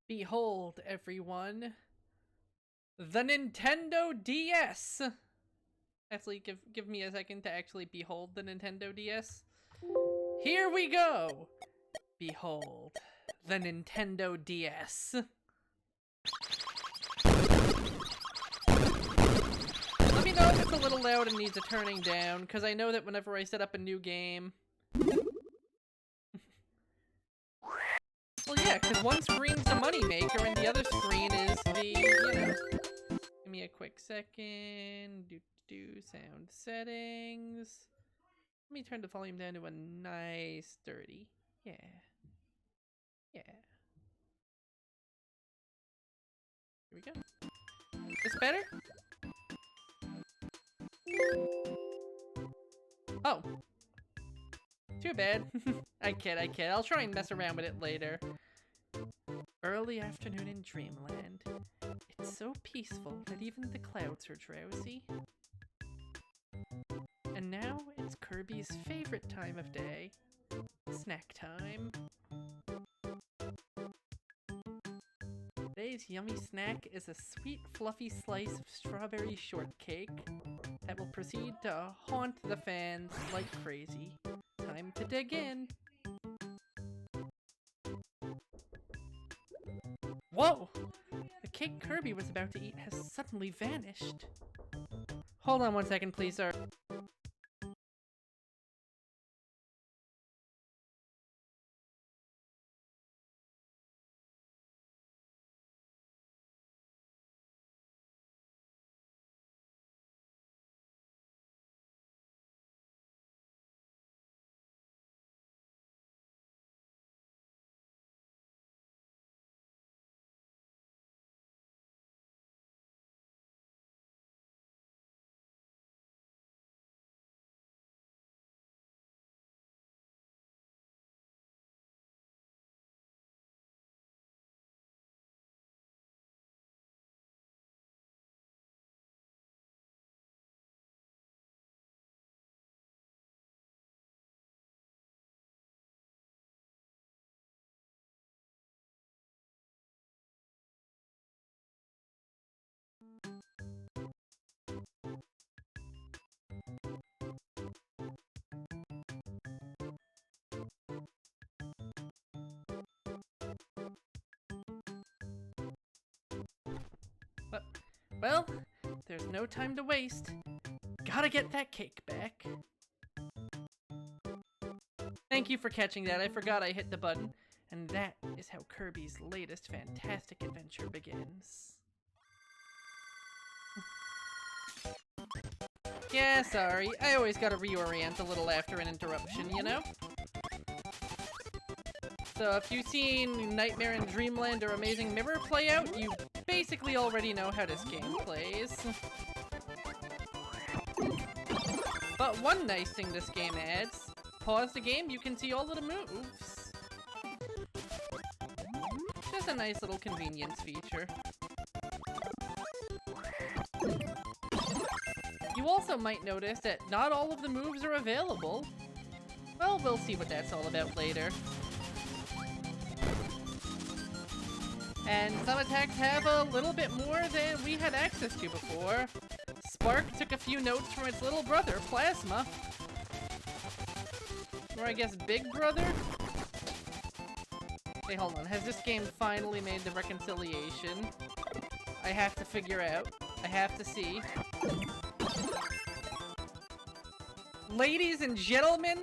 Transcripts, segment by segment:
Behold, everyone, the Nintendo DS. Actually, give me a second to actually behold the Nintendo DS. Here we go. Behold, the Nintendo DS. Let me know if it's a little loud and needs a turning down, because I know that whenever I set up a new game... Well, yeah, because one screen's the moneymaker and the other screen is the, you know... Give me a quick second. Sound settings. Let me turn the volume down to a nice 30. Yeah. Yeah. Here we go. This better? Oh. Too bad. I kid. I'll try and mess around with it later. Early afternoon in Dreamland. It's so peaceful that even the clouds are drowsy. And now it's Kirby's favorite time of day. Snack time. Today's yummy snack is a sweet, fluffy slice of strawberry shortcake that will proceed to haunt the fans like crazy. Time to dig in. Whoa! The cake Kirby was about to eat has suddenly vanished. Hold on one second, please, sir. Well, there's no time to waste. Gotta get that cake back. Thank you for catching that. I forgot I hit the button. And that is how Kirby's latest fantastic adventure begins. Yeah, sorry. I always gotta reorient a little after an interruption, you know? So if you've seen Nightmare in Dreamland or Amazing Mirror play out, you basically already know how this game plays. But one nice thing this game adds, pause the game, you can see all of the moves. Just a nice little convenience feature. You also might notice that not all of the moves are available. Well, we'll see what that's all about later. And some attacks have a little bit more than we had access to before. Spark took a few notes from its little brother, Plasma. Or I guess Big Brother? Hey, hold on. Has this game finally made the reconciliation? I have to figure out. I have to see. Ladies and gentlemen,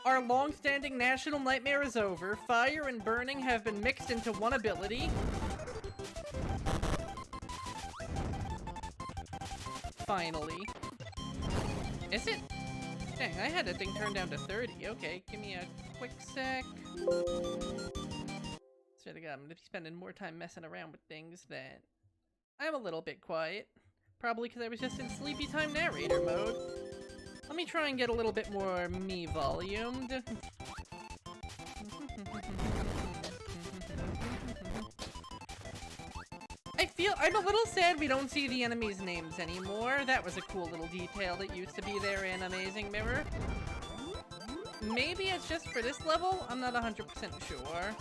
our long-standing national nightmare is over. Fire and burning have been mixed into one ability. Finally. Is it? Dang, I had that thing turned down to 30. Okay, give me a quick sec. Swear to God, I'm gonna be spending more time messing around with things that I'm a little bit quiet. Probably because I was just in sleepy time narrator mode. Let me try and get a little bit more me volumed. I'm a little sad we don't see the enemies' names anymore. That was a cool little detail that used to be there in Amazing Mirror. Maybe it's just for this level? I'm not 100% sure.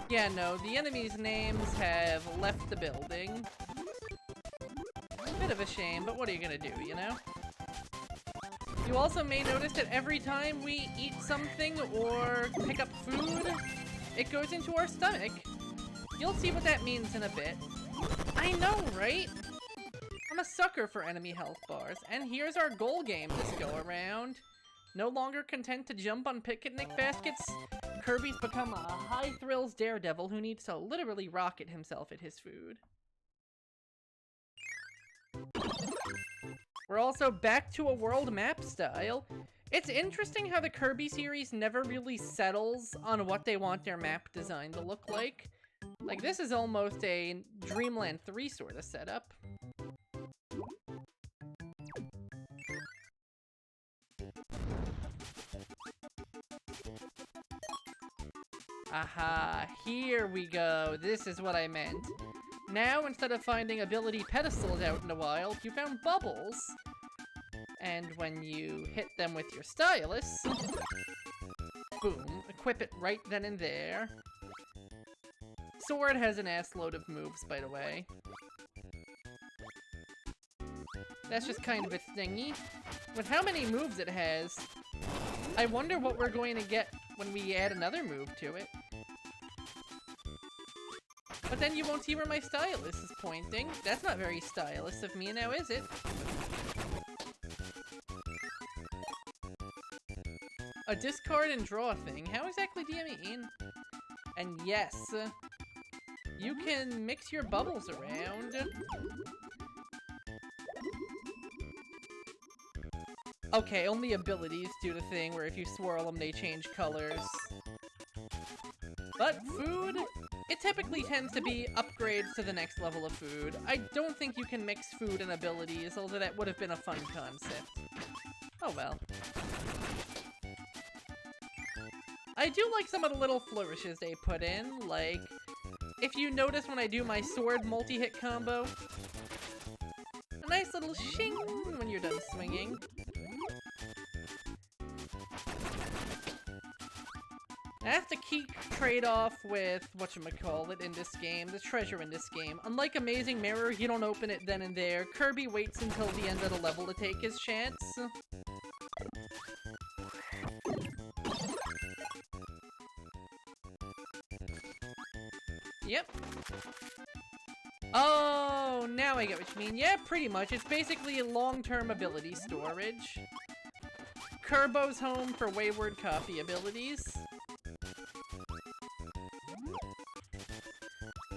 Yeah, no, the enemies' names have left the building. Bit of a shame, but what are you gonna do, you know? You also may notice that every time we eat something or pick up food, it goes into our stomach. You'll see what that means in a bit. I know, right? I'm a sucker for enemy health bars, and here's our goal game this go-around. No longer content to jump on picnic baskets, Kirby's become a high-thrills daredevil who needs to literally rocket himself at his food. We're also back to a world map style. It's interesting how the Kirby series never really settles on what they want their map design to look like. Like, this is almost a Dreamland 3 sort of setup. Aha, here we go. This is what I meant. Now, instead of finding ability pedestals out in the wild, you found bubbles. And when you hit them with your stylus, boom, equip it right then and there. Sword has an ass load of moves, by the way. That's just kind of its thingy. With how many moves it has, I wonder what we're going to get when we add another move to it. But then you won't see where my stylus is pointing. That's not very stylish of me now, is it? A discard and draw thing? How exactly do you mean? And yes, you can mix your bubbles around. Okay, only abilities do the thing where if you swirl them, they change colors. But food, it typically tends to be upgrades to the next level of food. I don't think you can mix food and abilities, although that would have been a fun concept. Oh well. I do like some of the little flourishes they put in, like, if you notice when I do my sword multi-hit combo, a nice little shing when you're done swinging. That's the key trade-off with whatchamacallit in this game, the treasure in this game. Unlike Amazing Mirror, you don't open it then and there. Kirby waits until the end of the level to take his chance. Yep. Oh, now I get what you mean. Yeah, pretty much. It's basically a long-term ability storage. Kerbo's home for wayward coffee abilities.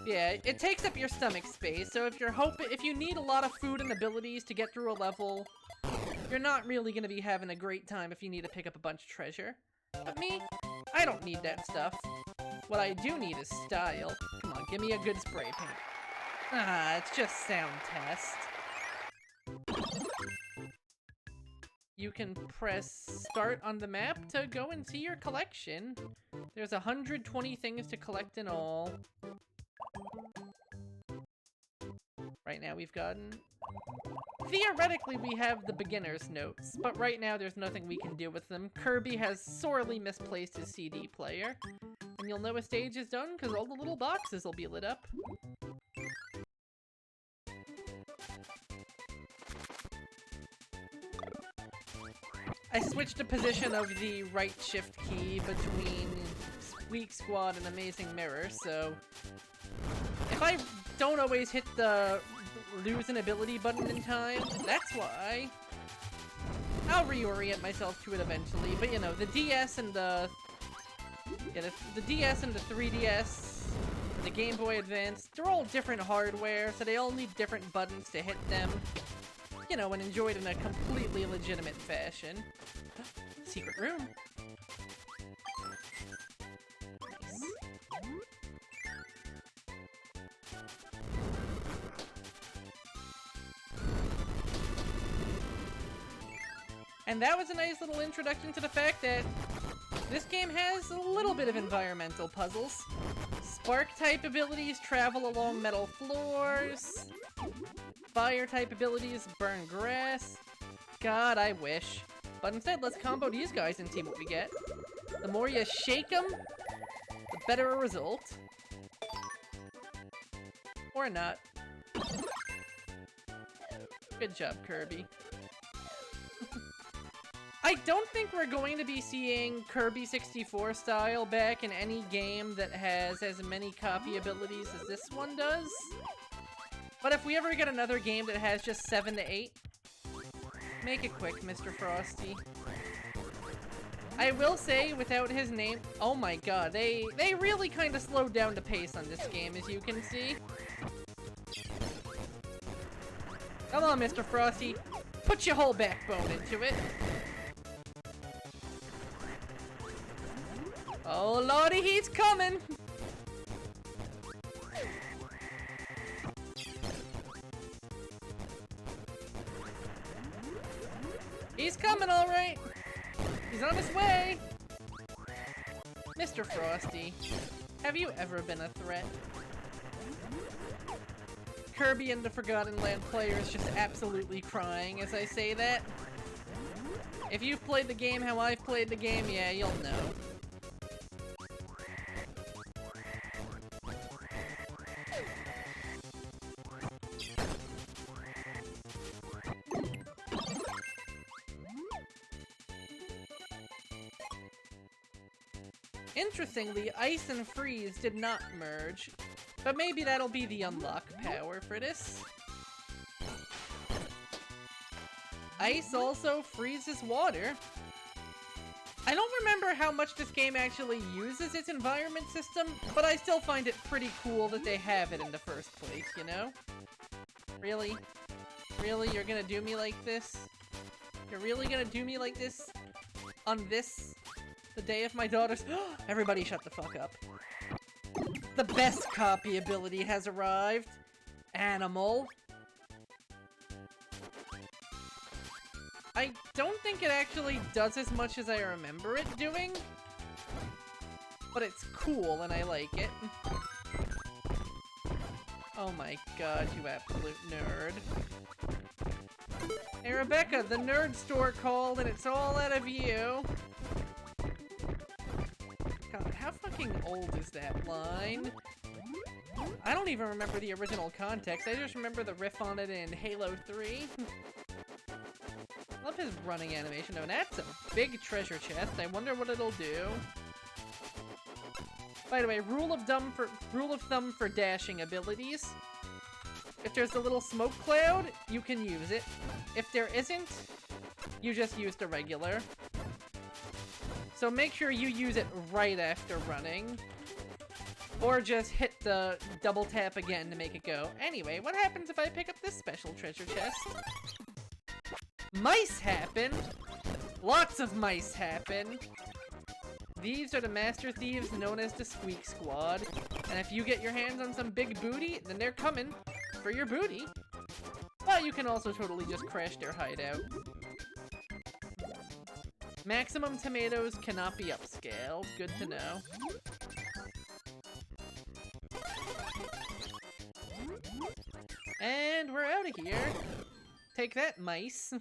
Yeah, it takes up your stomach space, so if you need a lot of food and abilities to get through a level, you're not really gonna be having a great time if you need to pick up a bunch of treasure. But me, I don't need that stuff. What I do need is style. Come on, give me a good spray paint. Ah, it's just sound test. You can press start on the map to go and see your collection. There's 120 things to collect in all. Right now we've gotten... Theoretically, we have the beginner's notes, but right now there's nothing we can do with them. Kirby has sorely misplaced his CD player. And you'll know a stage is done because all the little boxes will be lit up. I switched the position of the right shift key between Squeak Squad and Amazing Mirror, so... if I don't always hit the lose an ability button in time, that's why. I'll reorient myself to it eventually, but you know, the DS and the... yeah, the DS and the 3DS, the Game Boy Advance, they're all different hardware, so they all need different buttons to hit them. You know, and enjoyed in a completely legitimate fashion. Secret room. Nice. And that was a nice little introduction to the fact that this game has a little bit of environmental puzzles. Spark-type abilities travel along metal floors. Fire-type abilities burn grass. God, I wish. But instead, let's combo these guys and see what we get. The more you shake them, the better a result. Or not. Good job, Kirby. I don't think we're going to be seeing Kirby 64 style back in any game that has as many copy abilities as this one does. But if we ever get another game that has just 7 to 8, make it quick, Mr. Frosty. I will say, without his name... oh my god, they really kind of slowed down the pace on this game, as you can see. Come on, Mr. Frosty. Put your whole backbone into it. Oh lordy, he's coming! He's coming, alright! He's on his way! Mr. Frosty, have you ever been a threat? Kirby and the Forgotten Land player is just absolutely crying as I say that. If you've played the game how I've played the game, yeah, you'll know. Interestingly, Ice and Freeze did not merge, but maybe that'll be the unlock power for this. Ice also freezes water. I don't remember how much this game actually uses its environment system, but I still find it pretty cool that they have it in the first place, you know? Really? Really? You're gonna do me like this? You're really gonna do me like this? On this? The day of my daughter's- Everybody shut the fuck up. The best copy ability has arrived. Animal. I don't think it actually does as much as I remember it doing. But it's cool and I like it. Oh my god, you absolute nerd. Hey Rebecca, the nerd store called and it's all out of you. God, how fucking old is that line? I don't even remember the original context, I just remember the riff on it in Halo 3. Love his running animation. Oh, that's a big treasure chest. I wonder what it'll do. By the way, rule of thumb for dashing abilities. If there's a little smoke cloud, you can use it. If there isn't, you just use the regular. So make sure you use it right after running. Or just hit the double tap again to make it go. Anyway, what happens if I pick up this special treasure chest? Mice happen! Lots of mice happen! These are the Master Thieves known as the Squeak Squad. And if you get your hands on some big booty, then they're coming for your booty. But you can also totally just crash their hideout. Maximum tomatoes cannot be upscaled. Good to know. And we're out of here. Take that, mice.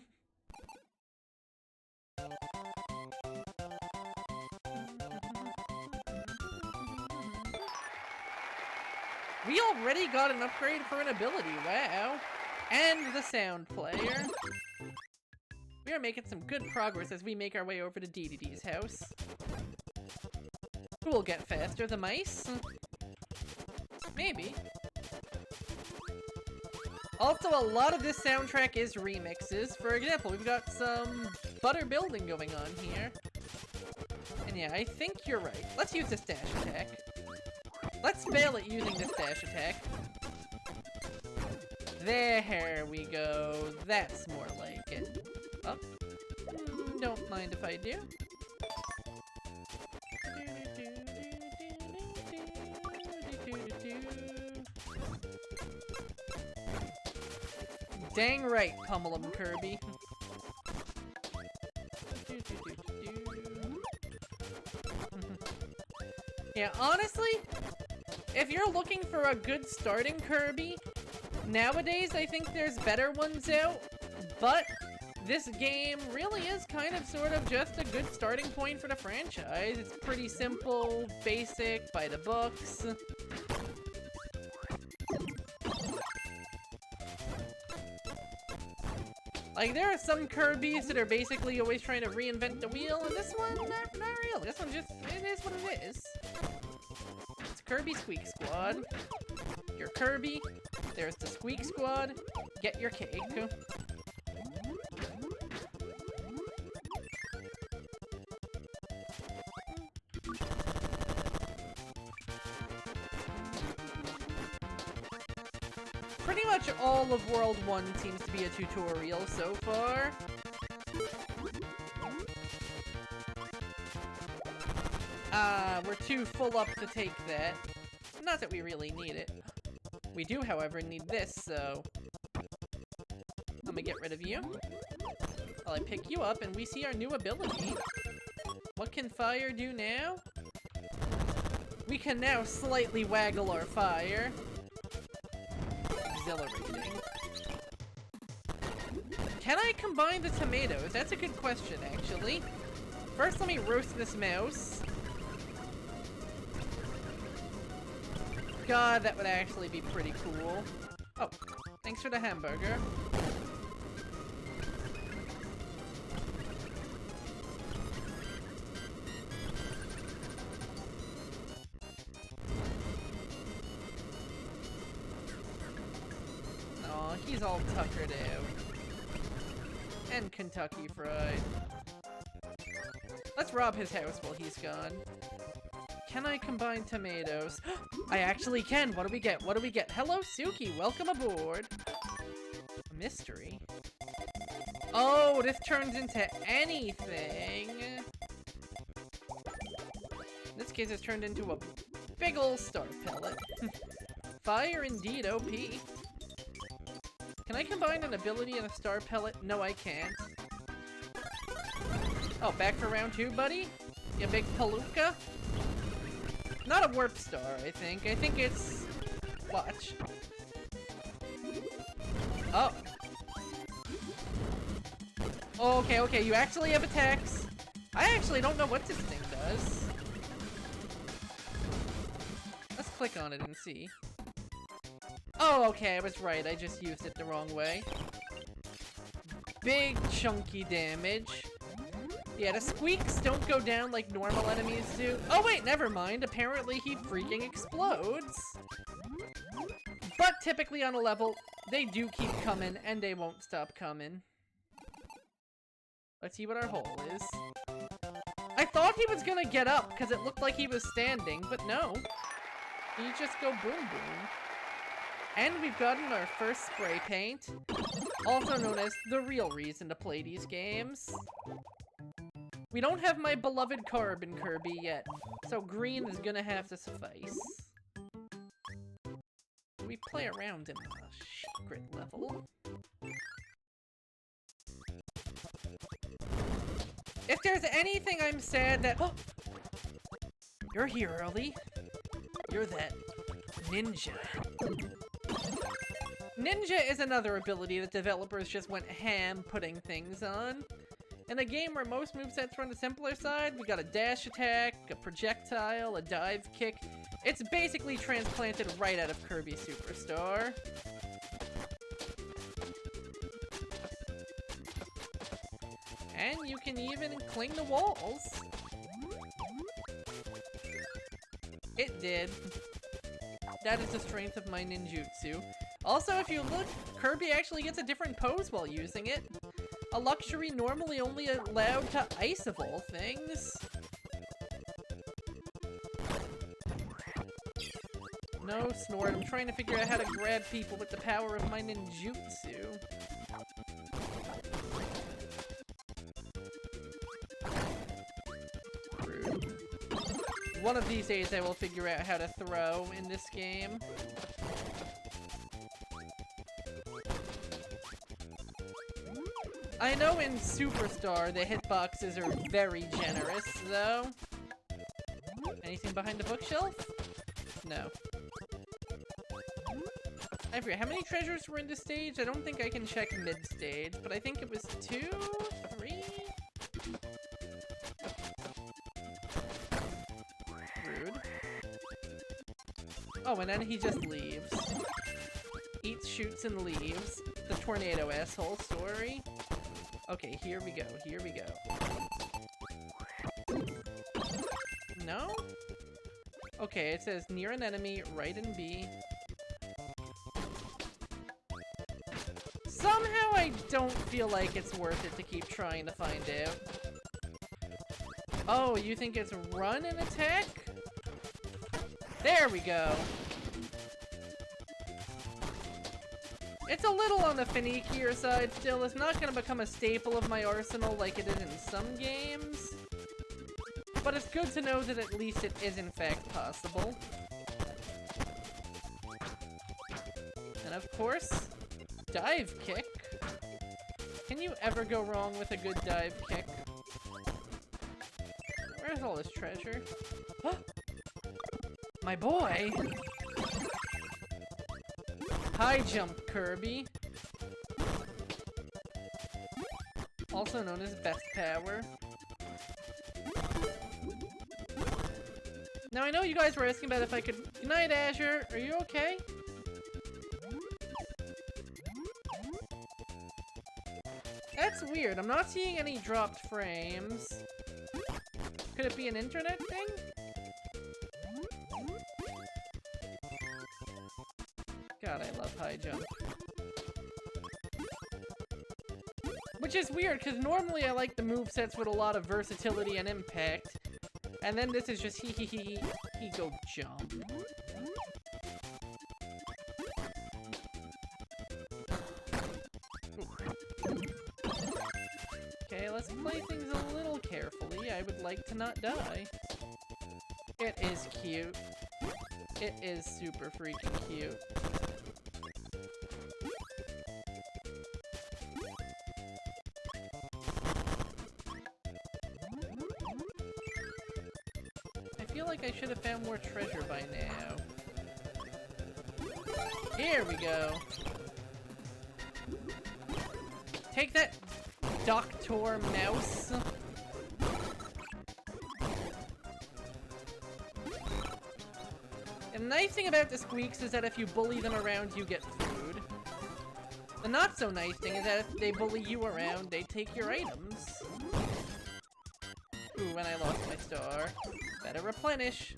We already got an upgrade for an ability, wow. And the sound player. We are making some good progress as we make our way over to Dedede's house. Who will get faster, the mice? Maybe. Also, a lot of this soundtrack is remixes. For example, we've got some butter building going on here. And yeah, I think you're right. Let's use the dash attack. Let's fail at using this dash attack. There we go. That's more like it. Oh. Don't mind if I do. Dang right, pummel 'em, Kirby. Yeah, honestly, if you're looking for a good starting Kirby, nowadays I think there's better ones out, but this game really is kind of sort of just a good starting point for the franchise. It's pretty simple, basic, by the books. Like, there are some Kirbys that are basically always trying to reinvent the wheel, and this one, not really. This one just, it is what it is. It's Kirby Squeak Squad. You're Kirby, there's the Squeak Squad, get your cake. Pretty much all of World 1 seems to be a tutorial so far. We're too full up to take that. Not that we really need it. We do, however, need this, so I'm gonna get rid of you. While I pick you up and we see our new ability. What can fire do now? We can now slightly waggle our fire. Exhilarating. Can I combine the tomatoes? That's a good question, actually. First, let me roast this mouse. God, that would actually be pretty cool. Oh, thanks for the hamburger. Aw, he's all tuckered out. And Kentucky Fried. Let's rob his house while he's gone. Can I combine tomatoes? I actually can! What do we get? What do we get? Hello, Suki! Welcome aboard! A mystery? Oh, this turns into anything! In this case, it's turned into a big ol' star pellet. Fire indeed, OP. Can I combine an ability and a star pellet? No, I can't. Oh, back for round 2, buddy? You big palooka? Not a warp star, I think. I think it's... Watch. Oh. Oh, okay, okay, you actually have attacks. I actually don't know what this thing does. Let's click on it and see. Oh, okay, I was right. I just used it the wrong way. Big chunky damage. Yeah, the squeaks don't go down like normal enemies do. Oh wait, never mind. Apparently he freaking explodes. But typically on a level, they do keep coming and they won't stop coming. Let's see what our hole is. I thought he was gonna get up because it looked like he was standing, but no. You just go boom boom. And we've gotten our first spray paint, also known as the real reason to play these games. We don't have my beloved Carbon Kirby yet, so green is gonna have to suffice. We play around in a secret level. If there's anything I'm sad that— oh! You're here early. You're that ninja. Ninja is another ability that developers just went ham putting things on. In a game where most movesets are on the simpler side, we got a dash attack, a projectile, a dive kick. It's basically transplanted right out of Kirby Superstar. And you can even cling the walls. It did. That is the strength of my ninjutsu. Also, if you look, Kirby actually gets a different pose while using it. A luxury normally only allowed to ice of all things. No, Snort, I'm trying to figure out how to grab people with the power of my ninjutsu. Rude. One of these days I will figure out how to throw in this game. I know in Superstar the hitboxes are very generous, though. Anything behind the bookshelf? No. I forget, how many treasures were in this stage? I don't think I can check mid-stage, but I think it was 2? 3? Rude. Oh, and then he just leaves. Eats, shoots, and leaves. The tornado asshole story. Okay, here we go, here we go. No? Okay, it says near an enemy, right in B. Somehow I don't feel like it's worth it to keep trying to find out. Oh, you think it's run and attack? There we go. It's a little on the finickier side still. It's not going to become a staple of my arsenal like it is in some games. But it's good to know that at least it is in fact possible. And of course, dive kick. Can you ever go wrong with a good dive kick? Where's all this treasure? My boy! High jump Kirby. Also known as best power. Now I know you guys were asking about if I could... Good night, Azure. Are you okay? That's weird. I'm not seeing any dropped frames. Could it be an internet thing? God, I love high jump. Which is weird, because normally I like the movesets with a lot of versatility and impact. And then this is just he go jump. Okay, let's play things a little carefully. I would like to not die. It is cute. It is super freaking cute. I feel like I should have found more treasure by now. Here we go. Take that, Dr. Mouse. And the nice thing about the Squeaks is that if you bully them around, you get food. The not so nice thing is that if they bully you around, they take your items. Ooh, and I lost my star. Better replenish.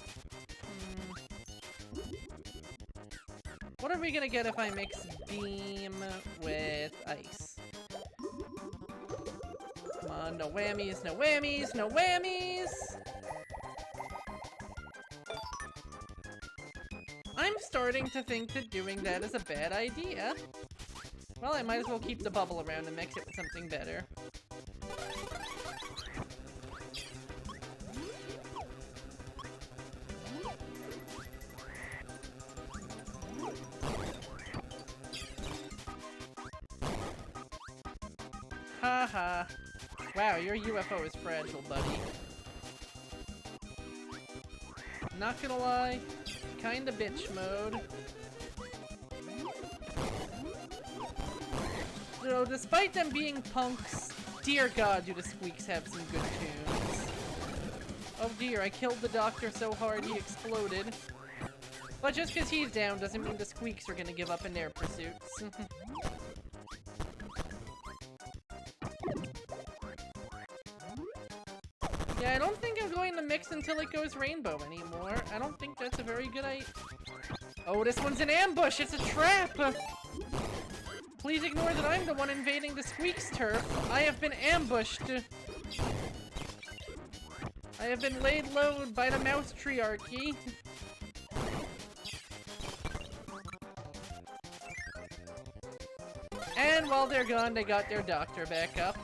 What are we gonna get if I mix beam with ice? Come on, no whammies, no whammies, no whammies! I'm starting to think that doing that is a bad idea. Well, I might as well keep the bubble around and mix it with something better. Haha. Wow, your UFO is fragile, buddy. Not gonna lie, kinda bitch mode. So, despite them being punks, dear God, do the Squeaks have some good tunes. Oh dear, I killed the doctor so hard he exploded. But just because he's down doesn't mean the Squeaks are gonna give up in their pursuits. Yeah, I don't think I'm going to mix until it goes rainbow anymore. I don't think that's a very good idea. Oh, this one's an ambush! It's a trap! Please ignore that I'm the one invading the Squeak's turf. I have been ambushed. I have been laid low by the mouse triarchy. And while they're gone, they got their doctor back up.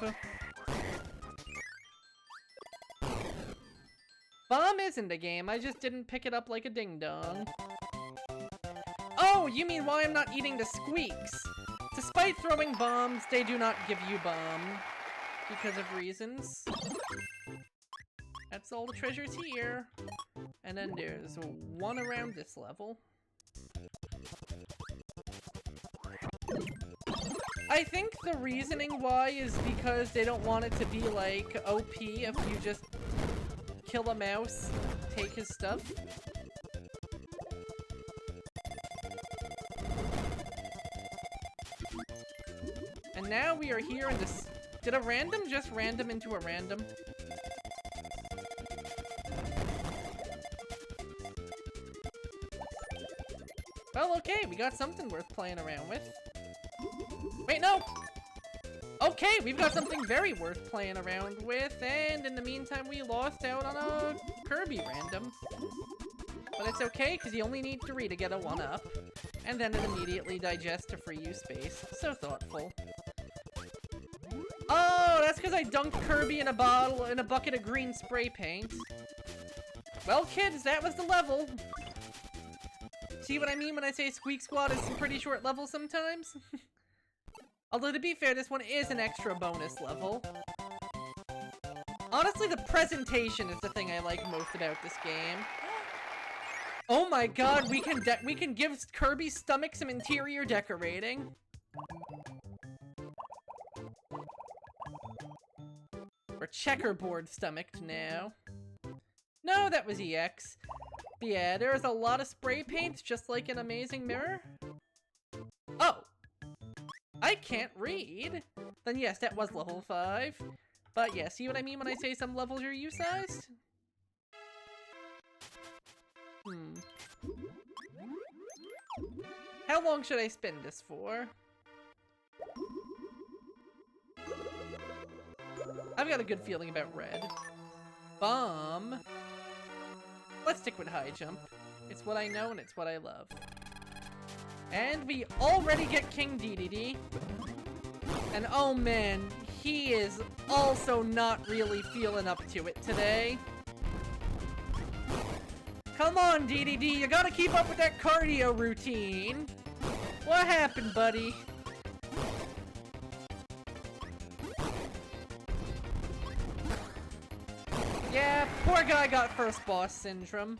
Bomb is in the game, I just didn't pick it up like a ding-dong. Oh, you mean why I'm not eating the Squeaks? Despite throwing bombs, they do not give you bomb. Because of reasons. That's all the treasures here. And then there's one around this level. I think the reasoning why is because they don't want it to be like OP if you just kill a mouse, take his stuff. And now we are here in this... Did a random just random into a random? Well, okay, we got something worth playing around with. Wait, no! Okay, we've got something very worth playing around with, and in the meantime we lost out on a Kirby random. But it's okay, because you only need 3 to get a 1-up. And then it immediately digests to free you space. So thoughtful. Oh, that's because I dunked Kirby in a bottle, in a bucket of green spray paint. Well, kids, that was the level. See what I mean when I say Squeak Squad is some pretty short levels sometimes? Although, to be fair, this one is an extra bonus level. Honestly, the presentation is the thing I like most about this game. Oh my god, we can give Kirby's stomach some interior decorating. We're checkerboard stomached now. No, that was EX. But yeah, there's a lot of spray paint, just like in Amazing Mirror. Oh! I can't read! Then yes, that was level 5. But yeah, see what I mean when I say some levels are U-sized? How long should I spin this for? I've got a good feeling about red. Bomb. Let's stick with high jump. It's what I know and it's what I love. And we already get King Dedede. And oh man, he is also not really feeling up to it today. Come on, Dedede, you gotta keep up with that cardio routine. What happened, buddy? Yeah, poor guy got first boss syndrome.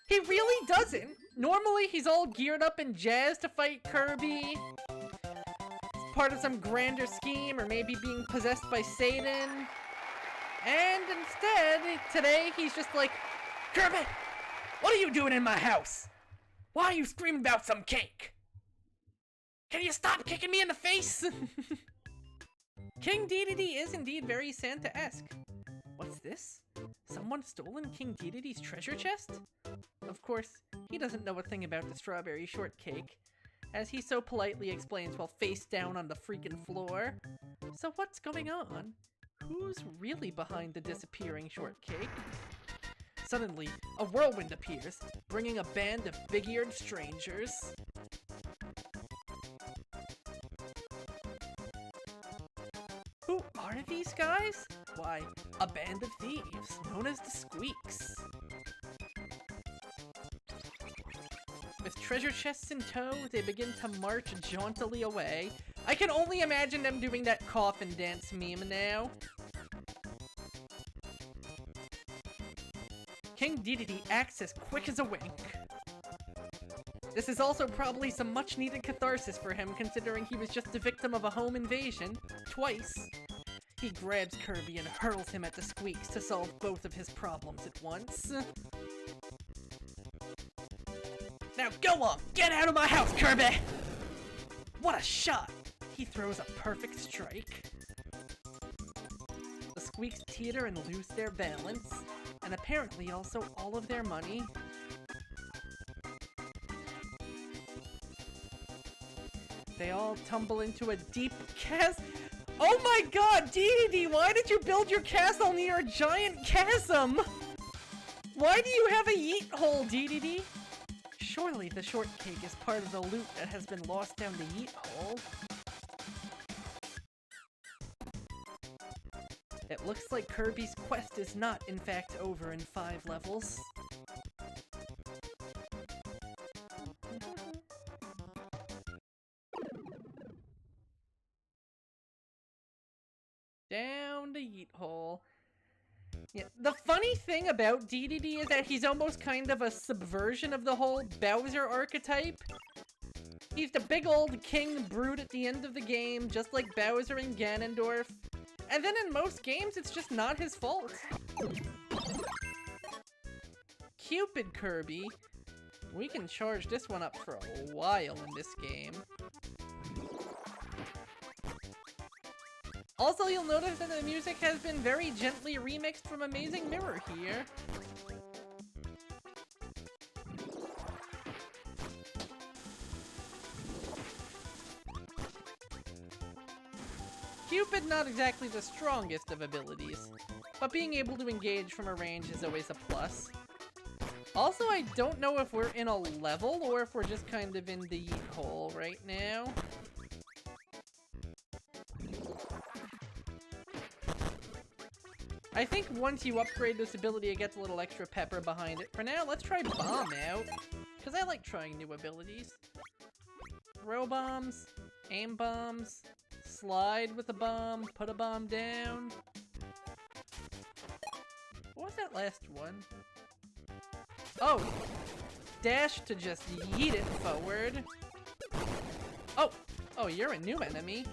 He really doesn't. Normally, he's all geared up and jazzed to fight Kirby. It's part of some grander scheme, or maybe being possessed by Satan. And instead, today, he's just like, Kirby, what are you doing in my house? Why are you screaming about some cake? Can you stop kicking me in the face? King Dedede is indeed very Santa-esque. What's this? Someone stolen King Dedede's treasure chest? Of course, he doesn't know a thing about the strawberry shortcake, as he so politely explains while face down on the freaking floor. So what's going on? Who's really behind the disappearing shortcake? Suddenly, a whirlwind appears, bringing a band of big-eared strangers. Who are these guys? Why, a band of thieves, known as the Squeaks. With treasure chests in tow, they begin to march jauntily away. I can only imagine them doing that coffin dance meme now. King Dedede acts as quick as a wink. This is also probably some much-needed catharsis for him, considering he was just the victim of a home invasion, twice. He grabs Kirby and hurls him at the Squeaks to solve both of his problems at once. Now go on! Get out of my house, Kirby! What a shot! He throws a perfect strike. The Squeaks teeter and lose their balance, and apparently also all of their money. They all tumble into a deep chasm. Oh my god, Dedede, why did you build your castle near a giant chasm? Why do you have a yeet hole, Dedede? Surely the shortcake is part of the loot that has been lost down the yeet hole. It looks like Kirby's quest is not, in fact, over in 5 levels. Down the yeet hole. Yeah, the funny thing about Dedede is that he's almost kind of a subversion of the whole Bowser archetype. He's the big old king brute at the end of the game, just like Bowser and Ganondorf. And then in most games, it's just not his fault. Cupid Kirby. We can charge this one up for a while in this game. Also, you'll notice that the music has been very gently remixed from Amazing Mirror here. Cupid, not exactly the strongest of abilities, but being able to engage from a range is always a plus. Also, I don't know if we're in a level or if we're just kind of in the yeet hole right now. I think once you upgrade this ability, it gets a little extra pepper behind it. For now, let's try Bomb out, because I like trying new abilities. Throw bombs, aim bombs, slide with a bomb, put a bomb down. What was that last one? Oh! Dash to just yeet it forward. Oh! Oh, you're a new enemy.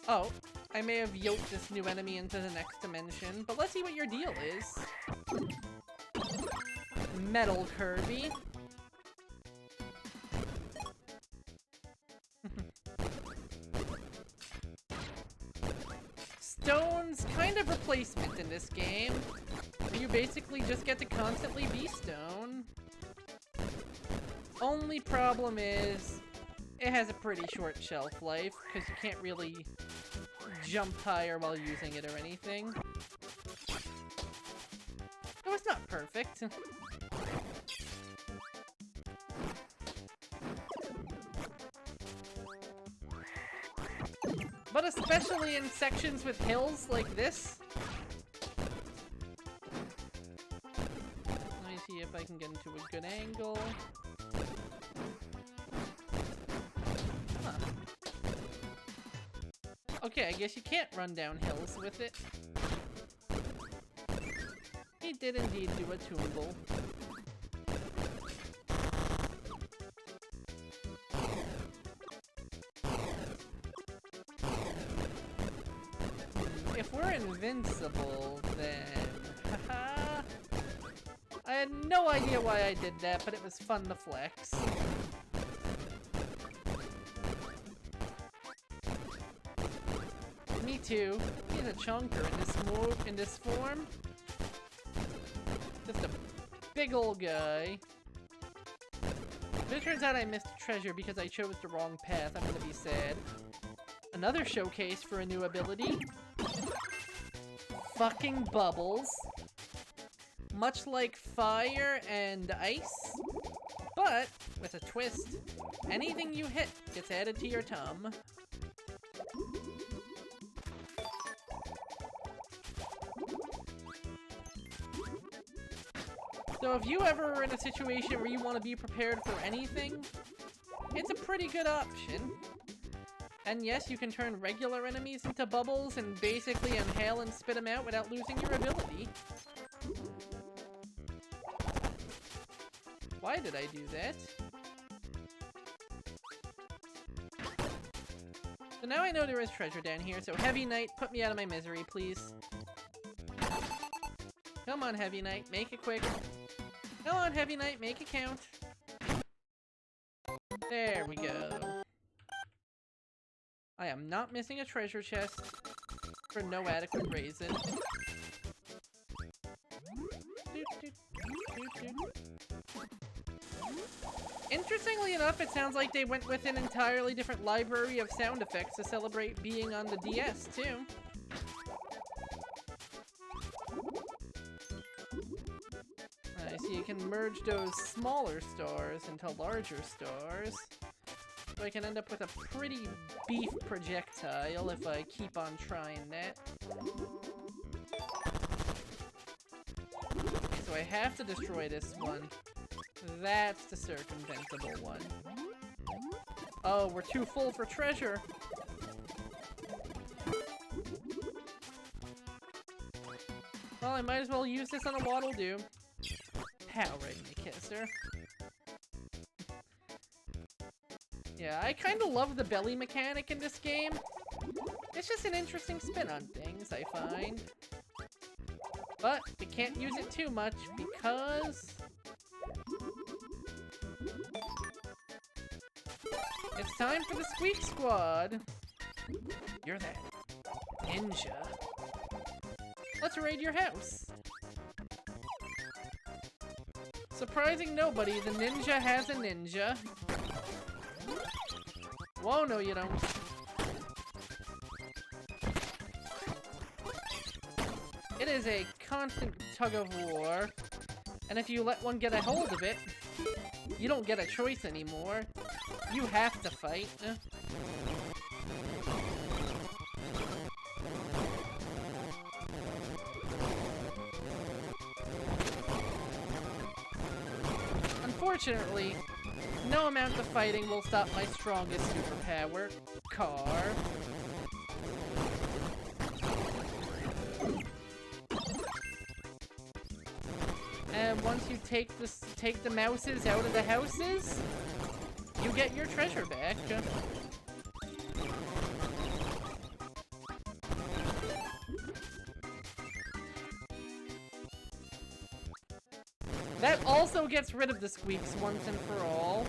Oh, I may have yoked this new enemy into the next dimension, but let's see what your deal is. Metal Kirby. Stone's kind of replacement in this game. You basically just get to constantly be stone. Only problem is, it has a pretty short shelf life, because you can't really jump higher while using it or anything. Oh, it's not perfect. But especially in sections with hills like this. Let me see if I can get into a good angle. Huh. Okay, I guess you can't run down hills with it. He did indeed do a tumble. If we're invincible, then... Haha! I had no idea why I did that, but it was fun to flex. Me too. He's a chunker in this form. Just a big old guy. If it turns out I missed a treasure because I chose the wrong path, I'm gonna be sad. Another showcase for a new ability. Fucking bubbles. Much like fire and ice, but with a twist. Anything you hit gets added to your tum. So if you ever are in a situation where you want to be prepared for anything, it's a pretty good option. And yes, you can turn regular enemies into bubbles and basically inhale and spit them out without losing your ability. Why did I do that? So now I know there is treasure down here, so Heavy Knight, put me out of my misery, please. Come on, Heavy Knight, make it quick. Come on, Heavy Knight, make it count. There we go. I am not missing a treasure chest for no adequate reason. Interestingly enough, it sounds like they went with an entirely different library of sound effects to celebrate being on the DS, too. I see you can merge those smaller stars into larger stars. So I can end up with a pretty beef projectile if I keep on trying that. Okay, so I have to destroy this one. That's the circumventable one. Oh, we're too full for treasure. Well, I might as well use this on a waddle-doo. Powering the kisser. Yeah, I kind of love the belly mechanic in this game. It's just an interesting spin on things, I find. But we can't use it too much because... it's time for the Squeak Squad! You're that ninja. Let's raid your house. Surprising nobody, the ninja has a ninja. Whoa, no you don't. It is a constant tug of war, and if you let one get a hold of it, you don't get a choice anymore. You have to fight. Unfortunately, no amount of fighting will stop my strongest superpower, car. And once you take the mouses out of the houses, you get your treasure back. That also gets rid of the squeaks once and for all.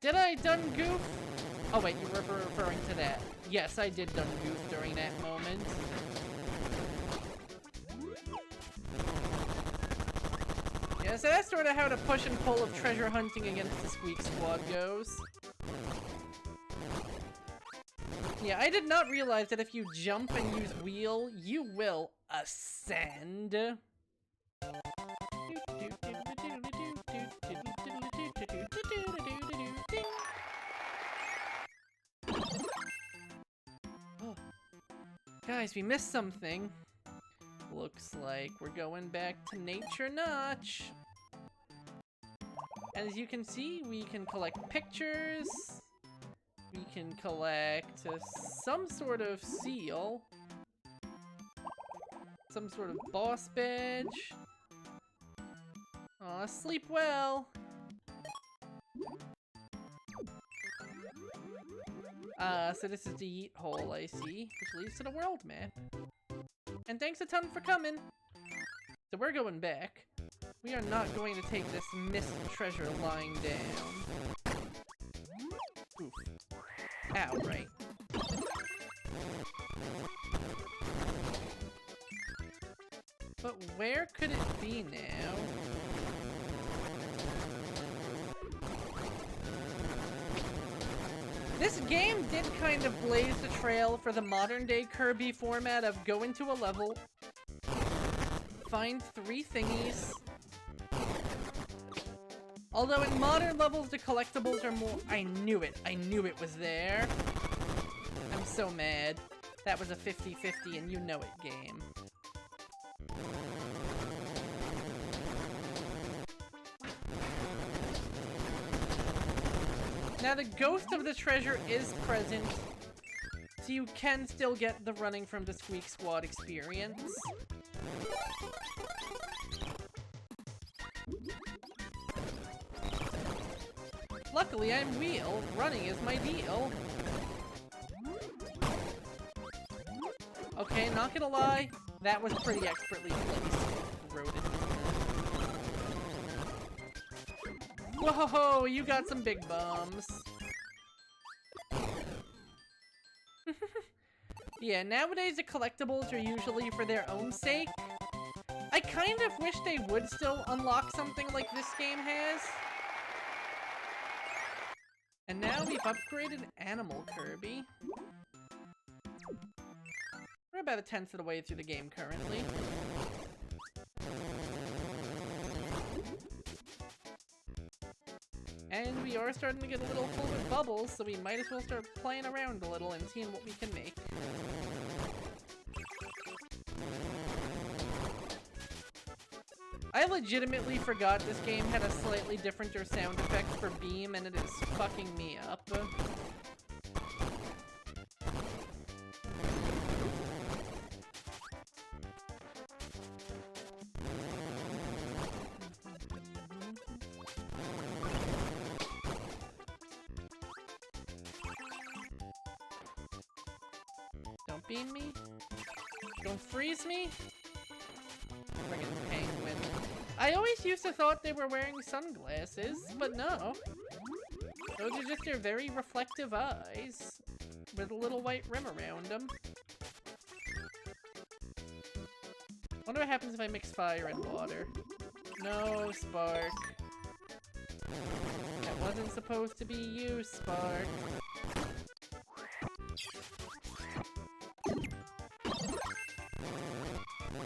Did I done goof? Oh wait, you were referring to that. Yes, I did done goof during that moment. Yeah, so that's sort of how the push and pull of treasure hunting against the Squeak Squad goes. Yeah, I did not realize that if you jump and use wheel, you will ascend. Oh. Guys, we missed something. Looks like we're going back to Nature Notch. And as you can see, we can collect pictures. We can collect some sort of seal. Some sort of boss badge. Aw, sleep well. So this is the yeet hole, I see, which leads to the world map. And thanks a ton for coming. So we're going back. We are not going to take this missed treasure lying down. Oof. Ow, right. But where could it be now? This game did kind of blaze the trail for the modern day Kirby format of go into a level, find 3 thingies. Although in modern levels the collectibles are more— I knew it was there. I'm so mad. That was a 50-50 and you know it game. Now the ghost of the treasure is present, so you can still get the running from the Squeak Squad experience. Luckily I'm wheel, running is my deal. Okay, not gonna lie, that was pretty expertly placed. Rodent. Whoa, you got some big bums. Yeah, nowadays the collectibles are usually for their own sake. I kind of wish they would still unlock something like this game has. And now we've upgraded Animal Kirby. We're about 1/10 of the way through the game currently. And we are starting to get a little full with bubbles, so we might as well start playing around a little and seeing what we can make. I legitimately forgot this game had a slightly different sound effect for Beam, and it is fucking me up. Don't beam me. Don't freeze me. Friggin' penguin. I always used to thought they were wearing sunglasses, but no. Those are just their very reflective eyes with a little white rim around them. Wonder what happens if I mix fire and water. No, Spark. That wasn't supposed to be you, Spark.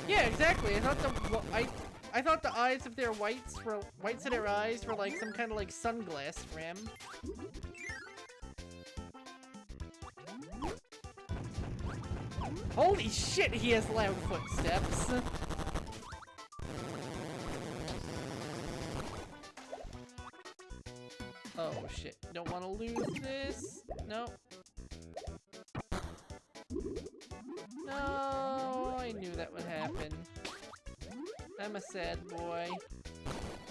Yeah, exactly. I thought the eyes of their whites of their eyes were like some kind of like sunglass rim. Holy shit, he has loud footsteps. Oh shit, don't want to lose this. Nope. No, I knew that would happen. I'm a sad boy.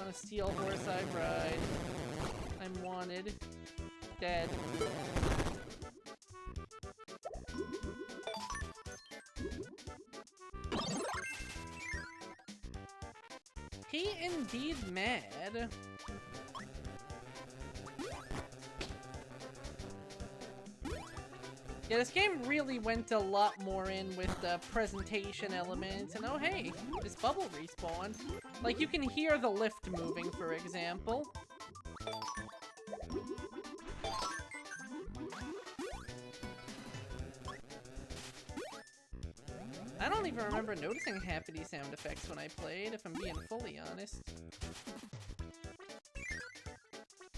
On a steel horse I ride. I'm wanted. Dead. He indeed mad. Yeah, this game really went a lot more in with the presentation elements, and oh hey, this bubble respawned. Like, you can hear the lift moving, for example. I don't even remember noticing half of these sound effects when I played, if I'm being fully honest.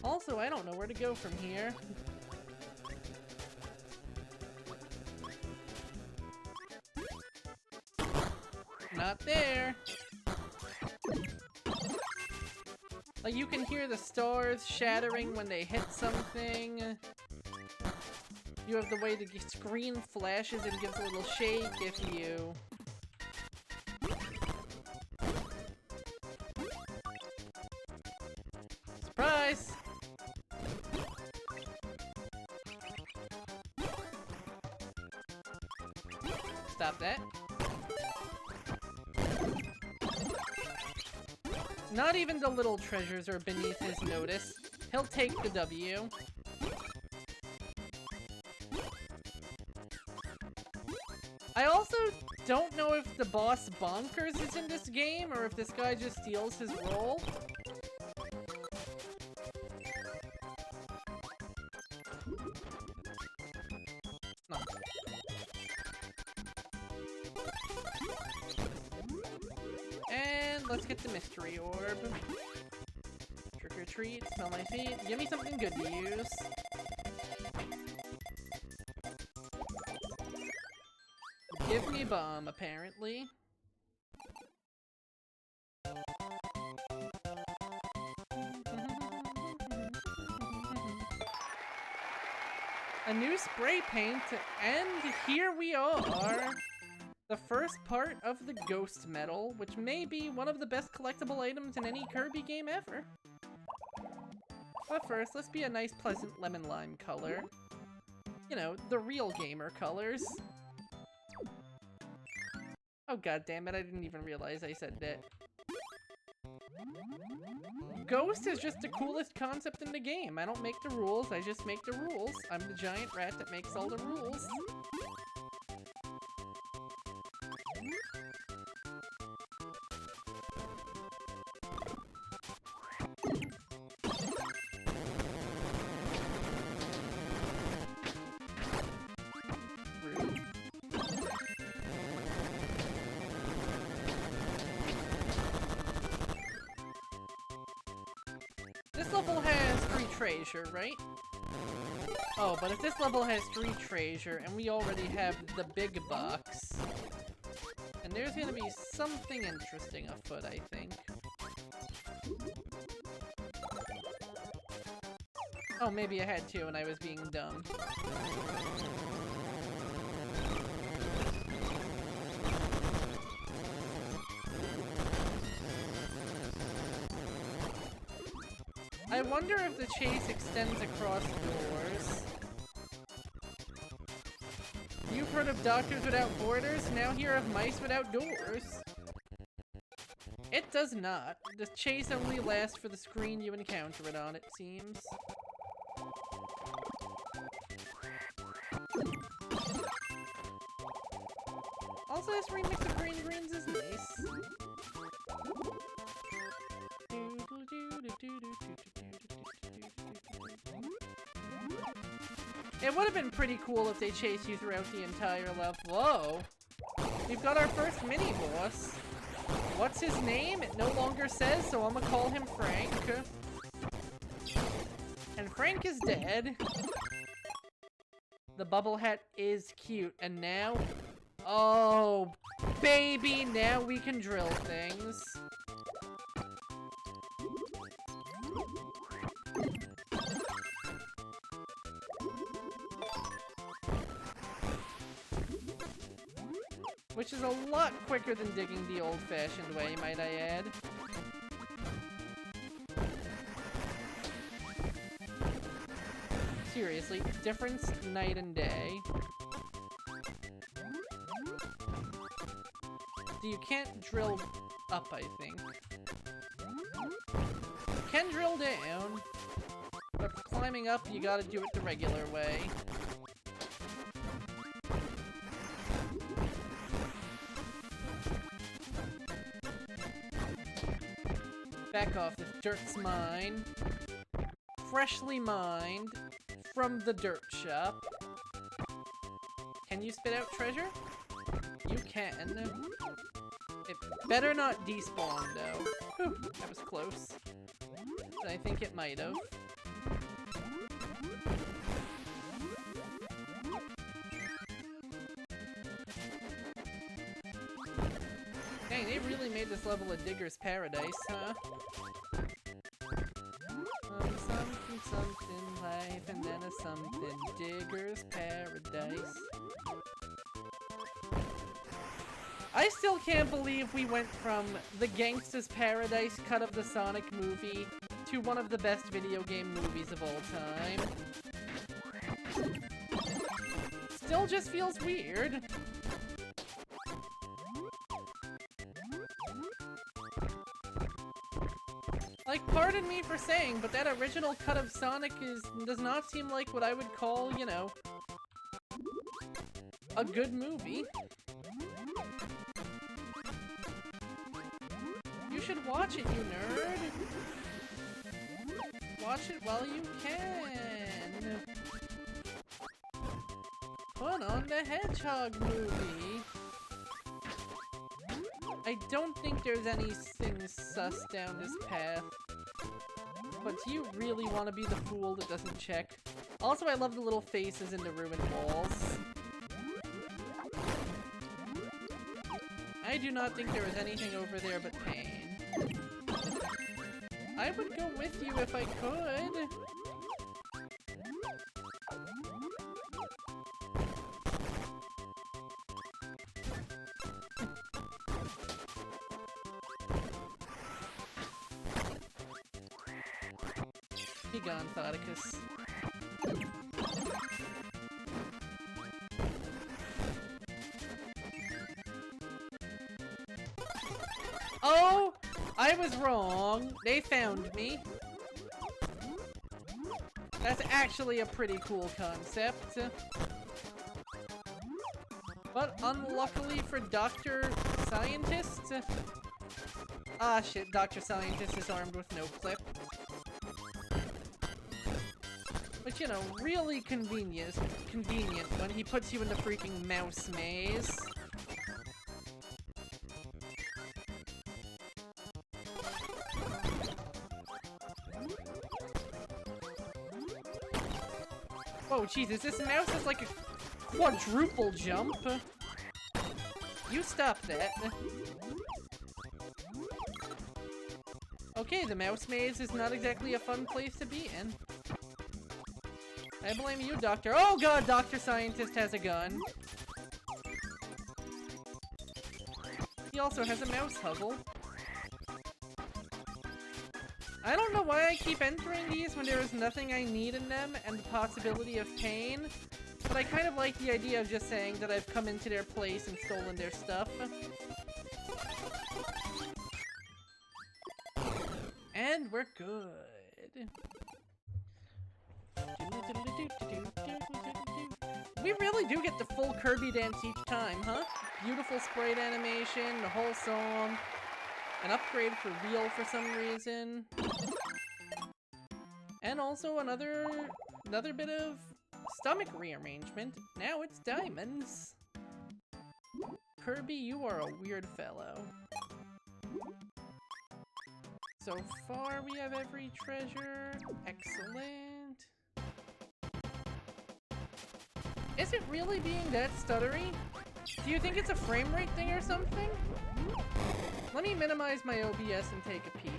Also, I don't know where to go from here. Not there. Like, you can hear the stars shattering when they hit something. You have the way the screen flashes and gives a little shake if you... Surprise! Stop that. Not even the little treasures are beneath his notice. He'll take the W. I also don't know if the boss Bonkers is in this game, or if this guy just steals his role. No. And let's get the mystery orb. Trick or treat, smell my feet. Give me something good to use. Give me bomb, apparently. A new spray paint, and here we are! The first part of the Ghost Medal, which may be one of the best collectible items in any Kirby game ever. But first, let's be a nice, pleasant lemon lime color. You know, the real gamer colors. Oh god damn it, I didn't even realize I said that. Ghost is just the coolest concept in the game. I don't make the rules, I just make the rules. I'm the giant rat that makes all the rules. This level has 3 treasure, right? Oh, but if this level has 3 treasure, and we already have the big box, and there's gonna be something interesting afoot, I think. Oh, maybe I had 2 and I was being dumb. I wonder if the chase extends across doors. You've heard of Doctors Without Borders, now hear of Mice Without Doors. It does not. The chase only lasts for the screen you encounter it on, it seems. Also, this remix of Green Greens is nice. It would have been pretty cool if they chased you throughout the entire level. Whoa! We've got our first mini-boss. What's his name? It no longer says, so I'm gonna call him Frank. And Frank is dead. The bubble hat is cute, and now... Oh, baby, now we can drill things. Which is a lot quicker than digging the old-fashioned way, might I add. Seriously, difference night and day. So you can't drill up, I think. You can drill down, but for climbing up, you gotta do it the regular way. Back off, this dirt's mine. Freshly mined from the dirt shop. Can you spit out treasure? You can. It better not despawn, though. Whew, that was close. But I think it might have. Dang, they really made this level a digger's paradise, huh? Something life, and then a something digger's paradise. I still can't believe we went from the Gangsta's Paradise cut of the Sonic movie to one of the best video game movies of all time. Still just feels weird. Like, pardon me for saying, but that original cut of Sonic does not seem like what I would call, you know, a good movie. You should watch it, you nerd. Watch it while you can. Put on the Hedgehog movie. I don't think there's anything sus down this path. But do you really want to be the fool that doesn't check? Also, I love the little faces in the ruined walls. I do not think there is anything over there but pain. I would go with you if I could. Be gone, Thoticus. Oh! I was wrong. They found me. That's actually a pretty cool concept. But unluckily for Dr. Scientist... Ah shit, Dr. Scientist is armed with no clip. But you know, really convenient when he puts you in the freaking mouse maze. Whoa, Jesus, this mouse is like a quadruple jump. You stop that. Okay, the mouse maze is not exactly a fun place to be in. I blame you, Doctor. Oh god, Dr. Scientist has a gun. He also has a mouse hovel. I don't know why I keep entering these when there is nothing I need in them and the possibility of pain, but I kind of like the idea of just saying that I've come into their place and stolen their stuff. And we're good. We really do get the full Kirby dance each time, huh? Beautiful sprite animation, the whole song, an upgrade for real for some reason, and also another bit of stomach rearrangement. Now it's diamonds. Kirby, you are a weird fellow. So far we have every treasure. Excellent. Is it really being that stuttery? Do you think it's a frame rate thing or something? Let me minimize my OBS and take a peek.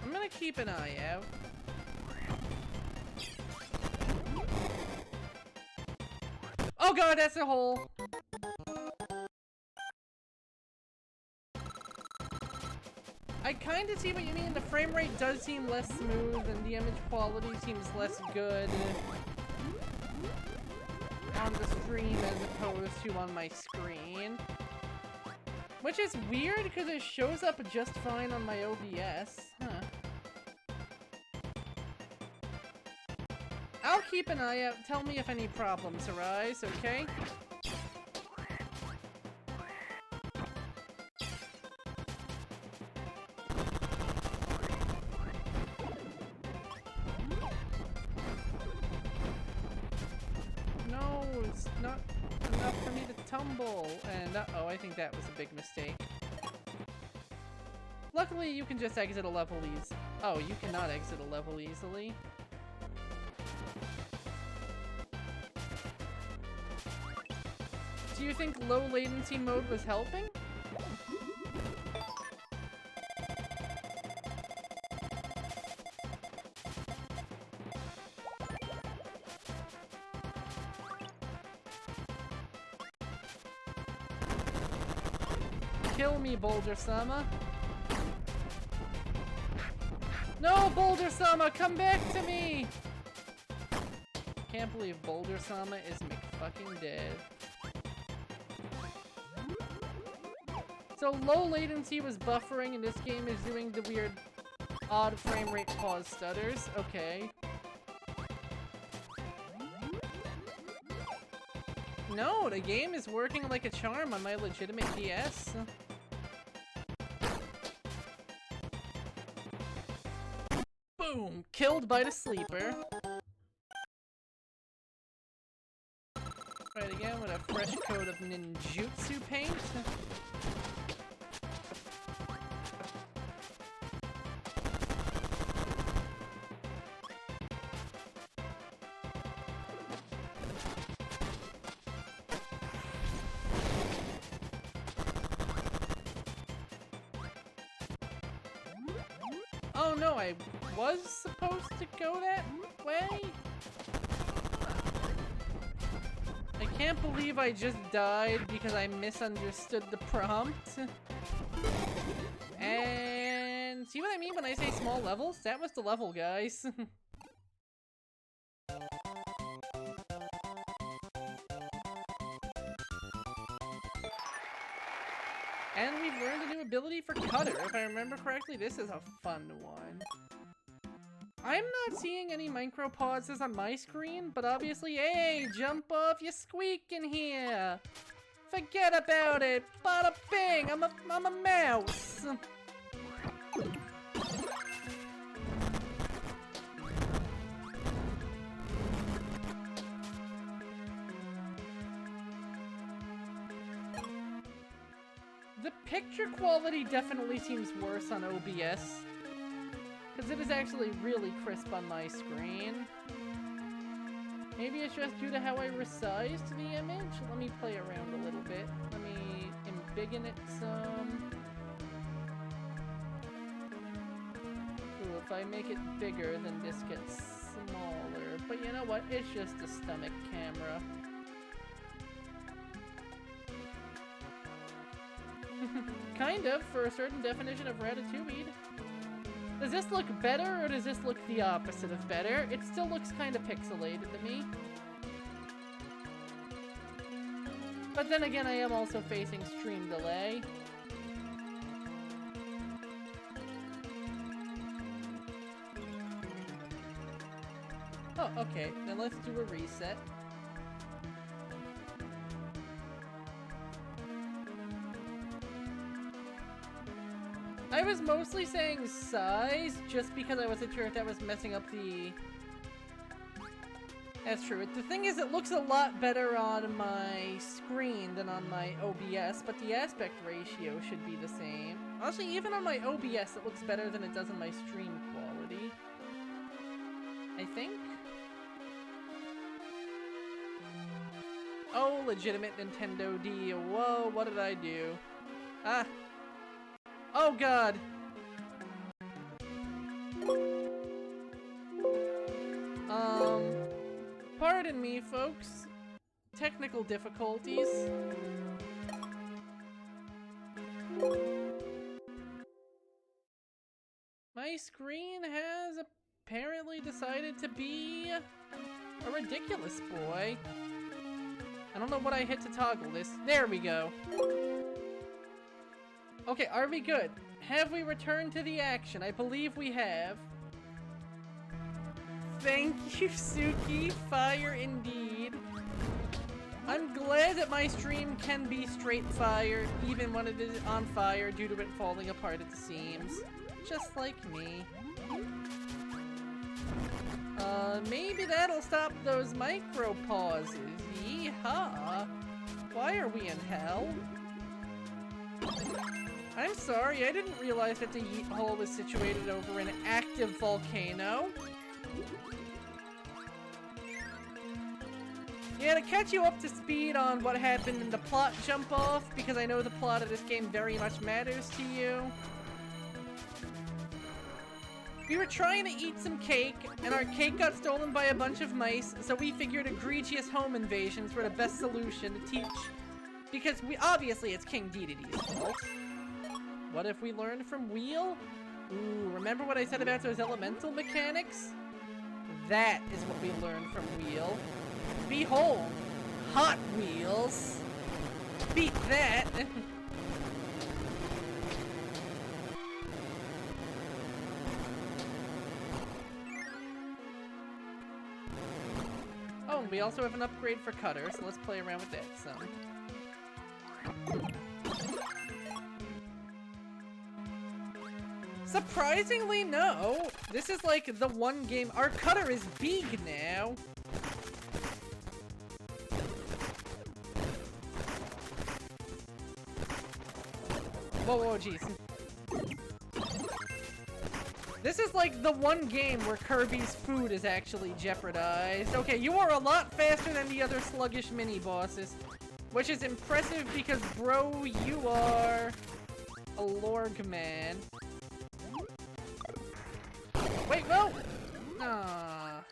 I'm gonna keep an eye out. Oh god, that's a hole! I kind of see what you mean. The frame rate does seem less smooth and the image quality seems less good on the stream as opposed to on my screen. Which is weird because it shows up just fine on my OBS. Huh. I'll keep an eye out. Tell me if any problems arise, okay? No, it's not enough for me to tumble. And uh-oh, I think that was a big mistake. Luckily, you can just exit a level easily. Oh, you cannot exit a level easily. Do you think low latency mode was helping? Kill me, Boulder-sama. No, Boulder-sama, come back to me! Can't believe Boulder-sama is McFucking dead. So low latency was buffering and this game is doing the weird odd frame rate pause stutters. Okay. No, the game is working like a charm on my legitimate DS. Boom! Killed by the sleeper. Right again with a fresh coat of ninjutsu paint. Oh no, I was supposed to go that way? I can't believe I just died because I misunderstood the prompt. And see what I mean when I say small levels? That was the level, guys. And we've learned a new ability for Cutter. If I remember correctly, this is a fun one. I'm not seeing any micro pauses on my screen, but obviously, hey, jump off, you Squeak in here. Forget about it. Bada bing, I'm a mouse. The picture quality definitely seems worse on OBS. Because it is actually really crisp on my screen. Maybe it's just due to how I resized the image. Let me play around a little bit. Let me embiggen it some. Ooh, if I make it bigger, then this gets smaller. But you know what? It's just a stomach camera. Kind of, for a certain definition of Ratatouille. Does this look better, or does this look the opposite of better? It still looks kind of pixelated to me. But then again, I am also facing stream delay. Oh, okay. Then let's do a reset. I was mostly saying size, just because I wasn't sure if that was messing up the... That's true. The thing is, it looks a lot better on my screen than on my OBS, but the aspect ratio should be the same. Honestly, even on my OBS, it looks better than it does on my stream quality. I think? Oh, legitimate Nintendo D. Whoa, what did I do? Ah! Oh god! Pardon me, folks, technical difficulties. My screen has apparently decided to be a ridiculous boy. I don't know what I hit to toggle this. There we go. Okay, are we good? Have we returned to the action? I believe we have. Thank you, Suki. Fire indeed. I'm glad that my stream can be straight fire, even when it is on fire due to it falling apart at the seams. Just like me. Maybe that'll stop those micro pauses. Yeehaw! Why are we in hell? I'm sorry, I didn't realize that the yeet hole was situated over an active volcano. Yeah, to catch you up to speed on what happened in the plot jump off, because I know the plot of this game very much matters to you. We were trying to eat some cake, and our cake got stolen by a bunch of mice, so we figured egregious home invasions were the best solution to teach. Because obviously it's King Dedede's fault. What if we learned from Wheel? Ooh, remember what I said about those elemental mechanics? That is what we learned from Wheel. Behold, Hot Wheels. Beat that. Oh, and we also have an upgrade for Cutter, so let's play around with that some. Surprisingly, no. This is like the one game. Our Cutter is big now. Whoa, jeez. This is like the one game where Kirby's food is actually jeopardized. Okay, you are a lot faster than the other sluggish mini-bosses. Which is impressive because, bro, you are a Lorg man. Wait, no! Ah,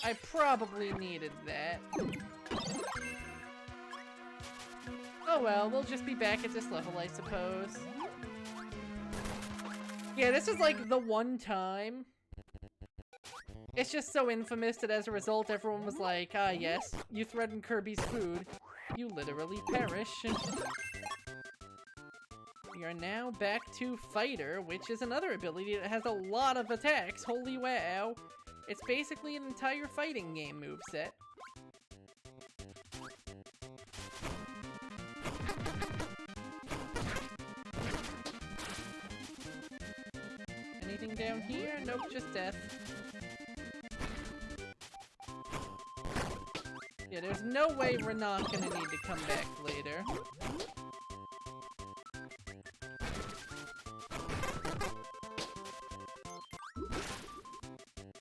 I probably needed that. Oh well, we'll just be back at this level, I suppose. Yeah, this is like the one time. It's just so infamous that as a result, everyone was like, ah yes, you threaten Kirby's food. You literally perish. We are now back to Fighter, which is another ability that has a lot of attacks. Holy wow. It's basically an entire fighting game moveset. Anything down here? Nope, just death. Yeah, there's no way we're not gonna need to come back later.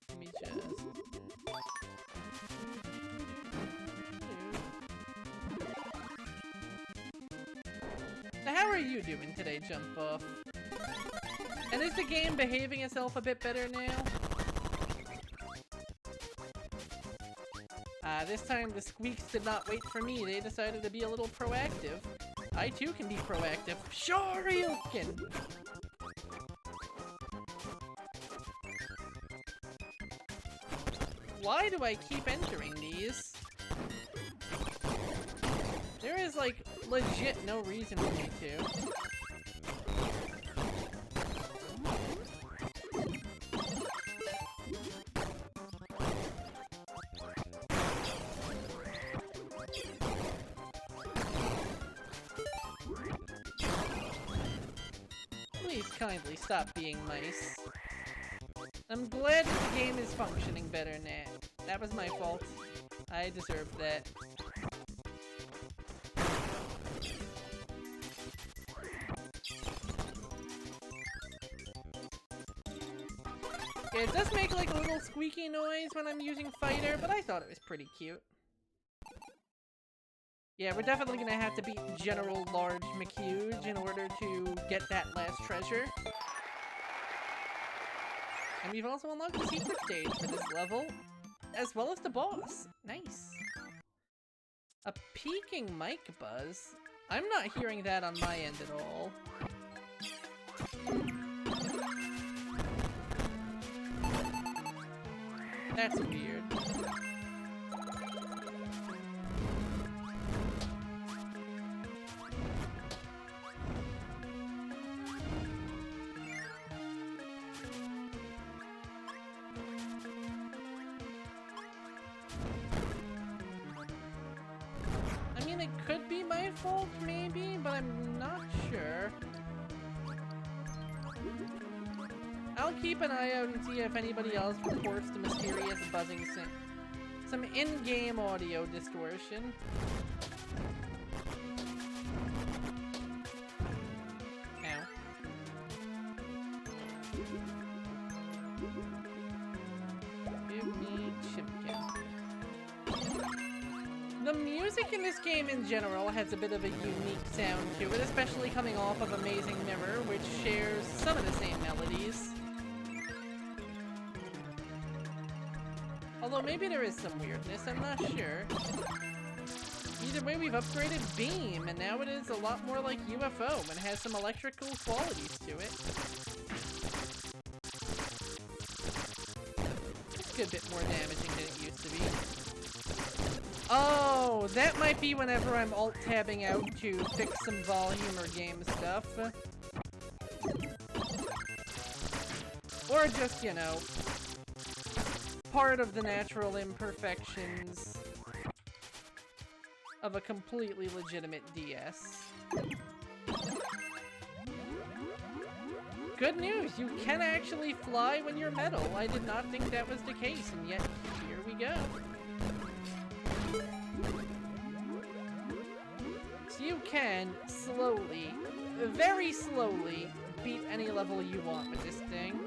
Let me just... So how are you doing today, Jump Off? And is the game behaving itself a bit better now? This time the Squeaks did not wait for me. They decided to be a little proactive. I too can be proactive. Sure you can! Why do I keep entering these? There is like legit no reason for me to. Please kindly stop being mice. I'm glad that the game is functioning better now. That was my fault. I deserved that. Yeah, it does make like a little squeaky noise when I'm using Fighter, but I thought it was pretty cute. Yeah, we're definitely gonna have to beat General Large McHuge in order to get that last treasure. And we've also unlocked the secret stage for this level, as well as the boss. Nice. A peaking mic buzz? I'm not hearing that on my end at all. That's weird. I mean, it could be my fault, maybe, but I'm not sure. I'll keep an eye out and see if anybody else reports the mysterious buzzing sound. Some in-game audio distortion. Ow. Give me Chimkin. The music in this game in general has a bit of a unique sound to it, especially coming off of Amazing Mirror, which shares some of the same melodies. Although maybe there is some weirdness, I'm not sure. Either way, we've upgraded Beam, and now it is a lot more like UFO, and has some electrical qualities to it. It's a good bit more damaging than it used to be. Oh, that might be whenever I'm alt-tabbing out to fix some volume or game stuff. Or just, you know, part of the natural imperfections of a completely legitimate DS. Good news! You can actually fly when you're metal. I did not think that was the case, and yet here we go. So you can slowly, very slowly, beat any level you want with this thing.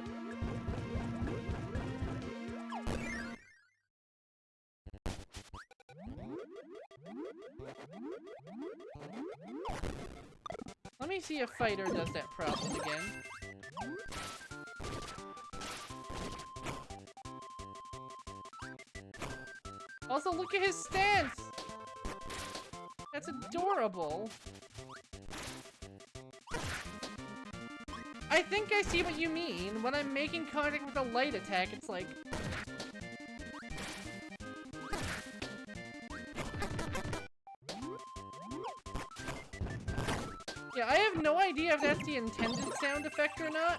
Let me see if Fighter does that problem again. Also, look at his stance! That's adorable. I think I see what you mean. When I'm making contact with a light attack, it's like... Yeah, I have no idea if that's the intended sound effect or not.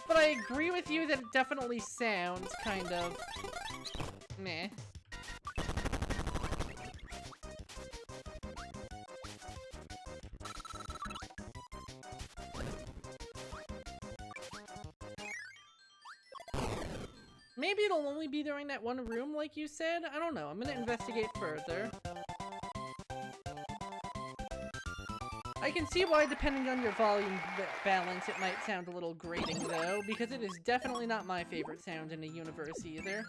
But I agree with you that it definitely sounds kind of... meh. Maybe it'll only be during that one room like you said? I don't know. I'm gonna investigate further. I can see why, depending on your volume balance, it might sound a little grating, though, because it is definitely not my favorite sound in the universe, either.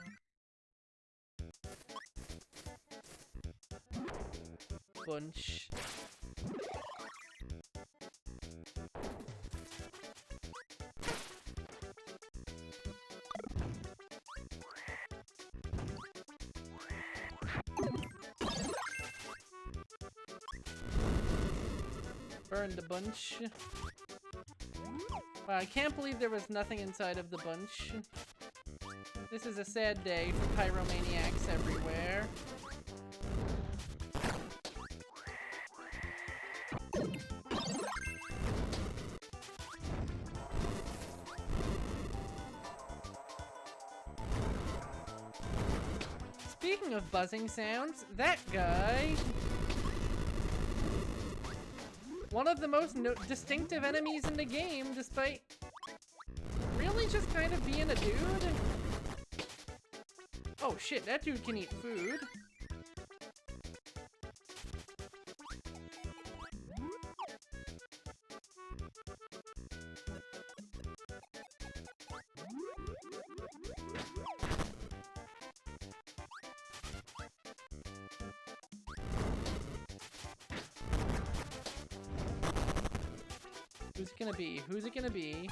Bunch. Burned a bunch. Wow, I can't believe there was nothing inside of the bunch. This is a sad day for pyromaniacs everywhere. Speaking of buzzing sounds, that guy... one of the most distinctive enemies in the game, despite really just kind of being a dude. Oh shit, that dude can eat food. Who's it gonna be? Who's it gonna be?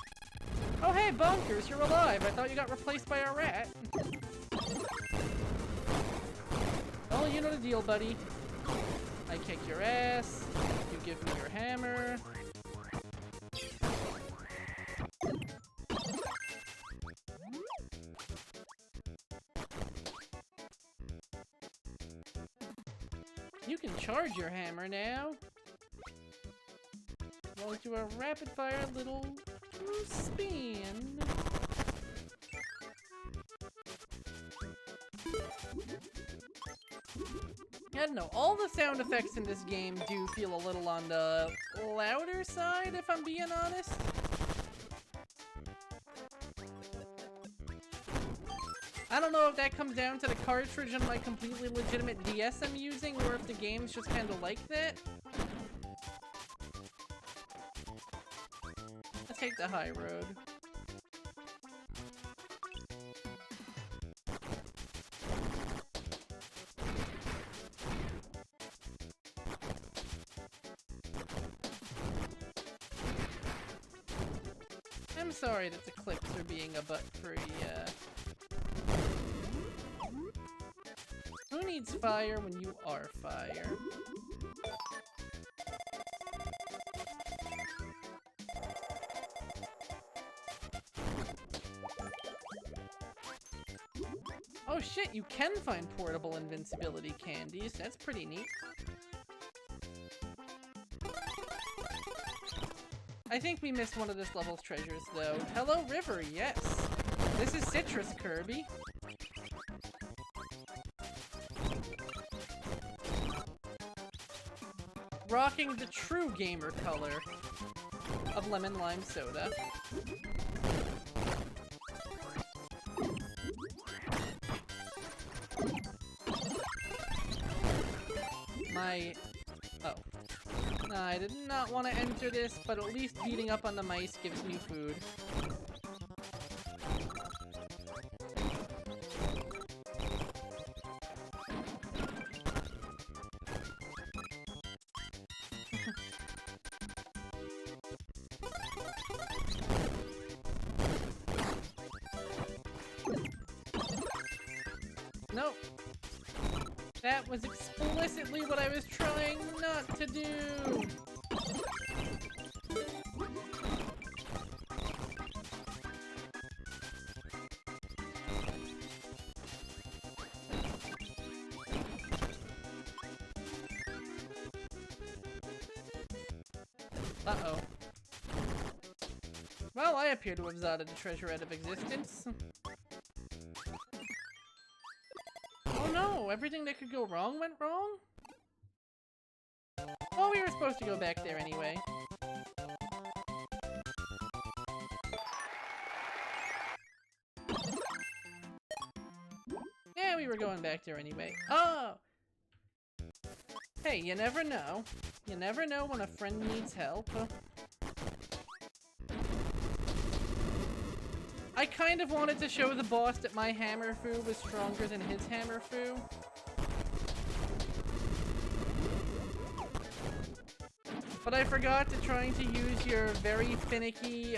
Oh hey, Bonkers, you're alive! I thought you got replaced by a rat. Oh, you know the deal, buddy. I kick your ass. You give me your hammer. You can charge your hammer now. We'll do a rapid fire little spin. I don't know, all the sound effects in this game do feel a little on the louder side, if I'm being honest. I don't know if that comes down to the cartridge on my completely legitimate DS I'm using, or if the game's just kind of like that. Let's take the high road. I'm sorry that the clips are being a butt for Who needs fire when you are fire? Oh shit, you can find portable invincibility candies. That's pretty neat. I think we missed one of this level's treasures, though. Hello, River, yes. This is Citrus Kirby. Rocking the true gamer color of lemon lime soda. Oh. I did not want to enter this, but at least beating up on the mice gives me food. Nope. That was explicitly what I was trying not to do! Uh-oh. Well, I appear to have zotted the treasure out of existence. Oh no, everything that could go wrong went wrong? Oh, we were supposed to go back there anyway. Yeah, we were going back there anyway. Oh! Hey, you never know. You never know when a friend needs help. I kind of wanted to show the boss that my hammer foo was stronger than his hammer foo. But I forgot to trying to use your very finicky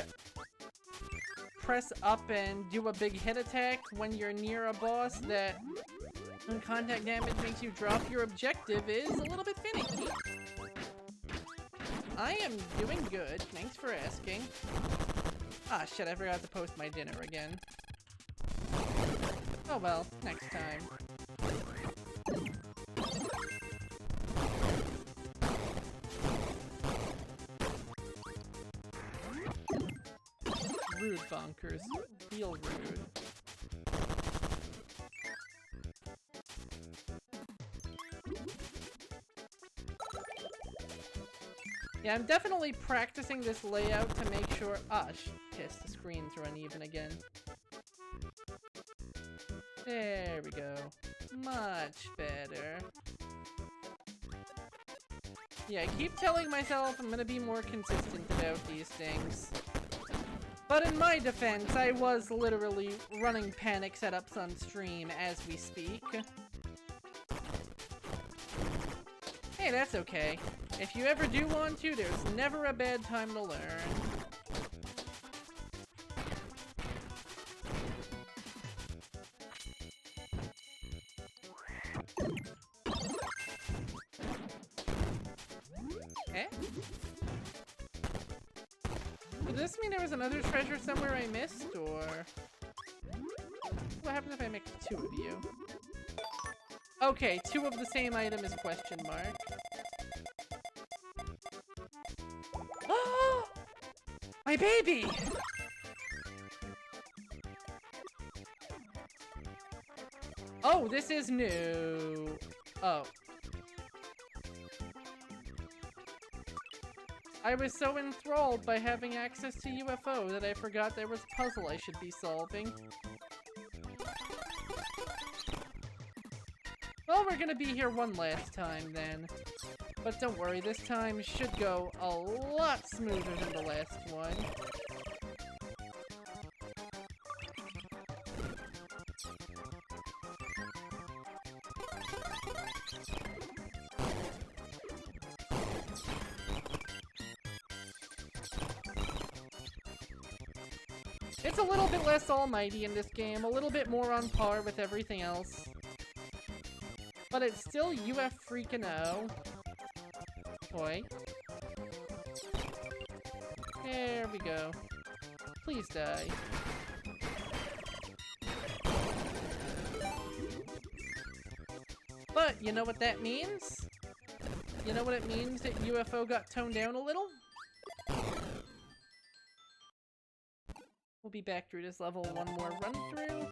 press up and do a big hit attack when you're near a boss that when contact damage makes you drop your objective is a little bit finicky. I am doing good, thanks for asking. Ah shit, I forgot to post my dinner again. Oh well, next time. Rude bonkers. Real rude. Yeah, I'm definitely practicing this layout to make sure— ah, piss, the screens are uneven again. There we go. Much better. Yeah, I keep telling myself I'm gonna be more consistent about these things. But in my defense, I was literally running panic setups on stream as we speak. Hey, that's okay. If you ever do want to, there's never a bad time to learn. does this mean there was another treasure somewhere I missed, or... What happens if I make 2 of you? Okay, 2 of the same item is question mark. Oh! My baby! Oh, this is new. Oh. I was so enthralled by having access to UFO that I forgot there was a puzzle I should be solving. Well, we're gonna be here one last time then. But don't worry, this time should go a lot smoother than the last one. It's a little bit less almighty in this game, a little bit more on par with everything else. But it's still UF freaking O. Boy. There we go. Please die. But you know what that means? You know what it means that UFO got toned down a little? We'll be back through this level one more run through.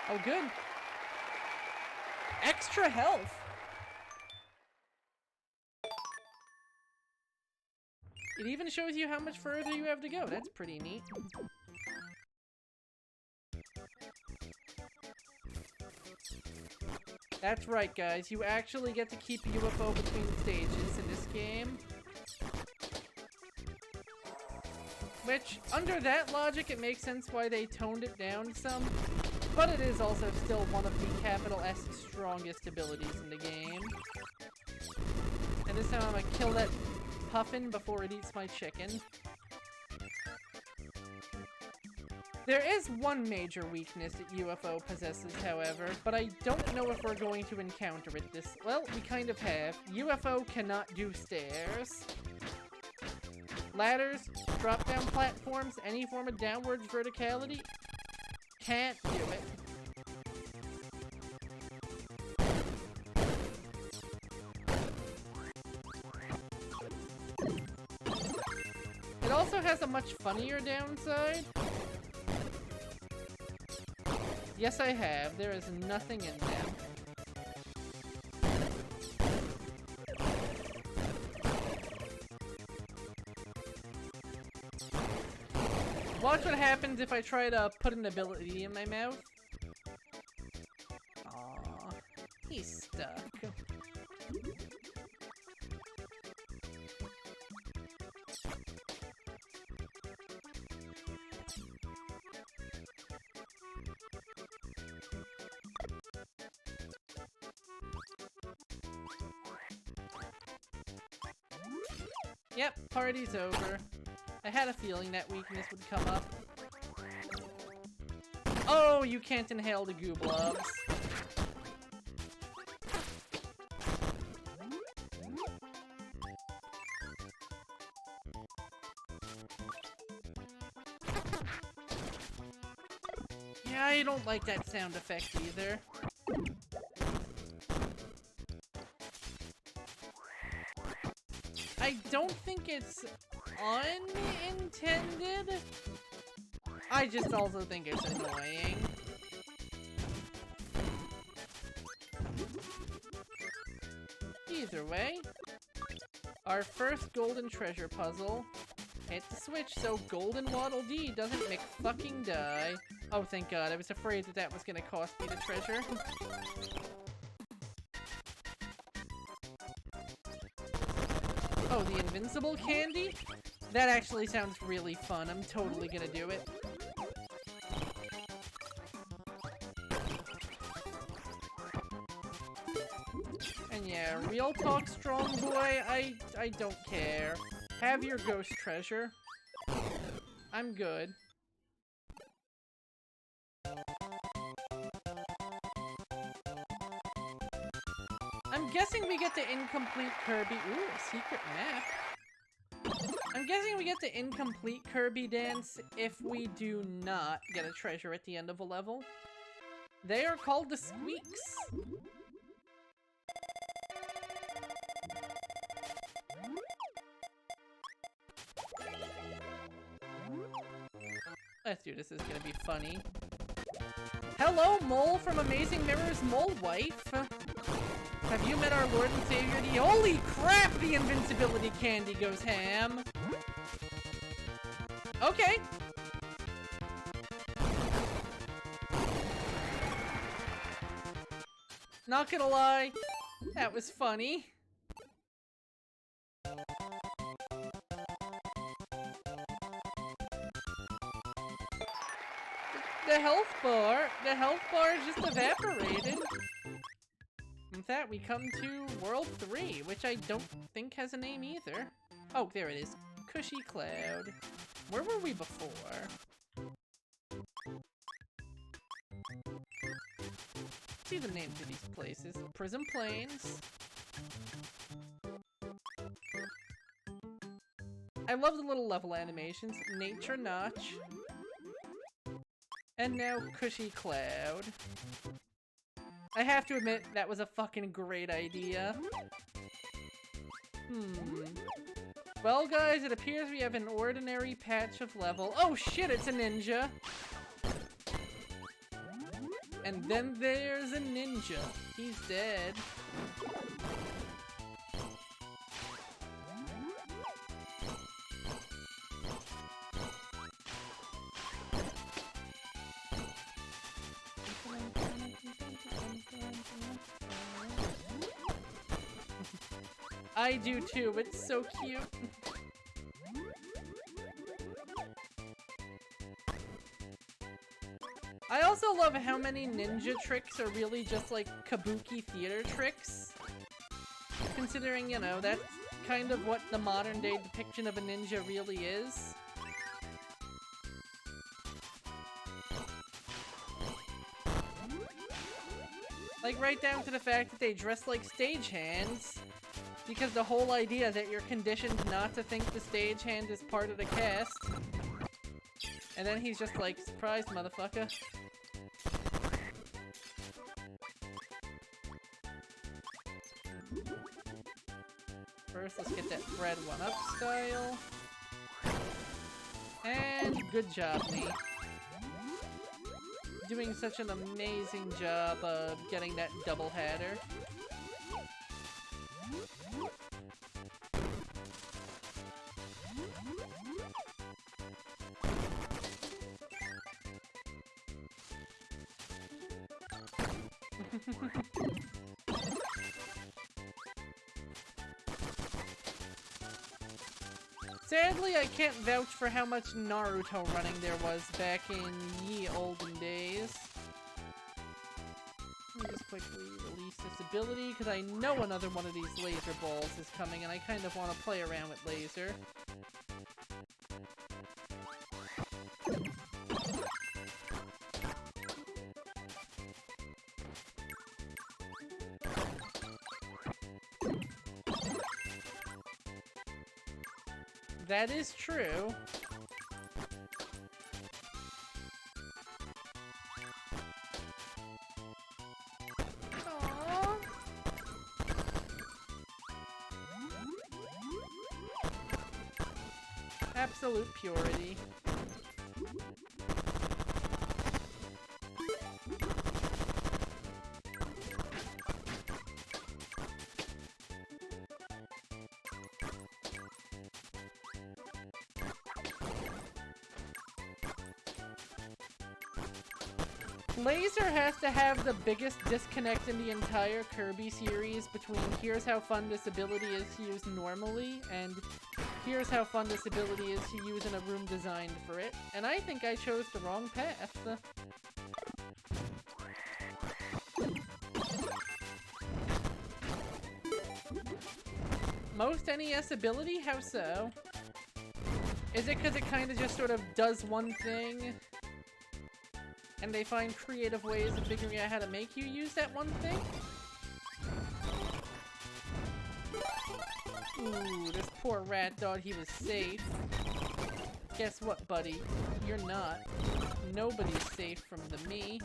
Oh, good. Extra health. It even shows you how much further you have to go. That's pretty neat. That's right, guys. You actually get to keep UFO between stages in this game. Which, under that logic, it makes sense why they toned it down some. But it is also still one of the capital S strongest abilities in the game. And this time I'm gonna kill that puffin before it eats my chicken. There is one major weakness that UFO possesses, however, but I don't know if we're going to encounter it this... Well, we kind of have. UFO cannot do stairs. Ladders, drop-down platforms, any form of downwards verticality, can't do it. It also has a much funnier downside. Yes, I have. There is nothing in them. Watch what happens if I try to put an ability in my mouth. Aww, he's stuck. Yep, party's over. I had a feeling that weakness would come up. Oh, you can't inhale the goo blobs. Yeah, I don't like that sound effect either. I don't think it's unintended. I just also think it's annoying. Either way, our first golden treasure puzzle. Hit the switch so Golden Waddle Dee doesn't fucking die. Oh, thank God. I was afraid that that was gonna cost me the treasure. Oh, the invincible candy? That actually sounds really fun. I'm totally gonna do it. And yeah, real talk, strong boy, I don't care. Have your ghost treasure. I'm good. I'm guessing we get the incomplete Kirby. Ooh, a secret map. I'm guessing we get the incomplete Kirby dance if we do not get a treasure at the end of a level. They are called the Squeaks. Let's do this. This is gonna be funny. Hello, Mole from Amazing Mirror's Mole Wife. Have you met our Lord and Savior? Holy crap! The invincibility candy goes ham. Okay. Not gonna lie, that was funny. The health bar just evaporated. With that, we come to World 3, which I don't think has a name either. Oh, there it is. Cushy Cloud. Where were we before? See the names of these places. Prism Plains. I love the little level animations. Nature Notch. And now Cushy Cloud. I have to admit, that was a fucking great idea. Well, guys, it appears we have an ordinary patch of level. Oh shit, it's a ninja! And then there's a ninja. He's dead. I do too, it's so cute. I also love how many ninja tricks are really just like kabuki theater tricks. Considering, you know, that's kind of what the modern day depiction of a ninja really is. Like right down to the fact that they dress like stagehands. Because the whole idea that you're conditioned not to think the stagehand is part of the cast. And then he's just like, surprise, motherfucker. First, let's get that Fred 1-up style. And good job, me. Doing such an amazing job of getting that double header. Sadly, I can't vouch for how much Naruto running there was back in ye olden days. Let me just quickly release this ability, because I know another one of these laser balls is coming, and I kind of want to play around with laser. That is true. Aww. Absolute purity. Laser has to have the biggest disconnect in the entire Kirby series between here's how fun this ability is to use normally and here's how fun this ability is to use in a room designed for it. And I think I chose the wrong path. Most NES ability? How so? Is it because it kind of just sort of does one thing? And they find creative ways of figuring out how to make you use that one thing? Ooh, this poor rat thought he was safe. Guess what, buddy? You're not. Nobody's safe from the me.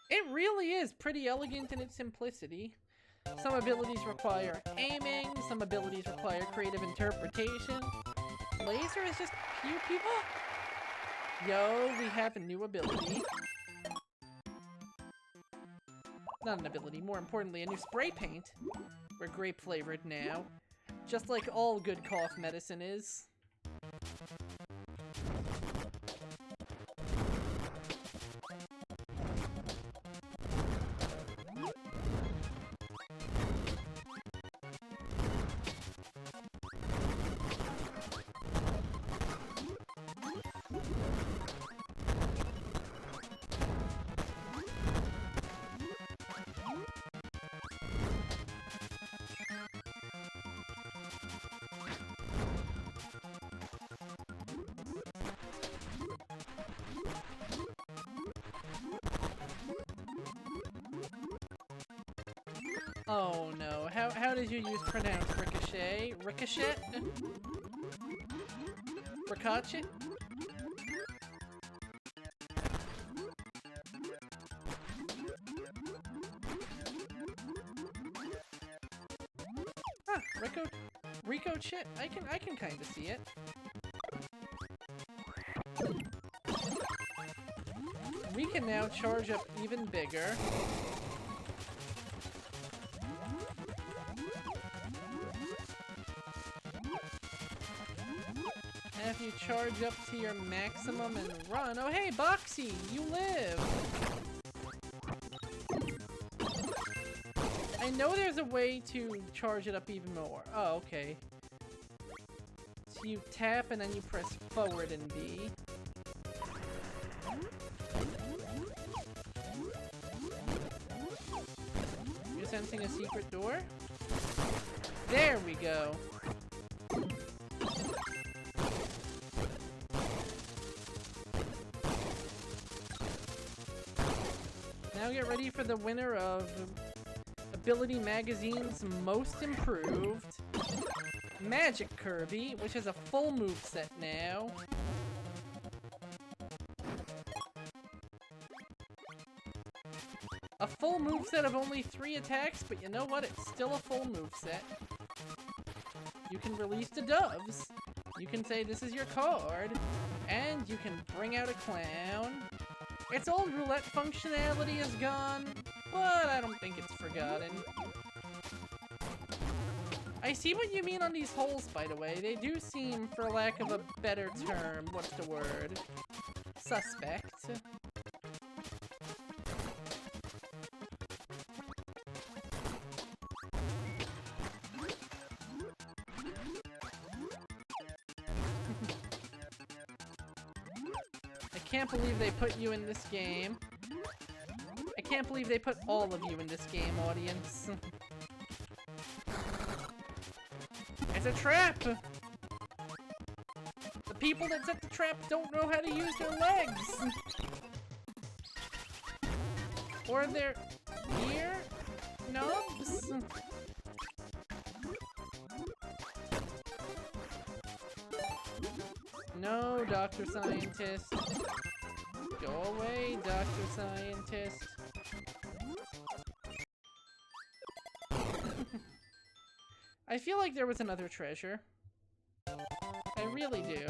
It really is pretty elegant in its simplicity. Some abilities require aiming, some abilities require creative interpretation. Laser is just pew pew. Yo, we have a new ability. Not an ability, more importantly, a new spray paint. We're grape flavored now. Just like all good cough medicine is. Oh no, how did you pronounce ricochet? Ricochet? Ricochet? Huh, Ricochet. I can kinda see it. We can now charge up even bigger. And if you charge up to your maximum and run... Oh hey, Boxy! You live! I know there's a way to charge it up even more. Oh, okay. So you tap and then you press forward and B. You're sensing a secret door? There we go! Now get ready for the winner of Ability Magazine's Most Improved, Magic Kirby, which is a full moveset now. A full moveset of only 3 attacks, but you know what? It's still a full moveset. You can release the doves. You can say this is your card, and you can bring out a clown. Its old roulette functionality is gone, but I don't think it's forgotten. I see what you mean on these holes, by the way. They do seem, for lack of a better term, what's the word? Suspect. I can't believe they put you in this game. I can't believe they put all of you in this game, audience. It's a trap! The people that set the trap don't know how to use their legs! Or their ear knobs? No, Dr. Scientist. Go away, Dr. Scientist. I feel like there was another treasure. I really do.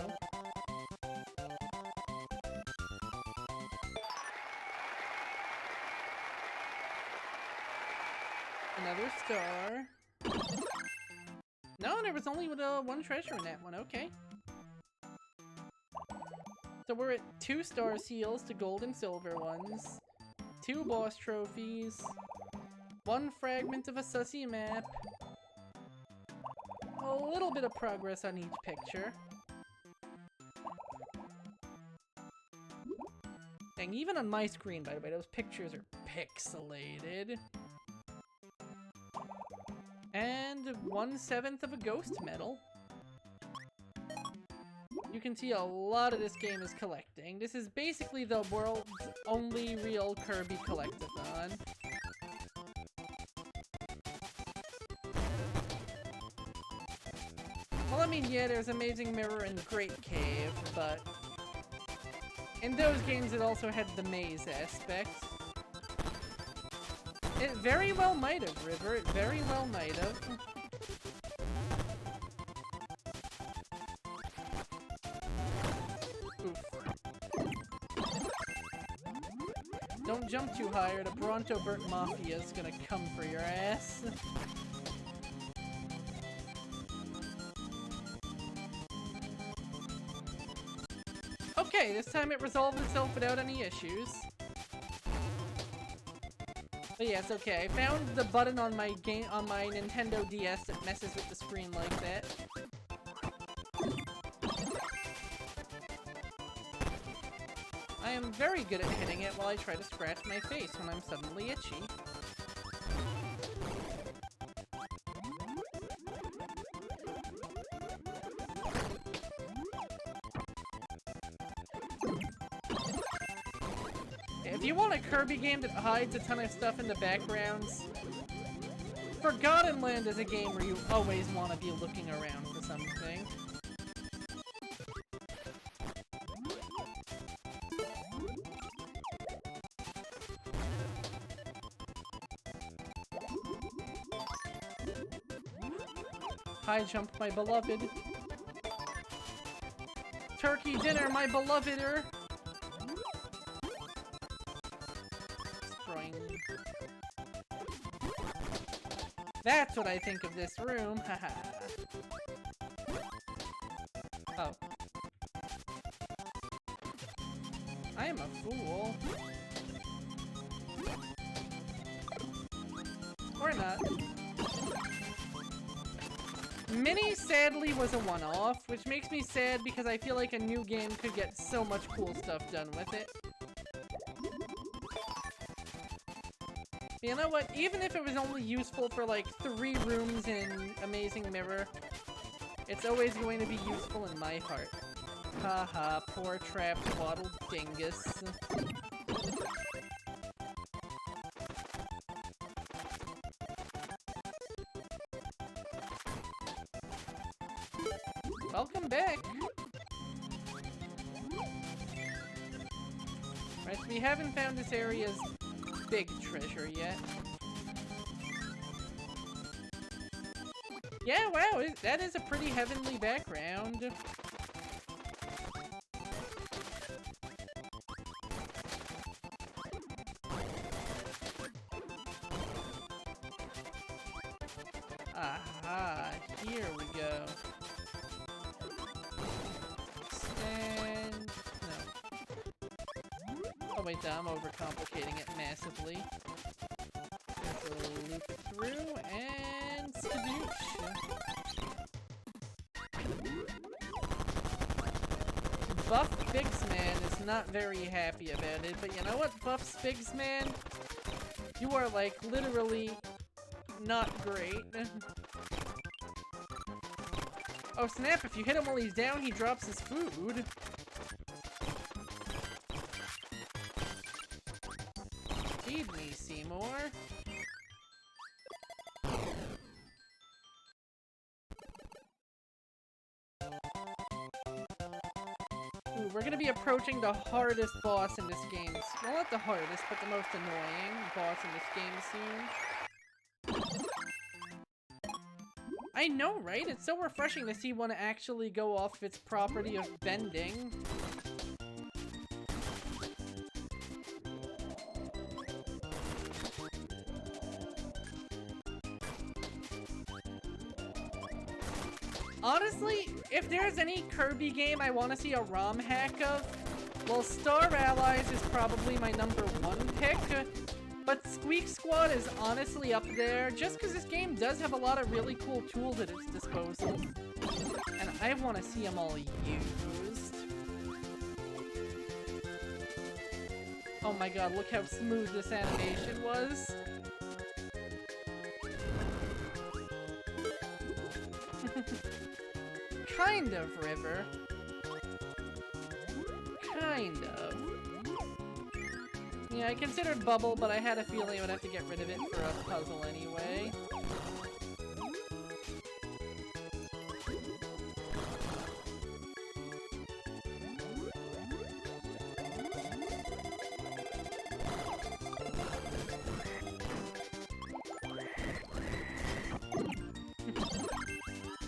Another star. No, there was only one treasure in that one. Okay. So we're at 2 star seals to gold and silver ones, 2 boss trophies, 1 fragment of a sussy map, a little bit of progress on each picture. And even on my screen, by the way, those pictures are pixelated. And 1/7 of a ghost medal. you can see a lot of this game is collecting. This is basically the world's only real Kirby collectathon. Well, I mean, yeah, there's Amazing Mirror and Great Cave, but in those games it also had the maze aspect. It very well might have, River. It very well might have. Oof. Don't jump too high or the Bronto Burt Mafia is gonna come for your ass. Okay, this time it resolved itself without any issues. But yeah, it's okay. I found the button on my Nintendo DS that messes with the screen like that. I am very good at hitting it while I try to scratch my face when I'm suddenly itchy. If you want a Kirby game that hides a ton of stuff in the backgrounds, Forgotten Land is a game where you always want to be looking around for something. High jump, my beloved. Turkey dinner, my beloveder. That's what I think of this room, haha. Oh. I am a fool. Or not. Mini, sadly, was a one-off, which makes me sad because I feel like a new game could get so much cool stuff done with it. You know what? Even if it was only useful for like 3 rooms in Amazing Mirror, it's always going to be useful in my heart. Haha, poor trapped waddled dingus. Welcome back! Right, so we haven't found this area's big treasure yet. Yeah, wow, that is a pretty heavenly background. Aha, here we go. Stand... no. Oh wait, I'm overcomplicating it massively. So loop it through, and skadoosh. Buff Bigsman is not very happy about it, but you know what, Buff Bigsman? You are, like, literally not great. Oh snap, if you hit him while he's down, he drops his food. Feed me, Seymour. Ooh, we're gonna be approaching the hardest boss in this game. Well, not the hardest, but the most annoying boss in this game soon. I know, right? It's so refreshing to see one actually go off its property of bending. Honestly, if there's any Kirby game I want to see a ROM hack of, well, Star Allies is probably my #1 pick, but Squeak Squad is honestly up there, just because this game does have a lot of really cool tools at its disposal, and I want to see them all used. Oh my god, look how smooth this animation was. Kind of, River. Kind of. Yeah, I considered Bubble, but I had a feeling I would have to get rid of it for a puzzle anyway.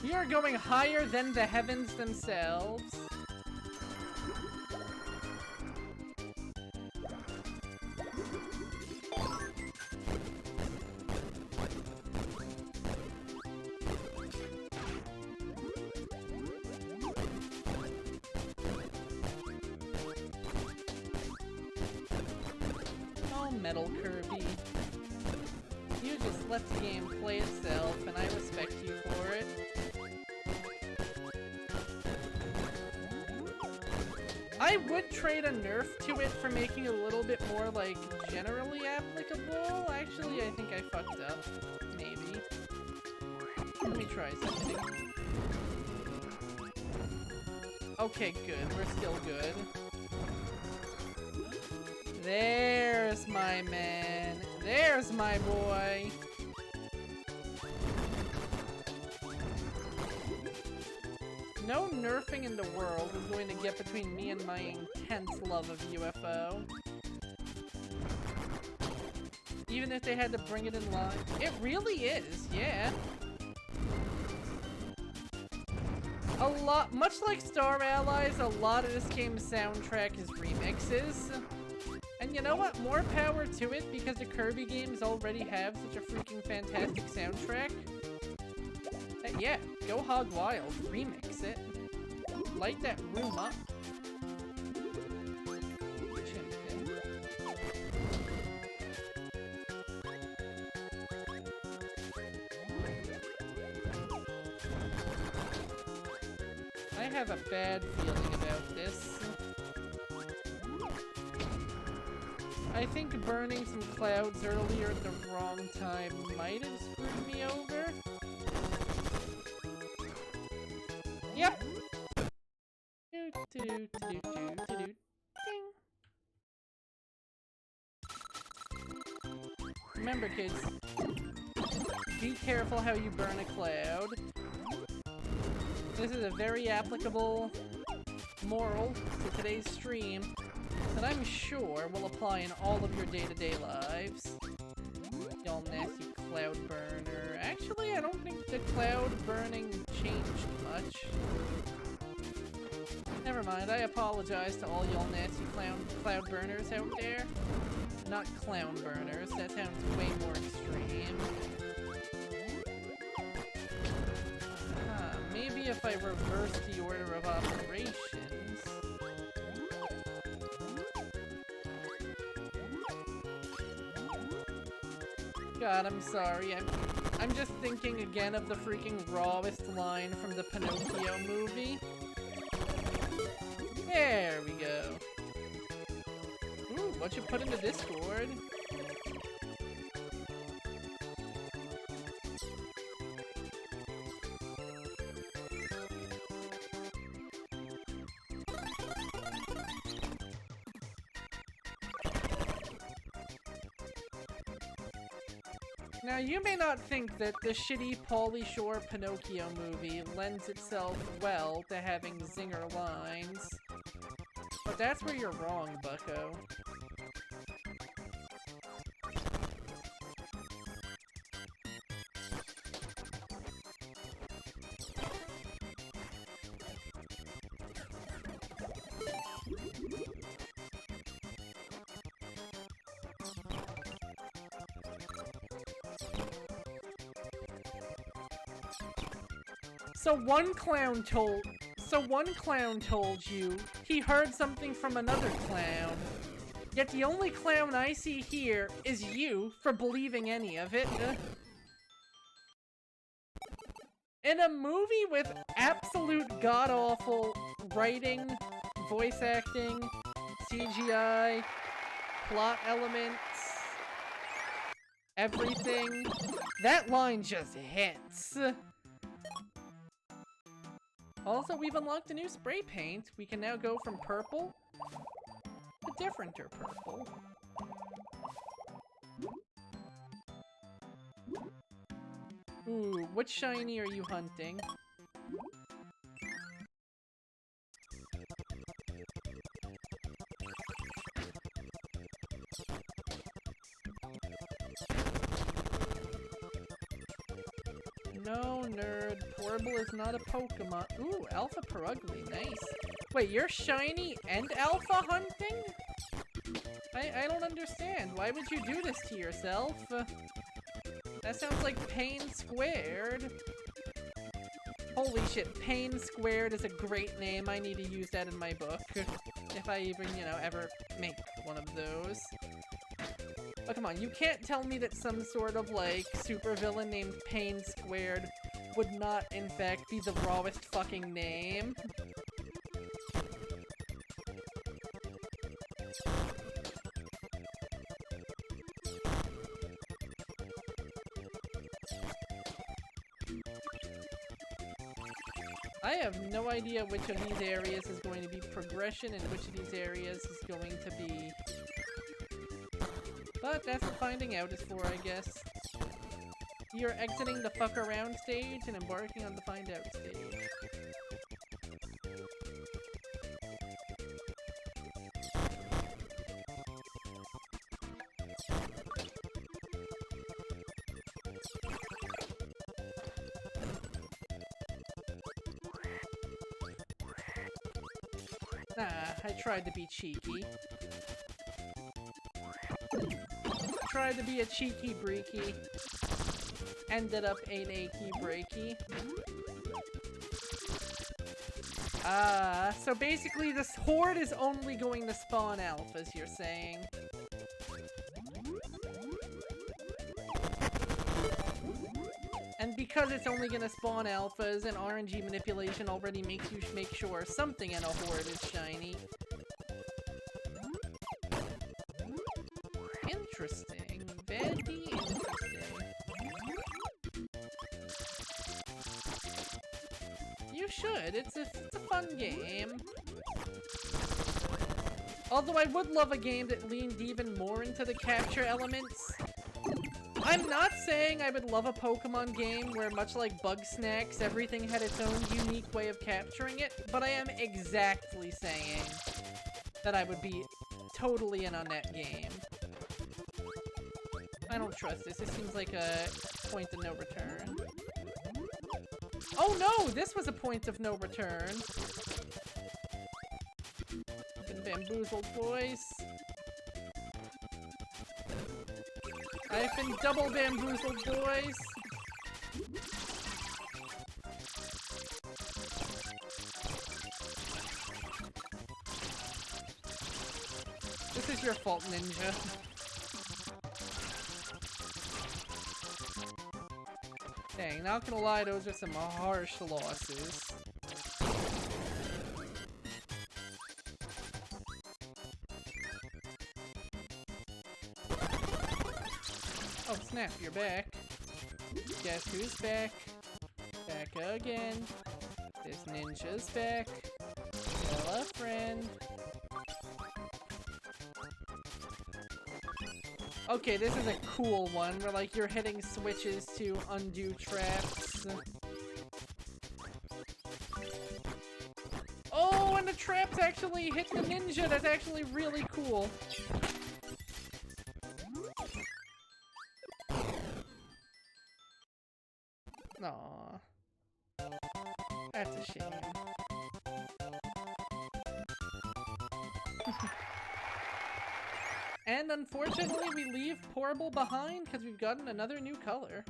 We are going higher than the heavens themselves. Oh, Metal Kirby. You just let the game play itself, and I respect you for it. I would trade a nerf to it for making it a little bit more, like, generally applicable. Actually, I think I fucked up. Maybe. Let me try something. Okay, good. We're still good. There's my man. There's my boy. No nerfing in the world is going to get between me and my intense love of UFO. Even if they had to bring it in line. It really is, yeah. Much like Star Allies, a lot of this game's soundtrack is remixes. And you know what? More power to it, because the Kirby games already have such a freaking fantastic soundtrack. Yeah, go hog wild. Remix it. Light that room up. Chimpkin. I have a bad feeling about this. I think burning some clouds earlier at the wrong time might have screwed me over. Yep. Ding. Remember, kids, be careful how you burn a cloud. This is a very applicable moral to today's stream that I'm sure will apply in all of your day-to-day lives. Y'all nasty cloud burner. Actually, I don't think the cloud burning changed much. Never mind, I apologize to all y'all nasty cloud burners out there. Not clown burners, that sounds way more extreme. Maybe if I reverse the order of operations. God, I'm sorry. I'm just thinking again of the freaking rawest line from the Pinocchio movie. There we go. Ooh, what you put in the Discord? Now, you may not think that the shitty Pauly Shore Pinocchio movie lends itself well to having zinger lines, but that's where you're wrong, bucko. So one clown told you he heard something from another clown. Yet the only clown I see here is you for believing any of it. In a movie with absolute god-awful writing, voice acting, CGI, plot elements, everything, that line just hits. Also, we've unlocked a new spray paint. We can now go from purple A differenter purple. Ooh, what shiny are you hunting? No, nerd. Portable is not a Pokemon. Ooh, Alpha Perugly, nice. Wait, you're shiny and alpha hunting? I don't understand. Why would you do this to yourself? That sounds like pain squared. Holy shit, pain squared is a great name. I need to use that in my book. If I even, you know, ever make one of those. Oh, come on, you can't tell me that some sort of, like, supervillain named Pain Squared would not, in fact, be the rawest fucking name. I have no idea which of these areas is going to be progression and which of these areas is going to be... But that's what finding out is for, I guess. You're exiting the fuck around stage and embarking on the find out stage. Nah, I tried to be cheeky. Tried to be a cheeky breaky. Ended up an achy breaky. So basically this horde is only going to spawn alphas, you're saying? And because it's only gonna spawn alphas, and RNG manipulation already makes you make sure something in a horde is shiny. Interesting. Very interesting. You should. It's a fun game. Although I would love a game that leaned even more into the capture elements. I'm not saying I would love a Pokemon game where, much like Bug Snacks, everything had its own unique way of capturing it, but I am exactly saying that I would be totally in on that game. I don't trust this. This seems like a point of no return. Oh no! This was a point of no return! Been bamboozled, boys. I've been double bamboozled, boys! This is your fault, Ninja. Dang, not gonna lie, those are some harsh losses. Oh snap, you're back. Guess who's back? Back again. This ninja's back. Hello, friend. Okay, this is a cool one, where like you're hitting switches to undo traps. Oh, and the traps actually hit the ninja! That's actually really cool. Aww. That's a shame. And unfortunately, we leave Portable behind because we've gotten another new color.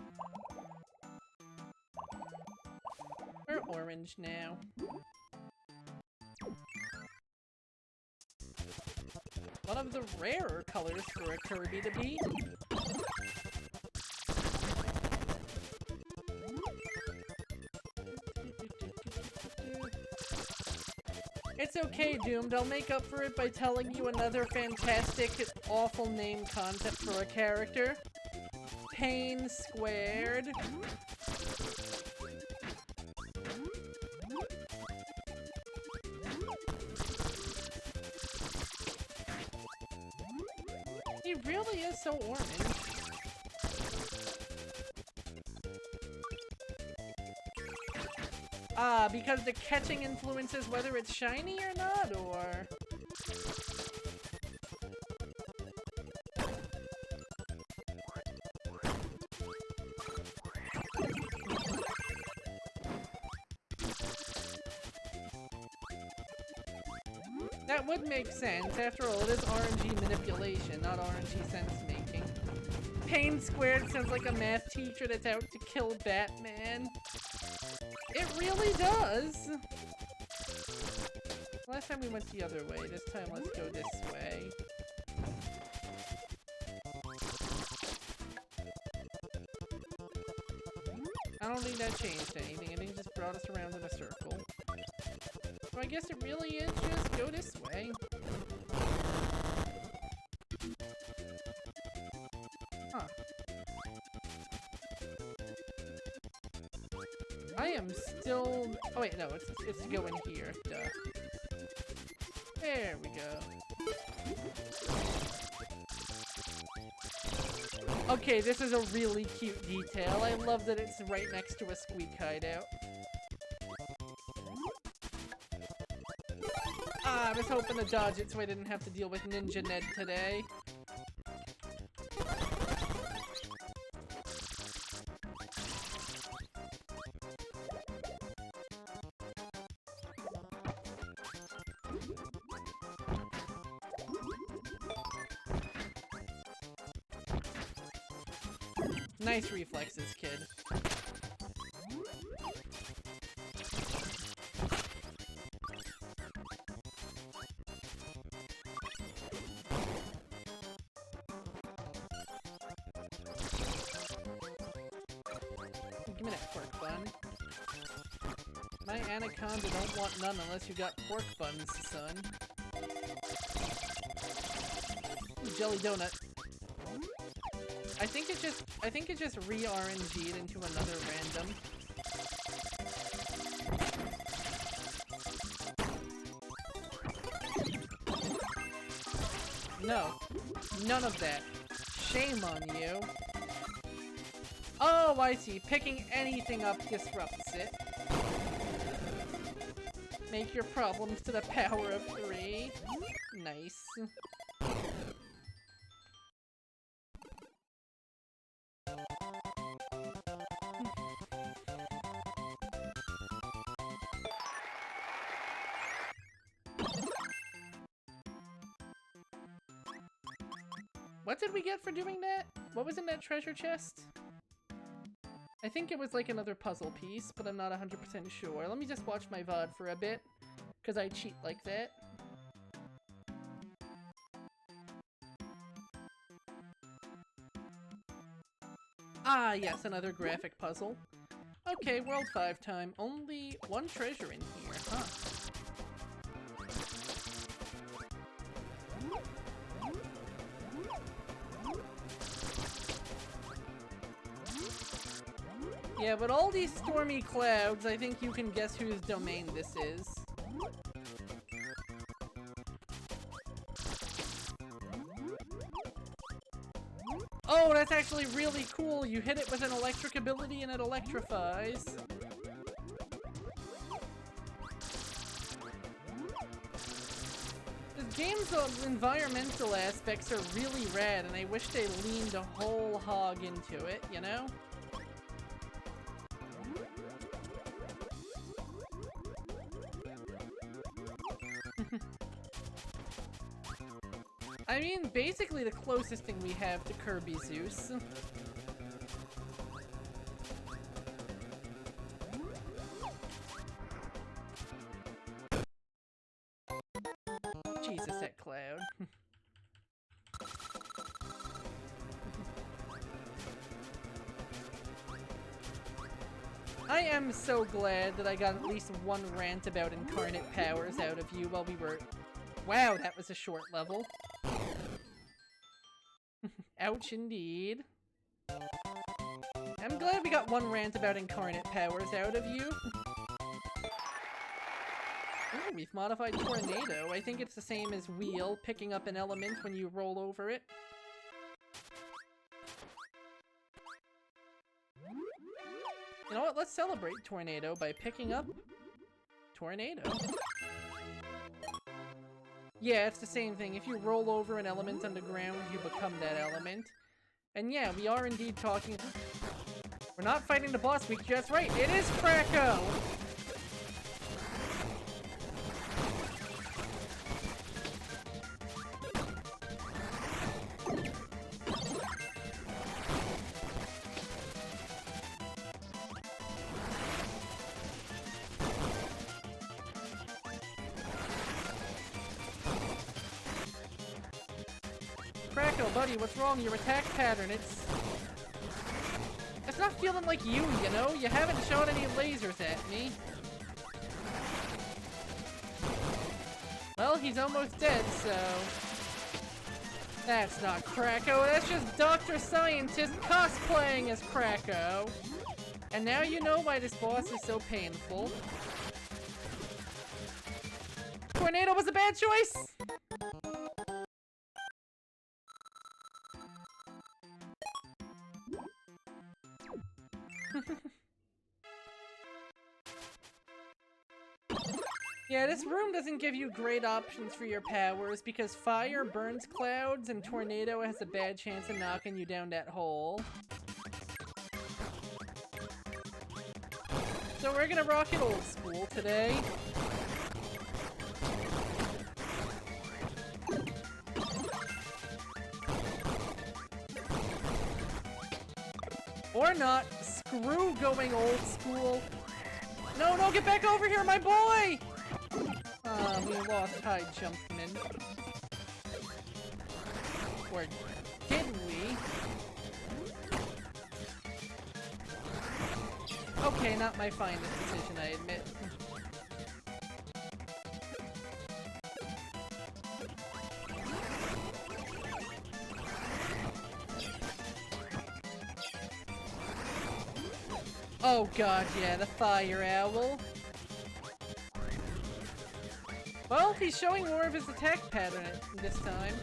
We're orange now. One of the rarer colors for a Kirby to be. It's okay, Doomed. I'll make up for it by telling you another fantastic, awful name concept for a character. Pain Squared. It really is so orange. Ah, because the catching influences whether it's shiny or not, or... That would make sense. After all, it is RNG manipulation, not RNG sense making. Pain Squared sounds like a math teacher that's out to kill Batman. It really does! Last time we went the other way. This time let's go this way. I don't think that changed anything. I think it just brought us around in a circle. So I guess it really is just go this way. Huh. I am still... Oh wait, no, it's to go in here. Duh. There we go. Okay, this is a really cute detail. I love that it's right next to a Squeak hideout. Ah, I was hoping to dodge it so I didn't have to deal with Ninja Ned today. Nice reflexes, kid. Give me that pork bun. My anaconda don't want none unless you got pork buns, son. Ooh, jelly donut. I think it just re-RNG'd into another random. No. None of that. Shame on you. Oh, I see. Picking anything up disrupts it. Make your problems to the power of 3. Nice. What did we get for doing that? What was in that treasure chest? I think it was like another puzzle piece, but I'm not 100% sure. Let me just watch my VOD for a bit, because I cheat like that. Ah, yes, another graphic puzzle. Okay, World 5 time. Only one treasure in here, huh? Yeah, but all these stormy clouds, I think you can guess whose domain this is. Oh, that's actually really cool. You hit it with an electric ability and it electrifies. This game's environmental aspects are really rad, and I wish they leaned a whole hog into it, you know? I mean, basically the closest thing we have to Kirby Zeus. Jesus, that cloud. I am so glad that I got at least one rant about incarnate powers out of you while we were... Wow, that was a short level. Ouch, indeed. I'm glad we got one rant about incarnate powers out of you. Ooh, we've modified Tornado. I think it's the same as Wheel, picking up an element when you roll over it. You know what? Let's celebrate Tornado by picking up Tornado. Yeah, it's the same thing. If you roll over an element underground, you become that element. And yeah, we are indeed talking... We're not fighting the boss week, that's right, it is Kracko! Kracko, buddy, what's wrong? Your attack pattern, it's not feeling like you know? You haven't shown any lasers at me. Well, he's almost dead, so... That's not Kracko, that's just Dr. Scientist cosplaying as Kracko. And now you know why this boss is so painful. Tornado was a bad choice! Yeah, this room doesn't give you great options for your powers because fire burns clouds and tornado has a bad chance of knocking you down that hole. So we're gonna rock it old school today. Or not. Screw going old school. No, no, get back over here, my boy! We lost High Jumpman. Or did we? Okay, not my finest decision, I admit. Oh god, yeah, the fire owl. Well, he's showing more of his attack pattern this time.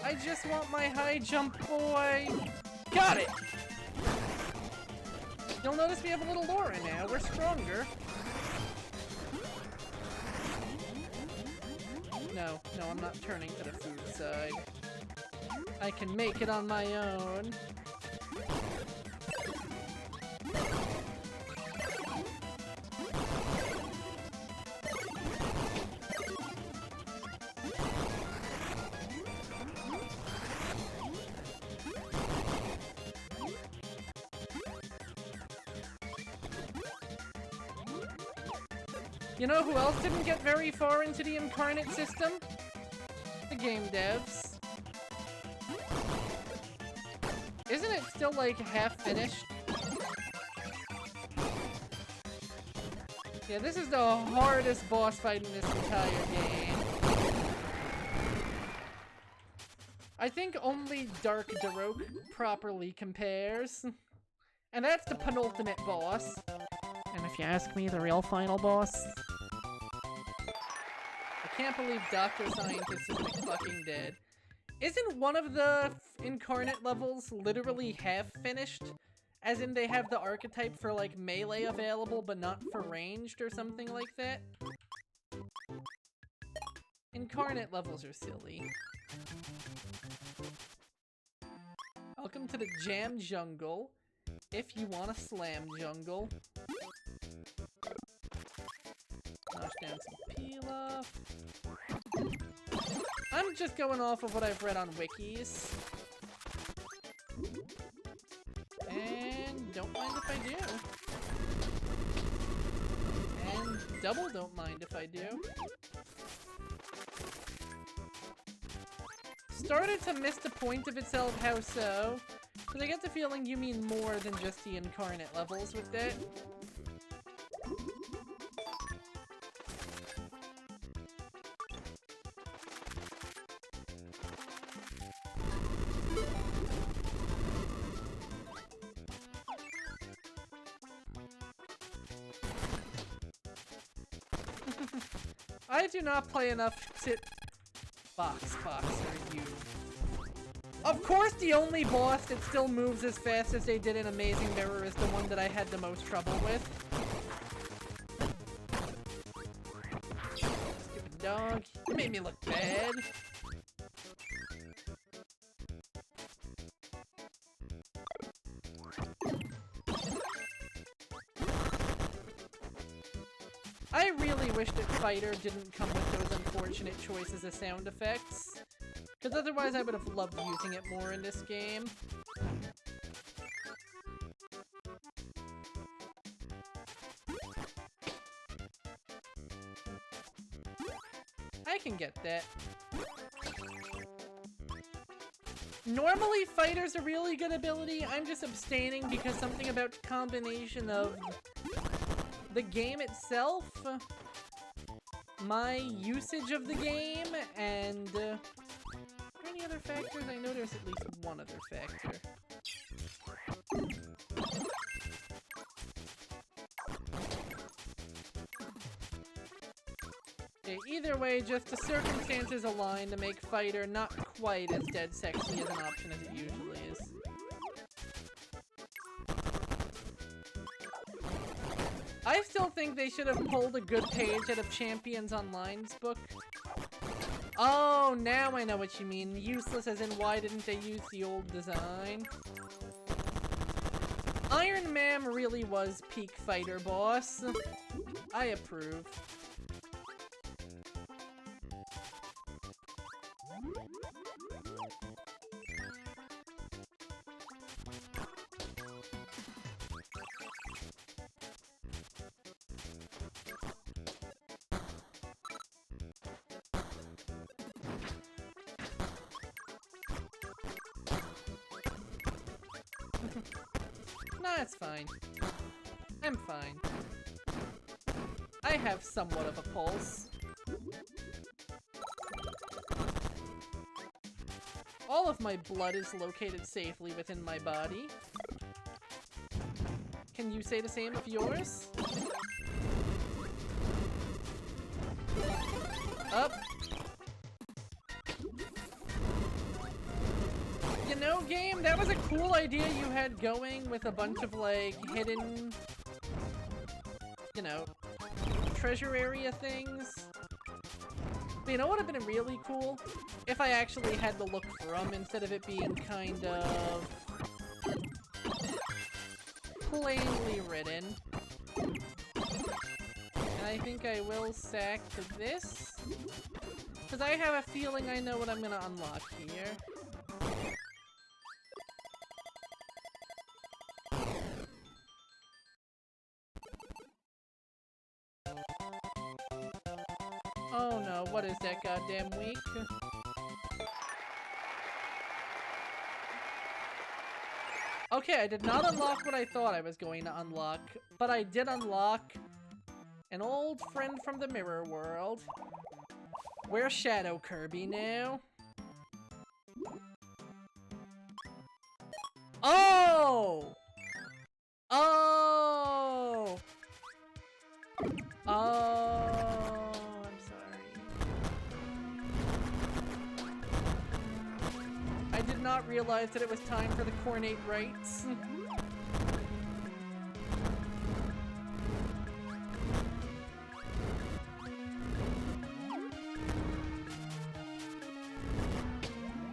I just want my high jump boy. Got it! You'll notice we have a little Laura now. We're stronger. No, I'm not turning to the food side. I can make it on my own. You know who else didn't get very far into the incarnate system? The game devs. Isn't it still like half finished? Yeah, this is the hardest boss fight in this entire game. I think only Dark Matter properly compares. And that's the penultimate boss. And if you ask me, the real final boss? I can't believe Dr. Scientist is fucking dead. Isn't one of the incarnate levels literally half finished? As in they have the archetype for like melee available but not for ranged or something like that? Incarnate levels are silly. Welcome to the Jam Jungle. If you want a slam jungle. Knock down some Pilaf. I'm just going off of what I've read on wikis. And don't mind if I do. And double don't mind if I do. Started to miss the point of itself, how so? Because I get the feeling you mean more than just the incarnate levels with that. I do not play enough to... Boxer, you. Of course, the only boss that still moves as fast as they did in Amazing Mirror is the one that I had the most trouble with. Stupid dog. You made me look bad. I really wish that Fighter didn't come with those unfortunate choices of sound effects. Because otherwise I would have loved using it more in this game. I can get that. Normally, Fighter's a really good ability. I'm just abstaining because something about the combination of the game itself, my usage of the game, and any other factors? I know there's at least one other factor. Okay, either way, just the circumstances align to make Fighter not quite as dead sexy as an option as it usually is. I still think they should have pulled a good page out of Champions Online's book. Oh, now I know what you mean. Useless as in why didn't they use the old design? Iron Man really was peak Fighter boss. I approve. Nah, it's fine. I'm fine. I have somewhat of a pulse. All of my blood is located safely within my body. Can you say the same of yours? Up. You know, game, that was a cool idea you had going with a bunch of, like, hidden, you know, treasure area things. But you know what would have been really cool? If I actually had to look for them instead of it being kind of plainly written. And I think I will sack to this, because I have a feeling I know what I'm gonna unlock here. Oh no, what is that goddamn week? Okay, I did not unlock what I thought I was going to unlock, but I did unlock an old friend from the mirror world. Where's Shadow Kirby now? Oh! Oh! Oh, I'm sorry. I did not realize that it was time for the Cornate Rites.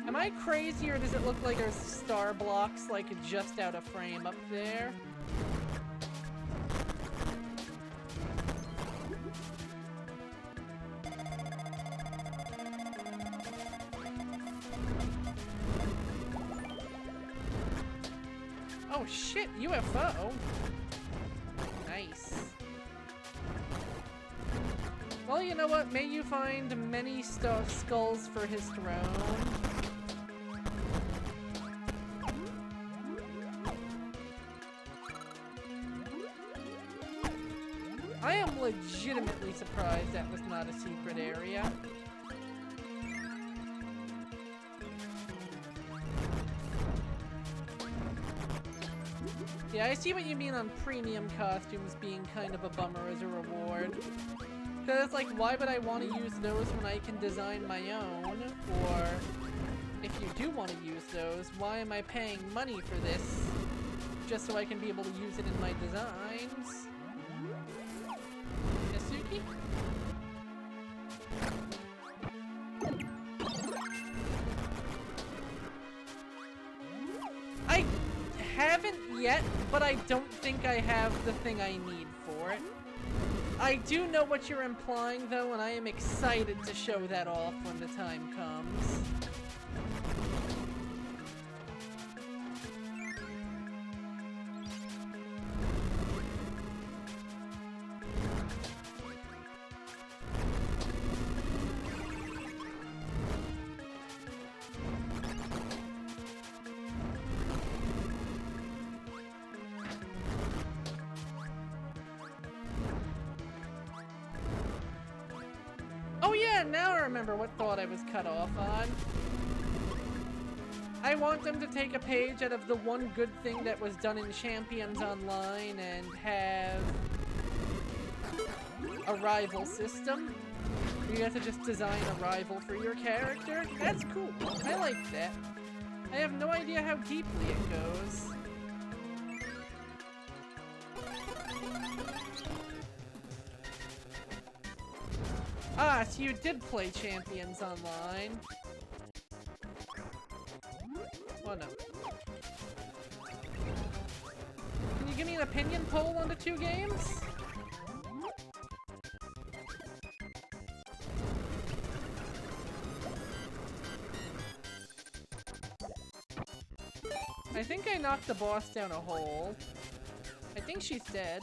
Am I crazy, or does it look like there's star blocks like just out of frame up there? Oh shit, UFO! Nice. Well, you know what? May you find many skulls for his throne. I am legitimately surprised that was not a secret area. Yeah, I see what you mean on premium costumes being kind of a bummer as a reward. Because it's like, why would I want to use those when I can design my own? Or, if you do want to use those, why am I paying money for this? Just so I can be able to use it in my designs. Yasuki? I haven't yet, but I don't think I have the thing I need for it. I do know what you're implying, though, and I am excited to show that off when the time comes. Oh yeah, now I remember what thought I was cut off on. I want them to take a page out of the one good thing that was done in Champions Online and have a rival system. You have to just design a rival for your character. That's cool. I like that. I have no idea how deeply it goes. Ah, so you did play Champions Online. Oh no. Can you give me an opinion poll on the two games? I think I knocked the boss down a hole. I think she's dead.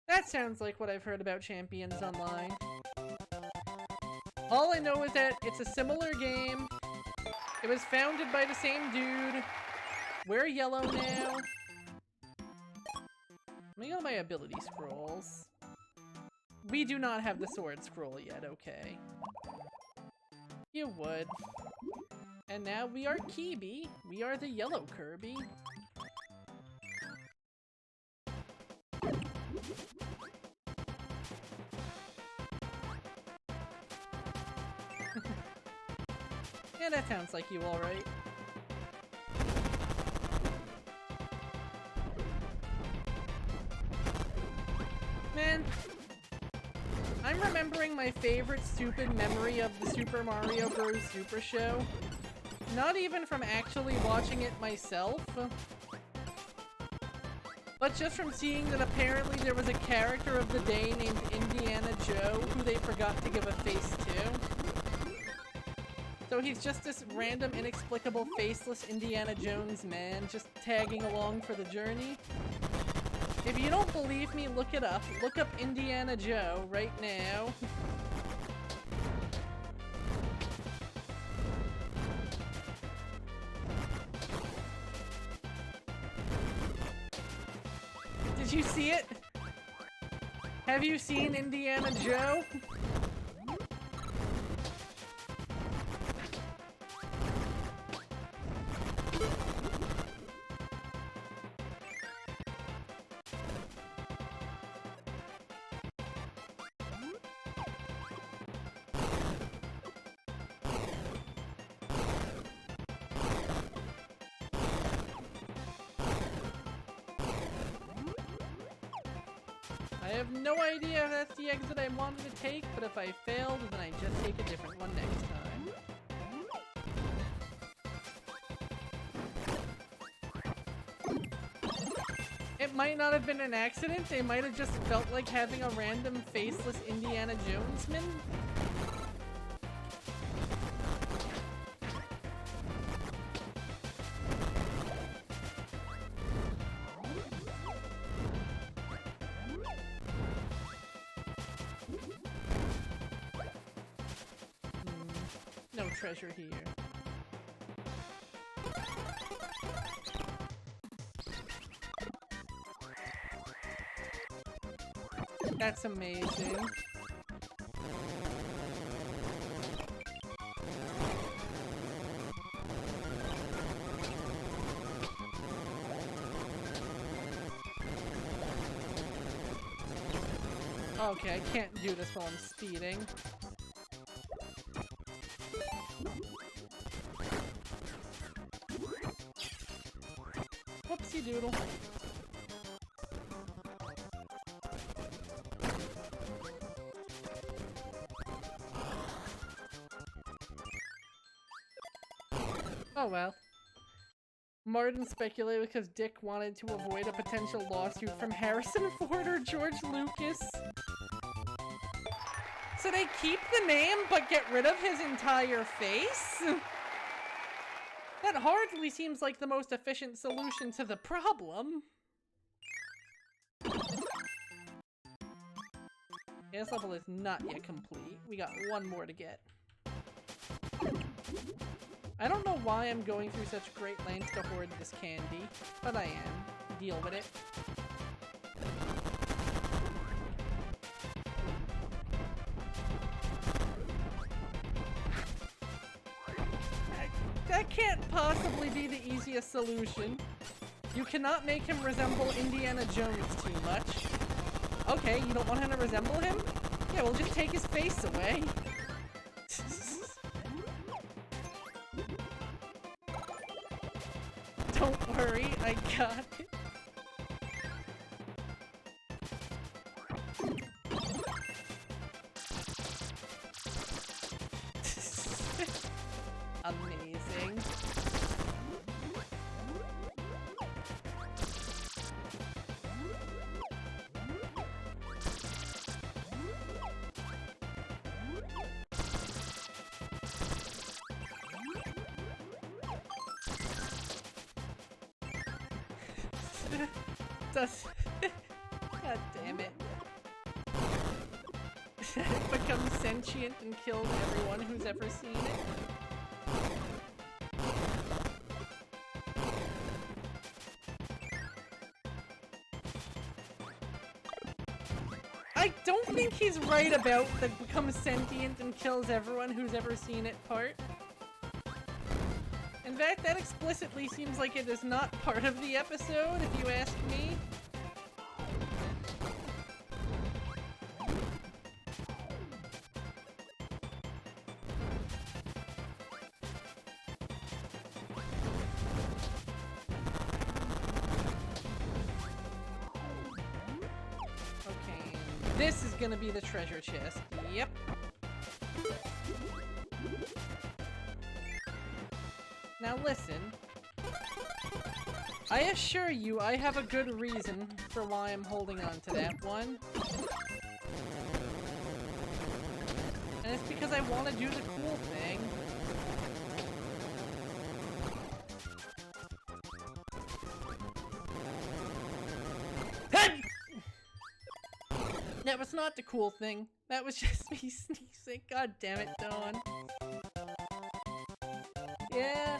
That sounds like what I've heard about Champions Online. All I know is that it's a similar game. It was founded by the same dude. We're yellow now. Let me go to my ability scrolls. We do not have the sword scroll yet, okay. You would. And now we are Kirby. We are the yellow Kirby. Yeah, that sounds like you, alright. Man, I'm remembering my favorite stupid memory of the Super Mario Bros. Super Show. Not even from actually watching it myself, but just from seeing that apparently there was a character of the day named Indiana Joe who they forgot to give a face to. So he's just this random, inexplicable, faceless Indiana Jones man just tagging along for the journey. If you don't believe me, look it up. Look up Indiana Joe right now. Did you see it? Have you seen Indiana Joe? I have no idea if that's the exit I wanted to take, but if I failed, then I just take a different one next time. It might not have been an accident, they might have just felt like having a random faceless Indiana Jonesman. No treasure here. That's amazing. Oh Okay, I can't do this while I'm speeding. Whoopsie doodle. Oh well. Martin speculated because Dick wanted to avoid a potential lawsuit from Harrison Ford or George Lucas. So they keep the name but get rid of his entire face? That hardly seems like the most efficient solution to the problem. This level is not yet complete. We got one more to get. I don't know why I'm going through such great lengths to hoard this candy, but I am. Deal with it. That can't possibly be the easiest solution. You cannot make him resemble Indiana Jones too much. Okay, you don't want him to resemble him? Yeah, we'll just take his face away. Don't worry, I got it. Amazing. God damn it. It becomes sentient and kills everyone who's ever seen it. I don't think he's right about the becomes sentient and kills everyone who's ever seen it part. In fact, that explicitly seems like it is not part of the episode, if you ask me. Okay, this is gonna be the treasure chest. Yep. Now listen, I assure you I have a good reason for why I'm holding on to that one. And it's because I want to do the cool thing. That was not the cool thing. That was just me sneezing. God damn it, Dawn. Yeah.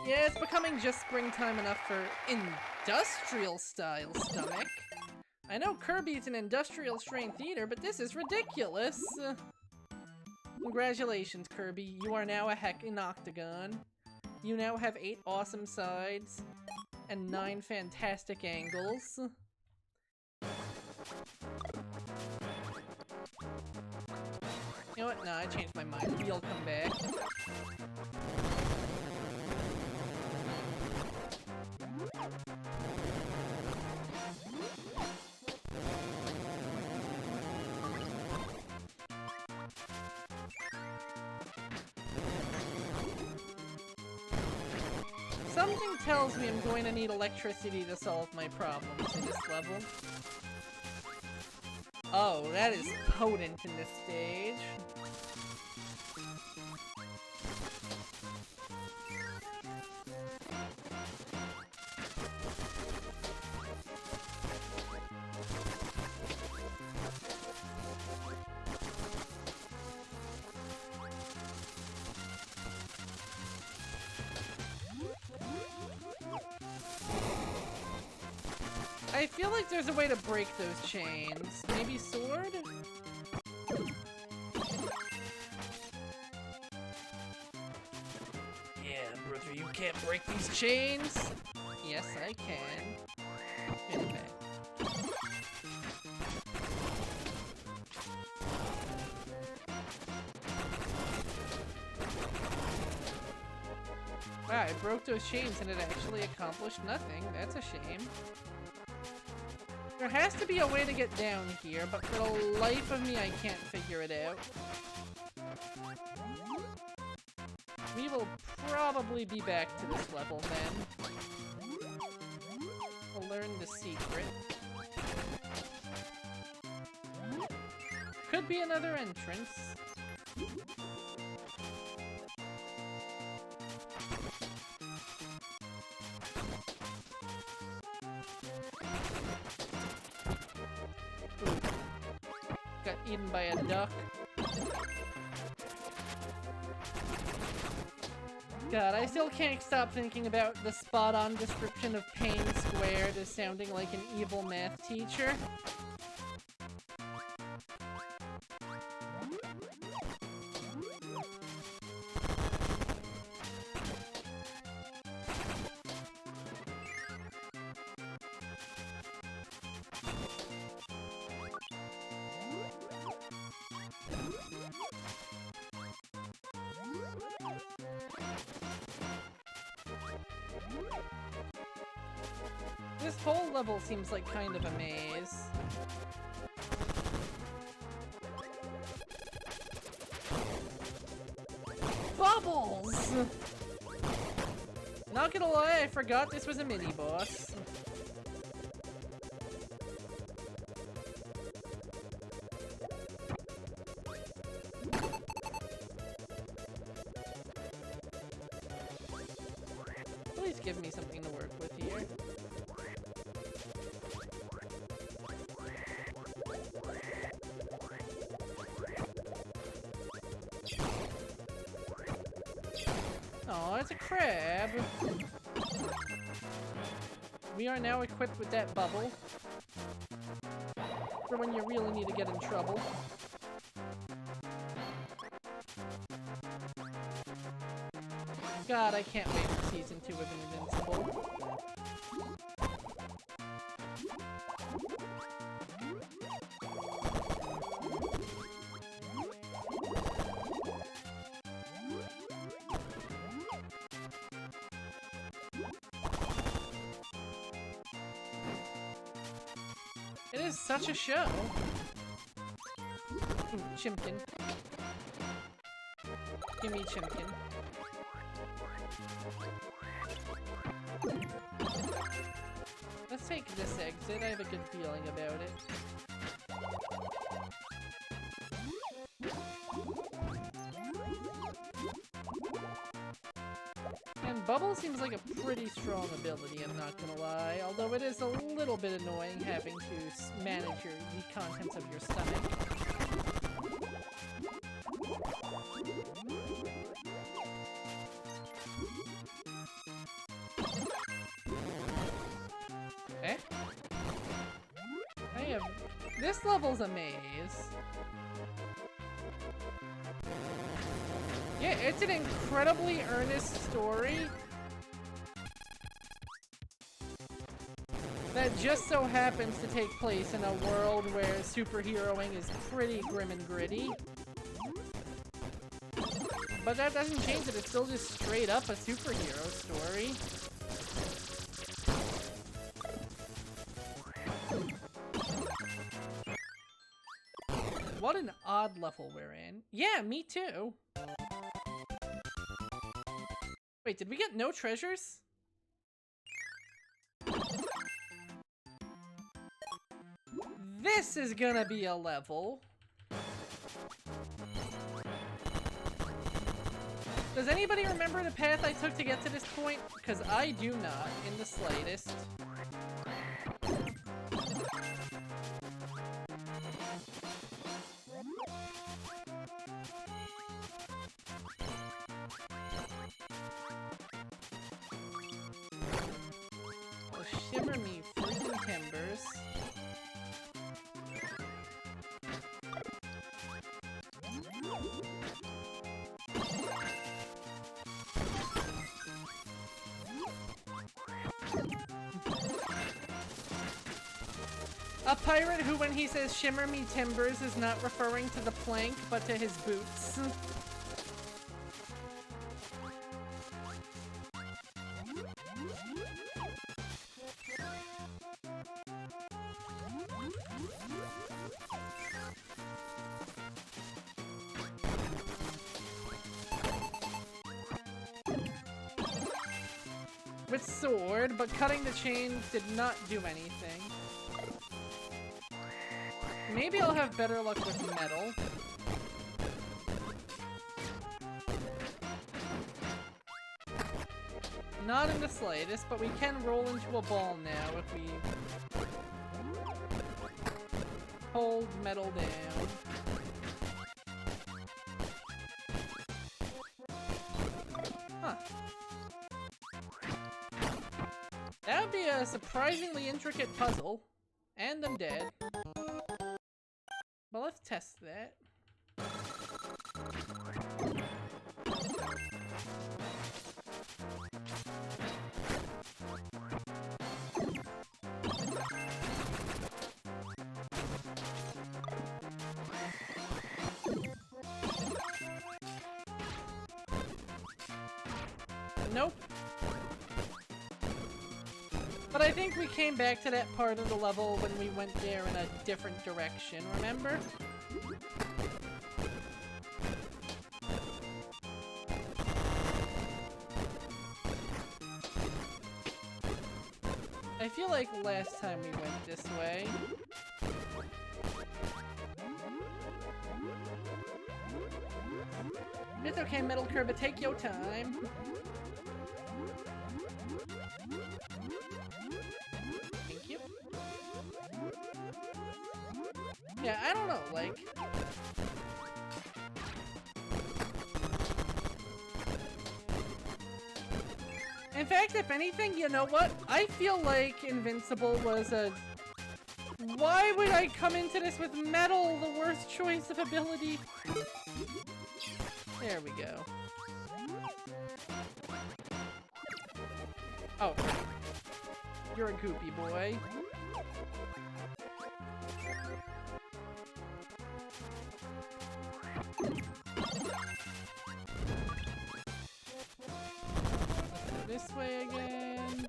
Yeah, it's becoming just springtime enough for industrial-style stomach. I know Kirby's an industrial-strength eater, but this is ridiculous. Congratulations, Kirby. You are now a heckin' octagon. You now have 8 awesome sides and 9 fantastic angles. You know what? Nah, I changed my mind. We'll come back. Something tells me I'm going to need electricity to solve my problems in this level. Oh, that is potent in this stage. I feel like there's a way to break those chains. Maybe sword? Yeah, brother, you can't break these chains? Yes, I can. In fact. Wow, I broke those chains and it actually accomplished nothing. That's a shame. There has to be a way to get down here, but for the life of me, I can't figure it out. We will probably be back to this level then. We'll learn the secret. Could be another entrance. Ooh. Got eaten by a duck. God, I still can't stop thinking about the spot-on description of Payne Squared as sounding like an evil math teacher. This whole level seems like kind of a maze. Bubbles! Not gonna lie, I forgot this was a mini-boss. Please give me something to work with here. Oh, it's a crab. We are now equipped with that bubble for when you really need to get in trouble. God, I can't wait for Season 2 of Invincible. It is such a show. Chimkin. Give me Chimkin. Let's take this exit. I have a good feeling about it. And Bubble seems like a pretty strong ability, I'm not gonna lie. Although it is a little bit annoying having to manage the contents of your stomach. Eh? This level's a maze. Yeah, it's an incredibly earnest story that just so happens to take place in a world where superheroing is pretty grim and gritty. But that doesn't change it, it's still just straight up a superhero story. What an odd level we're in. Yeah, me too. Wait, did we get no treasures? This is gonna be a level. Does anybody remember the path I took to get to this point? Because I do not, in the slightest. Well, shimmer me freaking timbers. A pirate who, when he says shimmer me timbers, is not referring to the plank, but to his boots. with sword, but cutting the chains did not do anything. Maybe I'll have better luck with metal. Not in the slightest, but we can roll into a ball now if we hold metal down. Huh. That would be a surprisingly intricate puzzle. And I'm dead. But let's test that. Nope. But I think we came back to that part of the level when we went there in a different direction, remember? I feel like last time we went this way. It's okay, Metal Kirby, take your time. Thank you. Yeah, I don't know, like... In fact, if anything, you know what? I feel like Invincible was a... Why would I come into this with metal? The worst choice of ability. There we go. Oh. You're a goopy boy. This way again.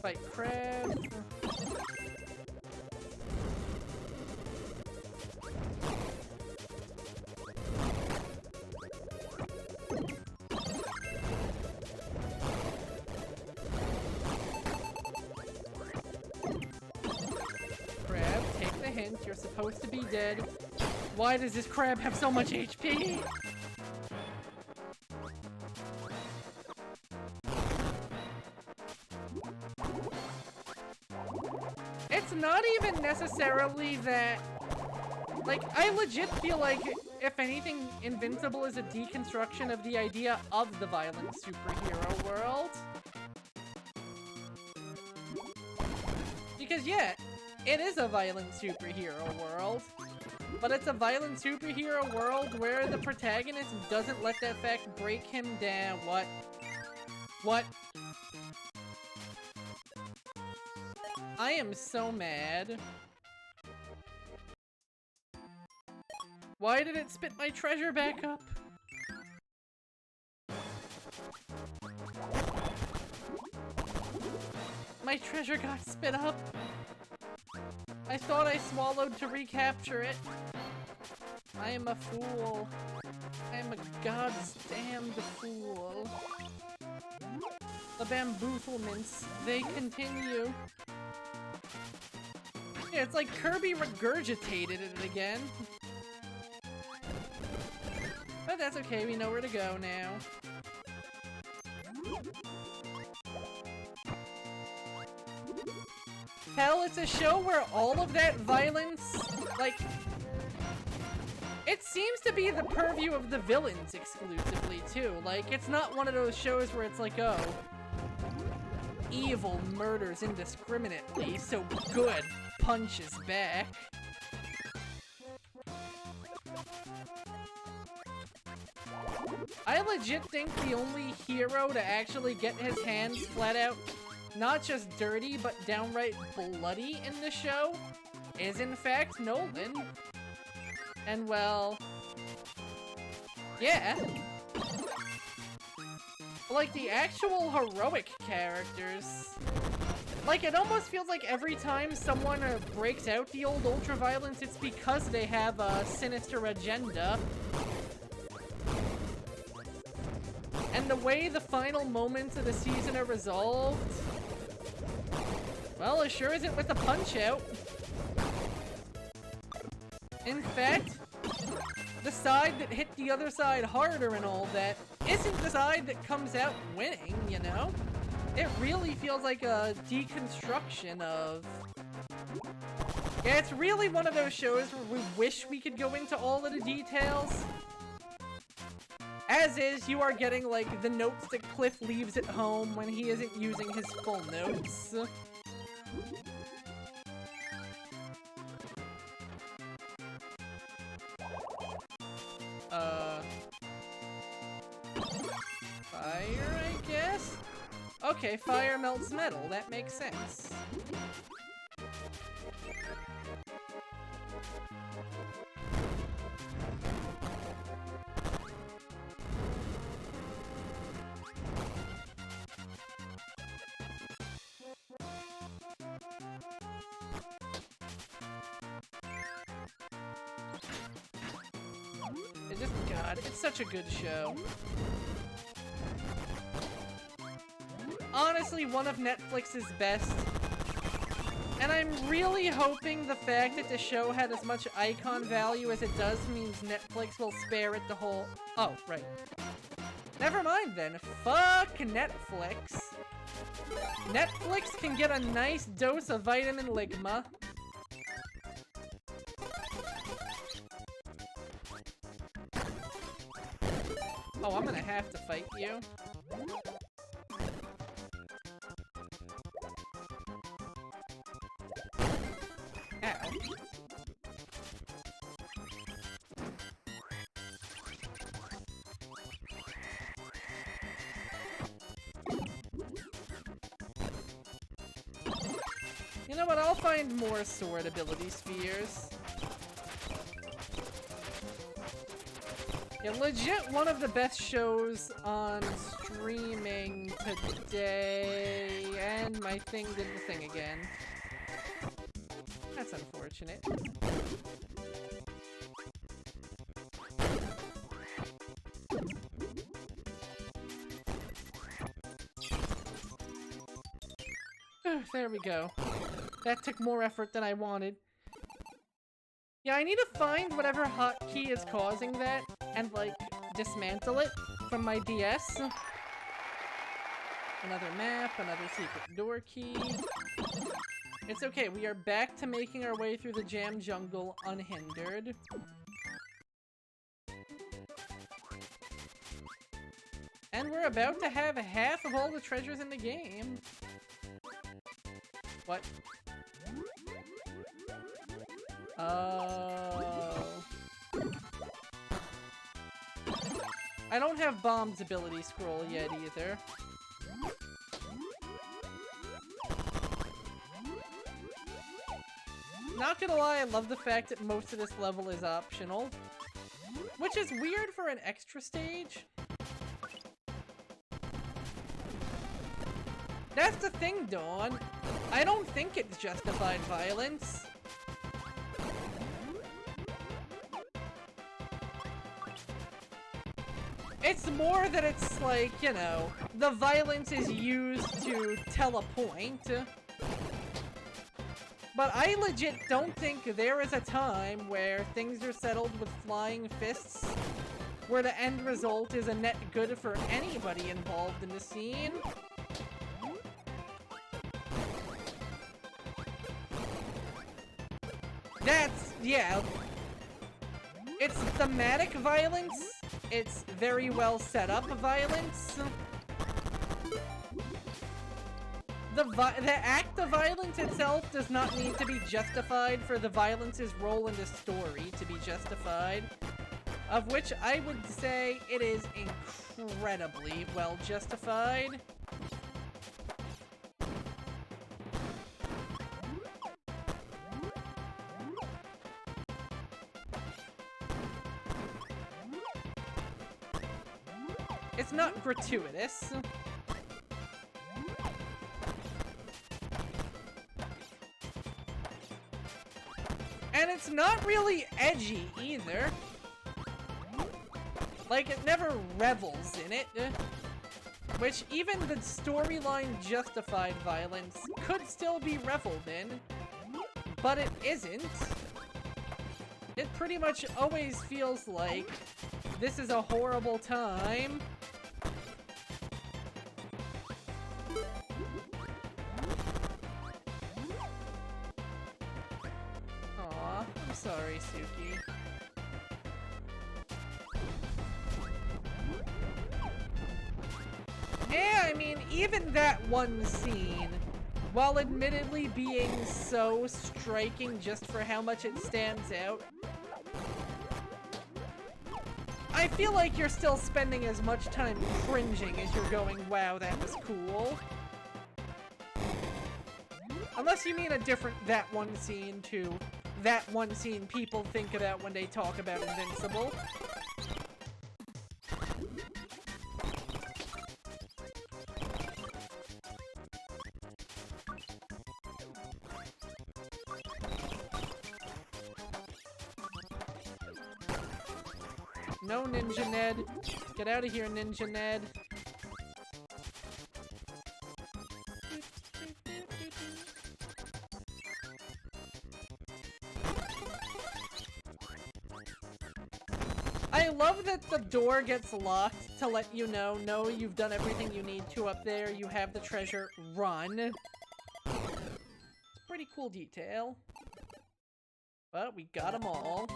Fight crab. Crab, take the hint. You're supposed to be dead. Why does this crab have so much HP? It's not even necessarily that... Like, I legit feel like, if anything, Invincible is a deconstruction of the idea of the violent superhero world. Because, yeah, it is a violent superhero world. But it's a violent superhero world where the protagonist doesn't let that fact break him down. What? What? I am so mad. Why did it spit my treasure back up? My treasure got spit up. I thought I swallowed to recapture it. I am a fool. I am a goddamned fool. The bamboozlements, they continue. Yeah, it's like Kirby regurgitated it again. But that's okay, we know where to go now. Hell, it's a show where all of that violence, like... It seems to be the purview of the villains exclusively, too. Like, it's not one of those shows where it's like, oh... Evil murders indiscriminately, so good punches back. I legit think the only hero to actually get his hands flat out not just dirty, but downright bloody in the show is in fact Nolan. And well... yeah. Like, the actual heroic characters... Like, it almost feels like every time someone breaks out the old ultra-violence, it's because they have a sinister agenda. And the way the final moments of the season are resolved, well, it sure isn't with a punch-out. In fact, the side that hit the other side harder and all that isn't the side that comes out winning, you know? It really feels like a deconstruction of... Yeah, it's really one of those shows where we wish we could go into all of the details. As is, you are getting, like, the notes that Cliff leaves at home when he isn't using his full notes. Fire, I guess? Okay, fire melts metal. That makes sense. It just, God, it's such a good show. Honestly, one of Netflix's best. And I'm really hoping the fact that the show had as much icon value as it does means Netflix will spare it the whole... Oh, right. Never mind then. Fuck Netflix. Netflix can get a nice dose of vitamin ligma. Oh, I'm gonna have to fight you. Ow. You know what? I'll find more sword ability spheres. Yeah, legit one of the best shows on streaming today, and my thing did the thing again. That's unfortunate. There we go. That took more effort than I wanted. Yeah, I need to find whatever hotkey is causing that and, like, dismantle it from my DS. Another map, another secret door key. It's okay, we are back to making our way through the jam jungle unhindered. And we're about to have half of all the treasures in the game. What? Oh. I don't have Bomb's ability scroll yet either. Not gonna lie, I love the fact that most of this level is optional. Which is weird for an extra stage. That's the thing, Dawn. I don't think it's justified violence. It's more that it's like, you know, the violence is used to tell a point. But I legit don't think there is a time where things are settled with flying fists, where the end result is a net good for anybody involved in the scene. That's, yeah. It's thematic violence. It's very well set up violence. The act of violence itself does not need to be justified for the violence's role in the story to be justified. Of which I would say it is incredibly well justified. It's not gratuitous. And it's not really edgy either. Like, it never revels in it. Which even the storyline justified violence could still be reveled in, but it isn't. It pretty much always feels like this is a horrible time. Aw, I'm sorry, Suki. Yeah, I mean, even that one scene, while admittedly being so striking just for how much it stands out, I feel like you're still spending as much time cringing as you're going, wow, that was cool. Unless you mean a different that one scene to that one scene people think about when they talk about Invincible. No, Ninja Ned. Get out of here, Ninja Ned. I love that the door gets locked to let you know, no, you've done everything you need to up there, you have the treasure, run. It's a pretty cool detail. But we got them all.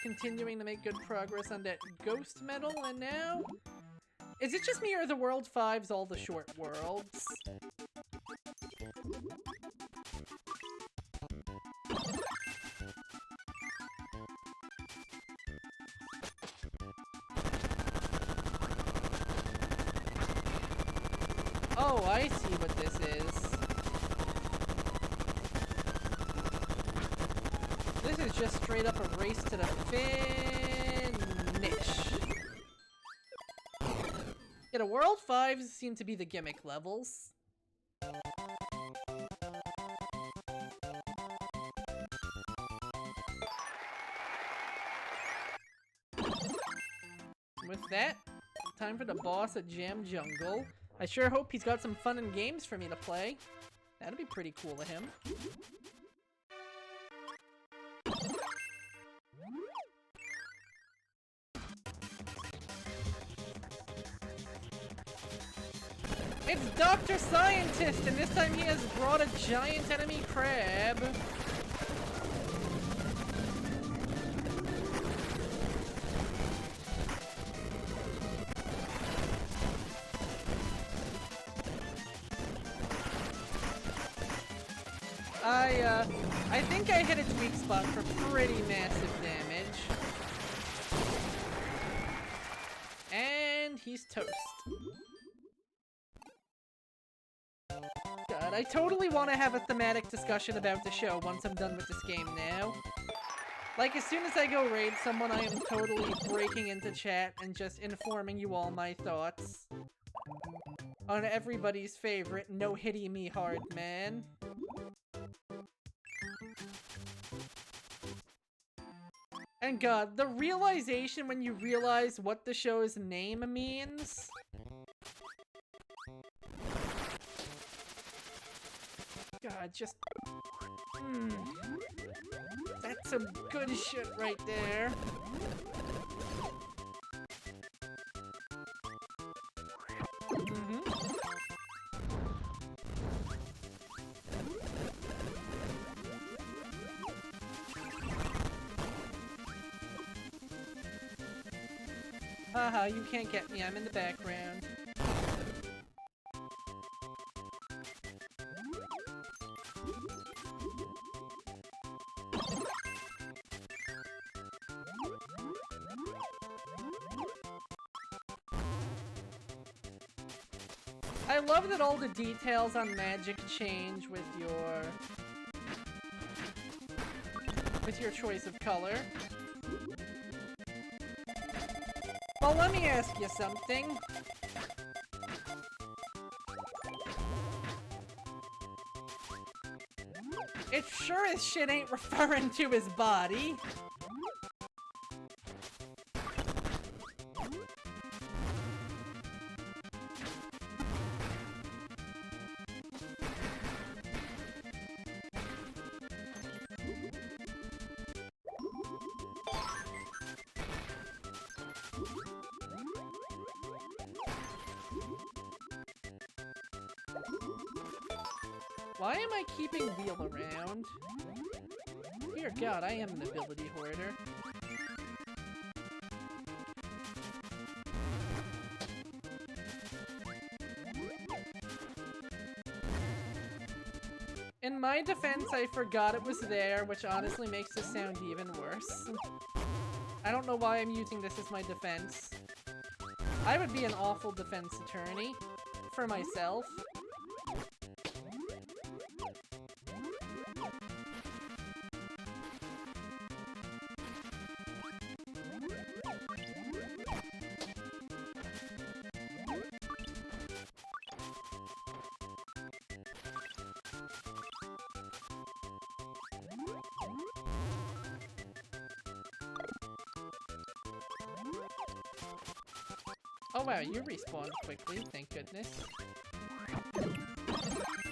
Continuing to make good progress on that ghost medal, and now... Is it just me or the World 5's all the short worlds? Oh, I see what this is. This is just straight up a race to the finish. Yeah, the World 5s seem to be the gimmick levels. With that, time for the boss at Jam Jungle. I sure hope he's got some fun and games for me to play. That'd be pretty cool of him. It's Dr. Scientist, and this time he has brought a giant enemy crab. I think I hit its weak spot for pretty massive damage. And he's toast. God, I totally want to have a thematic discussion about the show once I'm done with this game now. Like, as soon as I go raid someone, I am totally breaking into chat and just informing you all my thoughts on everybody's favorite No Hitty Me Hard Man. And God, the realization when you realize what the show's name means. God, just... That's some good shit right there. Haha, you can't get me, I'm in the background. I love that all the details on magic change with your choice of color. Well, let me ask you something. It sure as shit ain't referring to his body. Why am I keeping Wheel around? Dear God, I am an ability hoarder. In my defense, I forgot it was there, which honestly makes this sound even worse. I don't know why I'm using this as my defense. I would be an awful defense attorney for myself. Oh wow, you respawned quickly, thank goodness.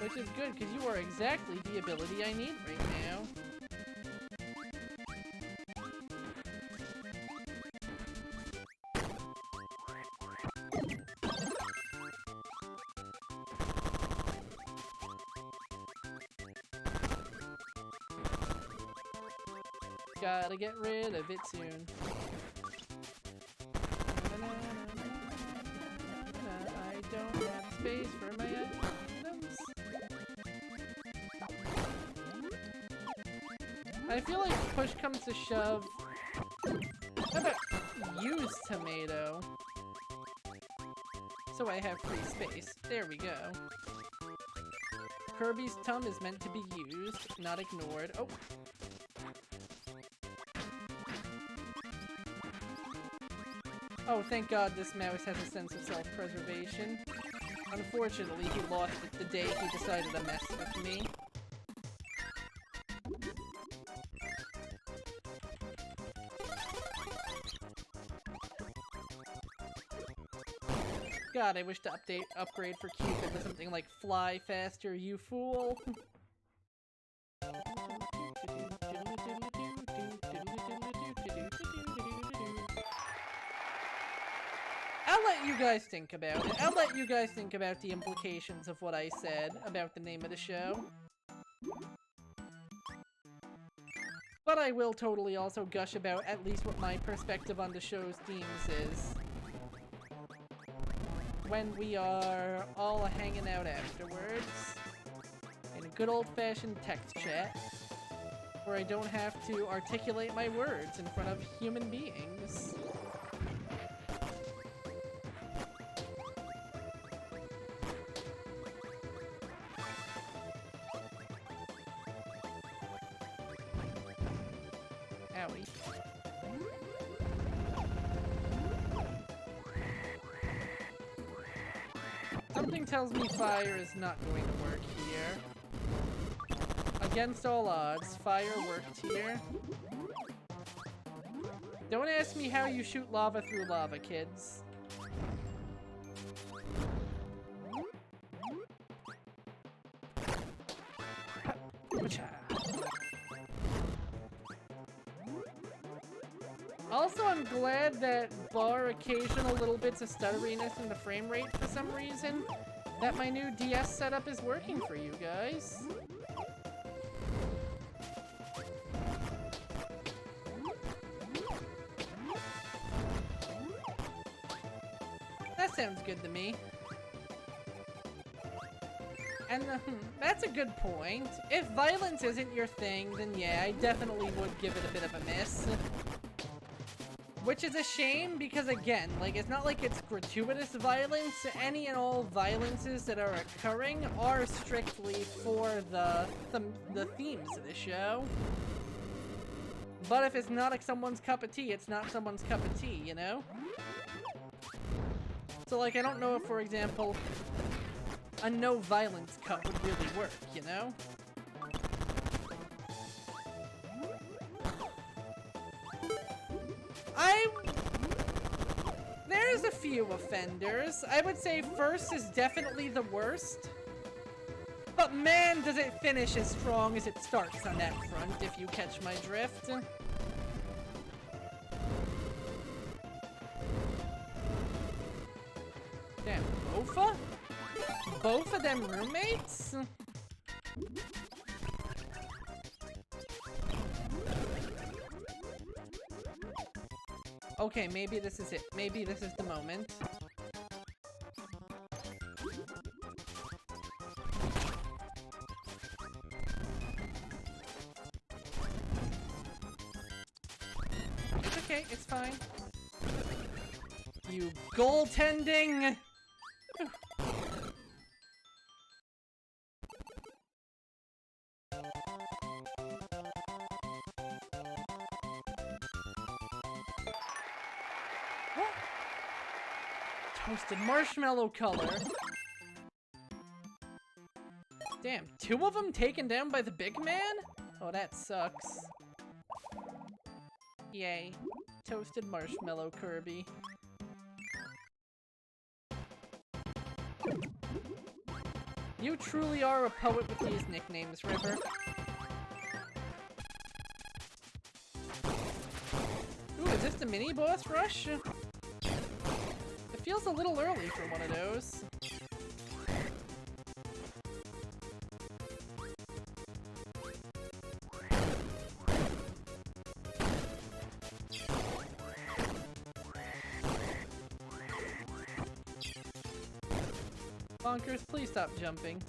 Which is good, because you are exactly the ability I need right now. Gotta get rid of it soon. I don't have space for my items. I feel like push comes to shove. How about use tomato? So I have free space. There we go. Kirby's tum is meant to be used, not ignored. Oh. Oh, thank God this mouse has a sense of self-preservation. Unfortunately, he lost it the day he decided to mess with me. God, I wish to upgrade for Cupid with something like fly faster, you fool. I'll let you guys think about it. I'll let you guys think about the implications of what I said about the name of the show. But I will totally also gush about at least what my perspective on the show's themes is. When we are all hanging out afterwards. In a good old-fashioned text chat. Where I don't have to articulate my words in front of human beings. Owie. Something tells me fire is not going to work here. Against all odds, fire worked here. Don't ask me how you shoot lava through lava, kids. Also, I'm glad that bar occasional little bits of stutteriness in the frame rate for some reason, that my new DS setup is working for you guys. That sounds good to me. And that's a good point. If violence isn't your thing, then yeah, I definitely would give it a bit of a miss. Which is a shame because, again, like, it's not like it's gratuitous violence. Any and all violences that are occurring are strictly for the themes of the show. But if it's not like someone's cup of tea, it's not someone's cup of tea, you know? So, like, I don't know if, for example, a no-violence cup would really work, you know? There's a few offenders. I would say first is definitely the worst. But man, does it finish as strong as it starts on that front, if you catch my drift. Damn, Bofa? Both of them roommates? Okay, maybe this is it. Maybe this is the moment. It's okay, it's fine. You goaltending! Toasted marshmallow color. Damn, 2 of them taken down by the big man? Oh, that sucks. Yay. Toasted marshmallow Kirby. You truly are a poet with these nicknames, River. Ooh, is this the mini-boss rush? It feels a little early for one of those. Bonkers, please stop jumping.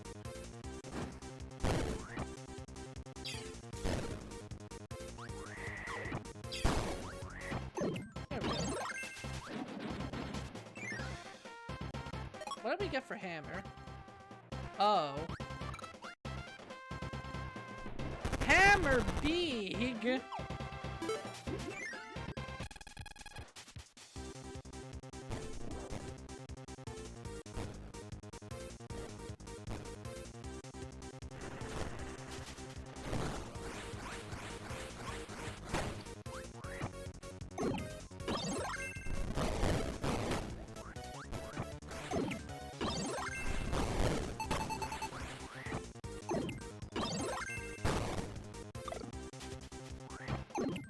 There we go. What did we get for hammer? Oh. Hammer big!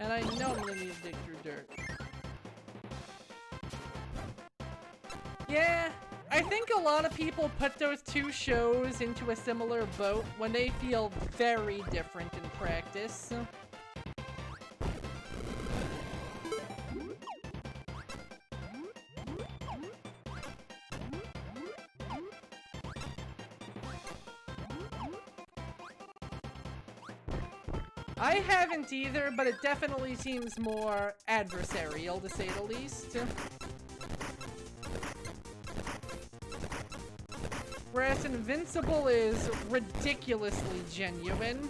And I know I'm gonna need to dig through dirt. Yeah, I think a lot of people put those 2 shows into a similar boat when they feel very different in practice. I haven't either, but it definitely seems more adversarial, to say the least. Whereas Invincible is ridiculously genuine.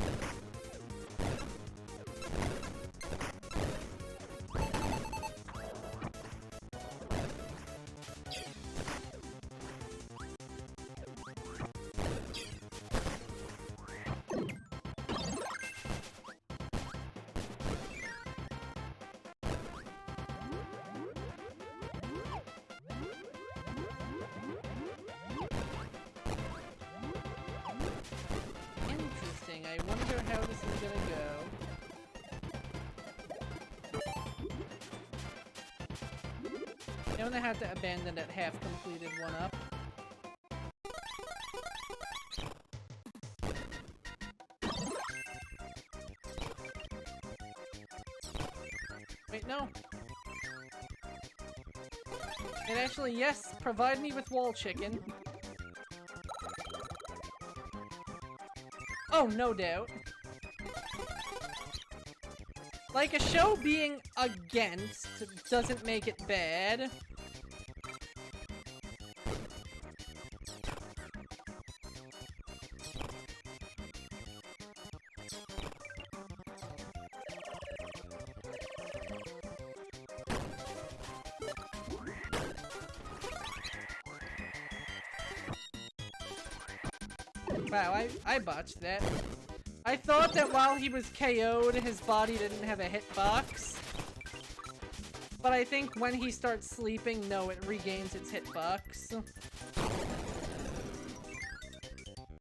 I wonder how this is gonna go. I'm gonna have to abandon that half-completed one up. Wait, no. And actually, yes, provide me with wall chicken. Oh, no doubt. Like, a show being against doesn't make it bad. Wow, I botched that. I thought that while he was KO'd, his body didn't have a hitbox. But I think when he starts sleeping, no, it regains its hitbox.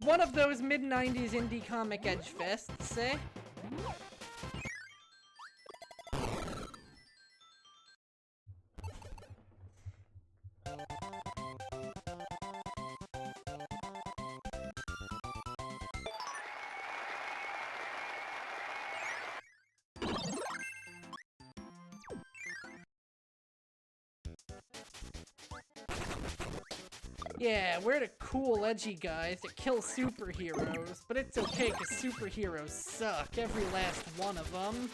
One of those mid-90s indie comic edge fests, eh? Yeah, we're the cool, edgy guys that kill superheroes, but it's okay because superheroes suck, every last one of them.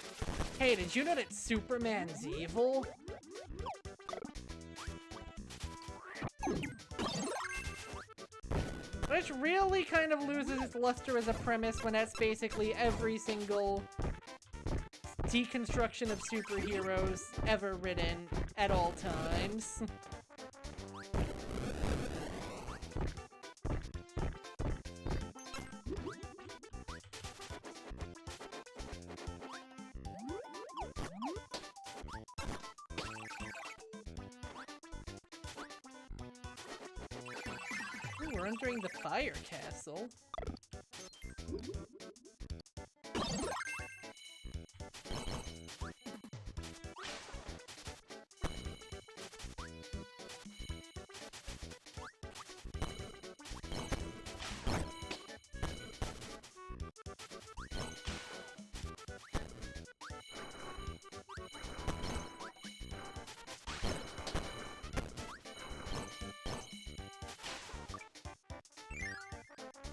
Hey, did you know that Superman's evil? Which really kind of loses its luster as a premise when that's basically every single deconstruction of superheroes ever written at all times. Ooh, we're entering the Fire Castle.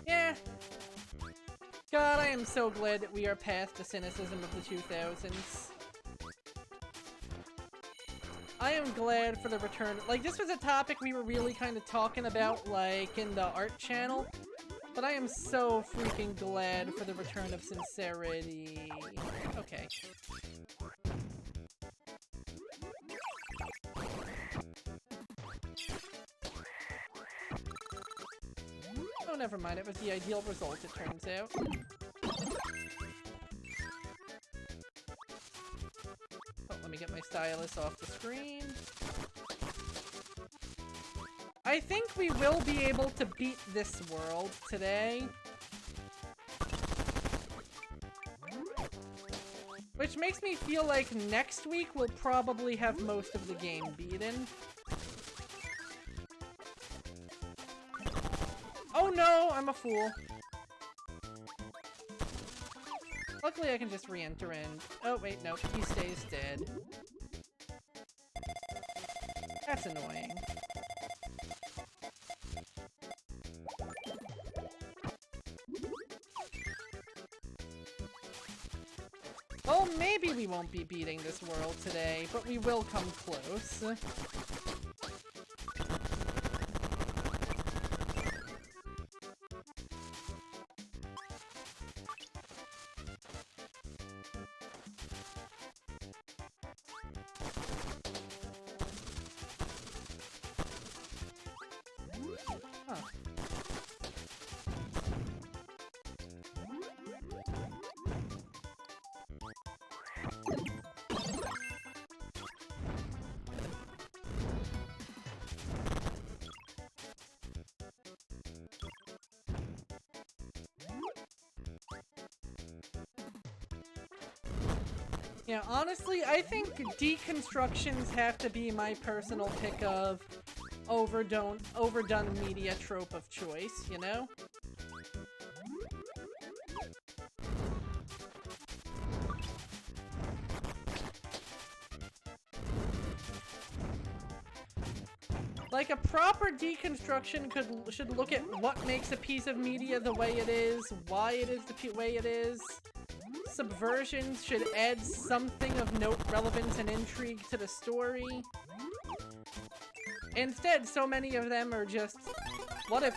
Yeah. God, I am so glad that we are past the cynicism of the 2000s. I am glad for the return. Like, this was a topic we were really kind of talking about, like, in the art channel. But I am so freaking glad for the return of sincerity. Okay. Oh, never mind. It was the ideal result, it turns out. Oh, let me get my stylus off the screen. I think we will be able to beat this world today. Which makes me feel like next week we'll probably have most of the game beaten. Oh no, I'm a fool. Luckily I can just re-enter in. Oh wait, no, he stays dead. That's annoying. Well, maybe we won't be beating this world today, but we will come close. Huh. Yeah, honestly, I think deconstructions have to be my personal pick of overdone media trope of choice, you know? Like, a proper deconstruction should look at what makes a piece of media the way it is, why it is the way it is. Subversions should add something of note, relevance, and intrigue to the story. Instead, so many of them are just, what if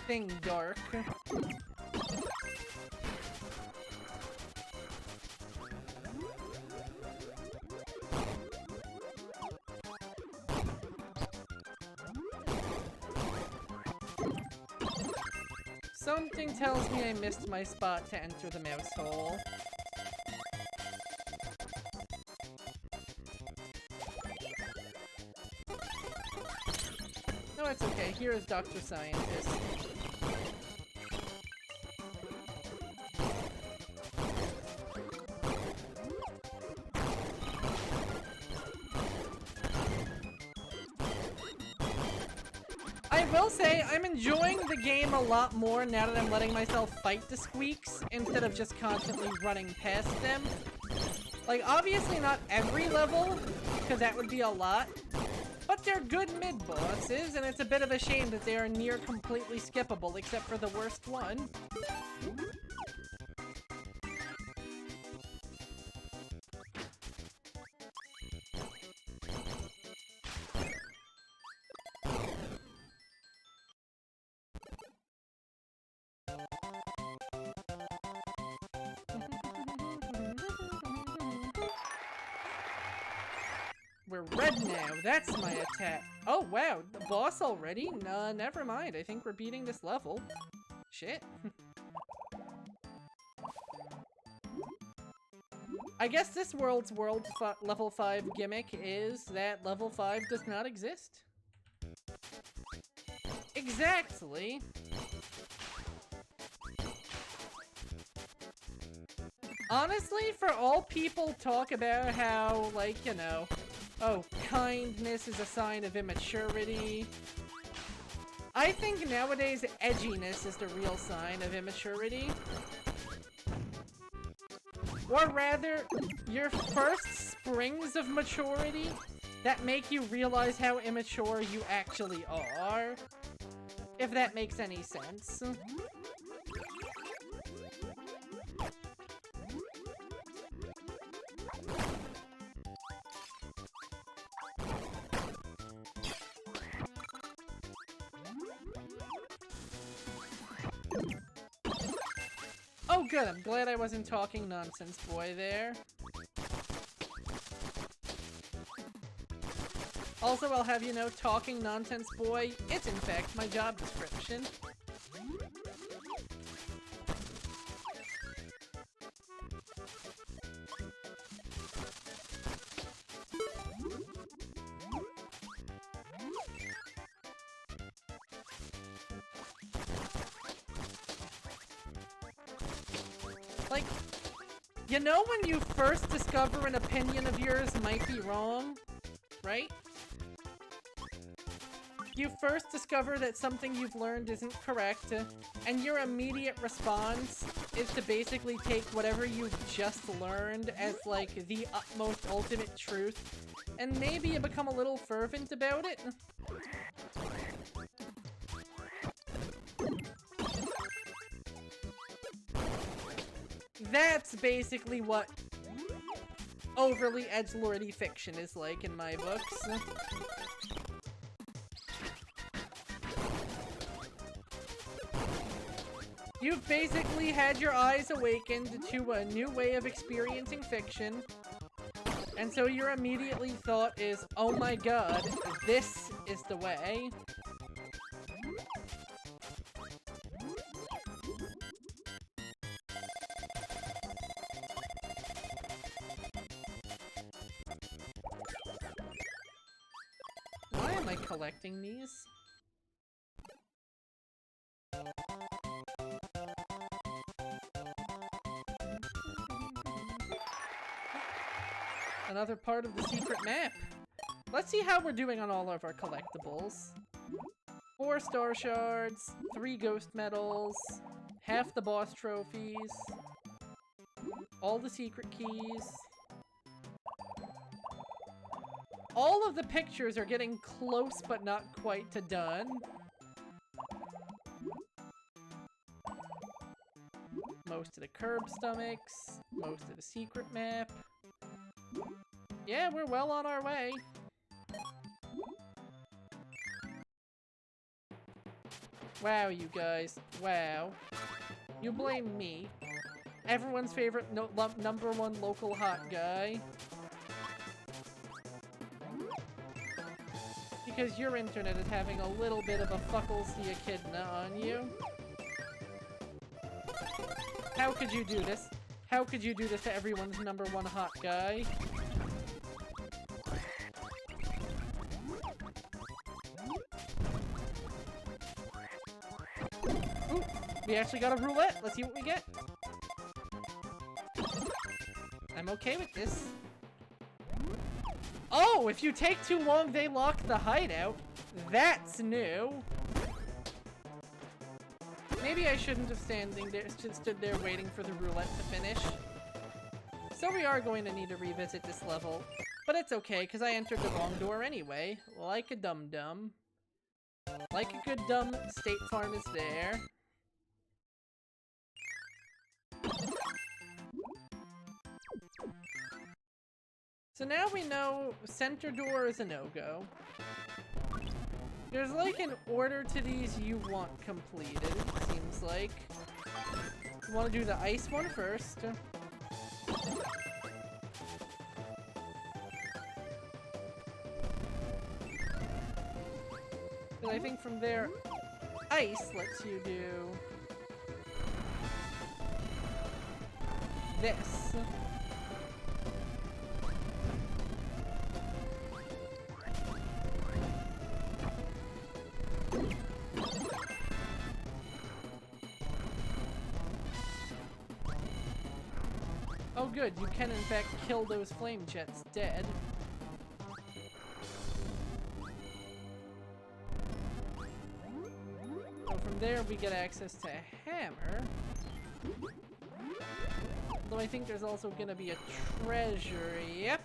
thing dark. Something tells me I missed my spot to enter the mouse hole. No, it's okay. Here is Dr. Scientist. I will say, I'm enjoying the game a lot more now that I'm letting myself fight the Squeaks instead of just constantly running past them. Like, obviously not every level, because that would be a lot, but they're good mid-bosses, and it's a bit of a shame that they are near completely skippable, except for the worst one. We're red now. That's my attack. Oh, wow. The boss already? Nah, never mind. I think we're beating this level. Shit. I guess this world's level 5 gimmick is that level 5 does not exist. Exactly. Honestly, for all people talk about how, like, you know, oh, kindness is a sign of immaturity, I think nowadays edginess is the real sign of immaturity. Or rather, your first springs of maturity that make you realize how immature you actually are. If that makes any sense. Oh good, I'm glad I wasn't talking nonsense boy there. Also, I'll have you know, talking nonsense boy, it's in fact my job description. Like, you know when you first discover an opinion of yours might be wrong, right? You first discover that something you've learned isn't correct, and your immediate response is to basically take whatever you've just learned as, like, the utmost ultimate truth, and maybe you become a little fervent about it. That's basically what overly edgelordy fiction is like in my books. You've basically had your eyes awakened to a new way of experiencing fiction, and so your immediately thought is, oh my god, this is the way. Why am I collecting these? Another part of the secret map. Let's see how we're doing on all of our collectibles. 4 star shards, 3 ghost medals, half the boss trophies, all the secret keys. All of the pictures are getting close but not quite to done. Most of the curb stomachs, most of the secret map. Yeah, we're well on our way. Wow, you guys. Wow. You blame me. Everyone's favorite #1 local hot guy. Because your internet is having a little bit of a fuckle-see echidna on you. How could you do this? How could you do this to everyone's #1 hot guy? We actually got a roulette. Let's see what we get. I'm okay with this. Oh, if you take too long, they lock the hideout. That's new. Maybe I shouldn't have stood there waiting for the roulette to finish. So we are going to need to revisit this level. But it's okay, because I entered the wrong door anyway. Like a dum-dum. Like a good dumb, State Farm is there. So now we know center door is a no-go. There's like an order to these you want completed, it seems like. You want to do the ice one first. But I think from there, ice lets you do this. Oh good, you can in fact kill those flame jets dead. So from there we get access to a hammer. Although I think there's also gonna be a treasure, yep.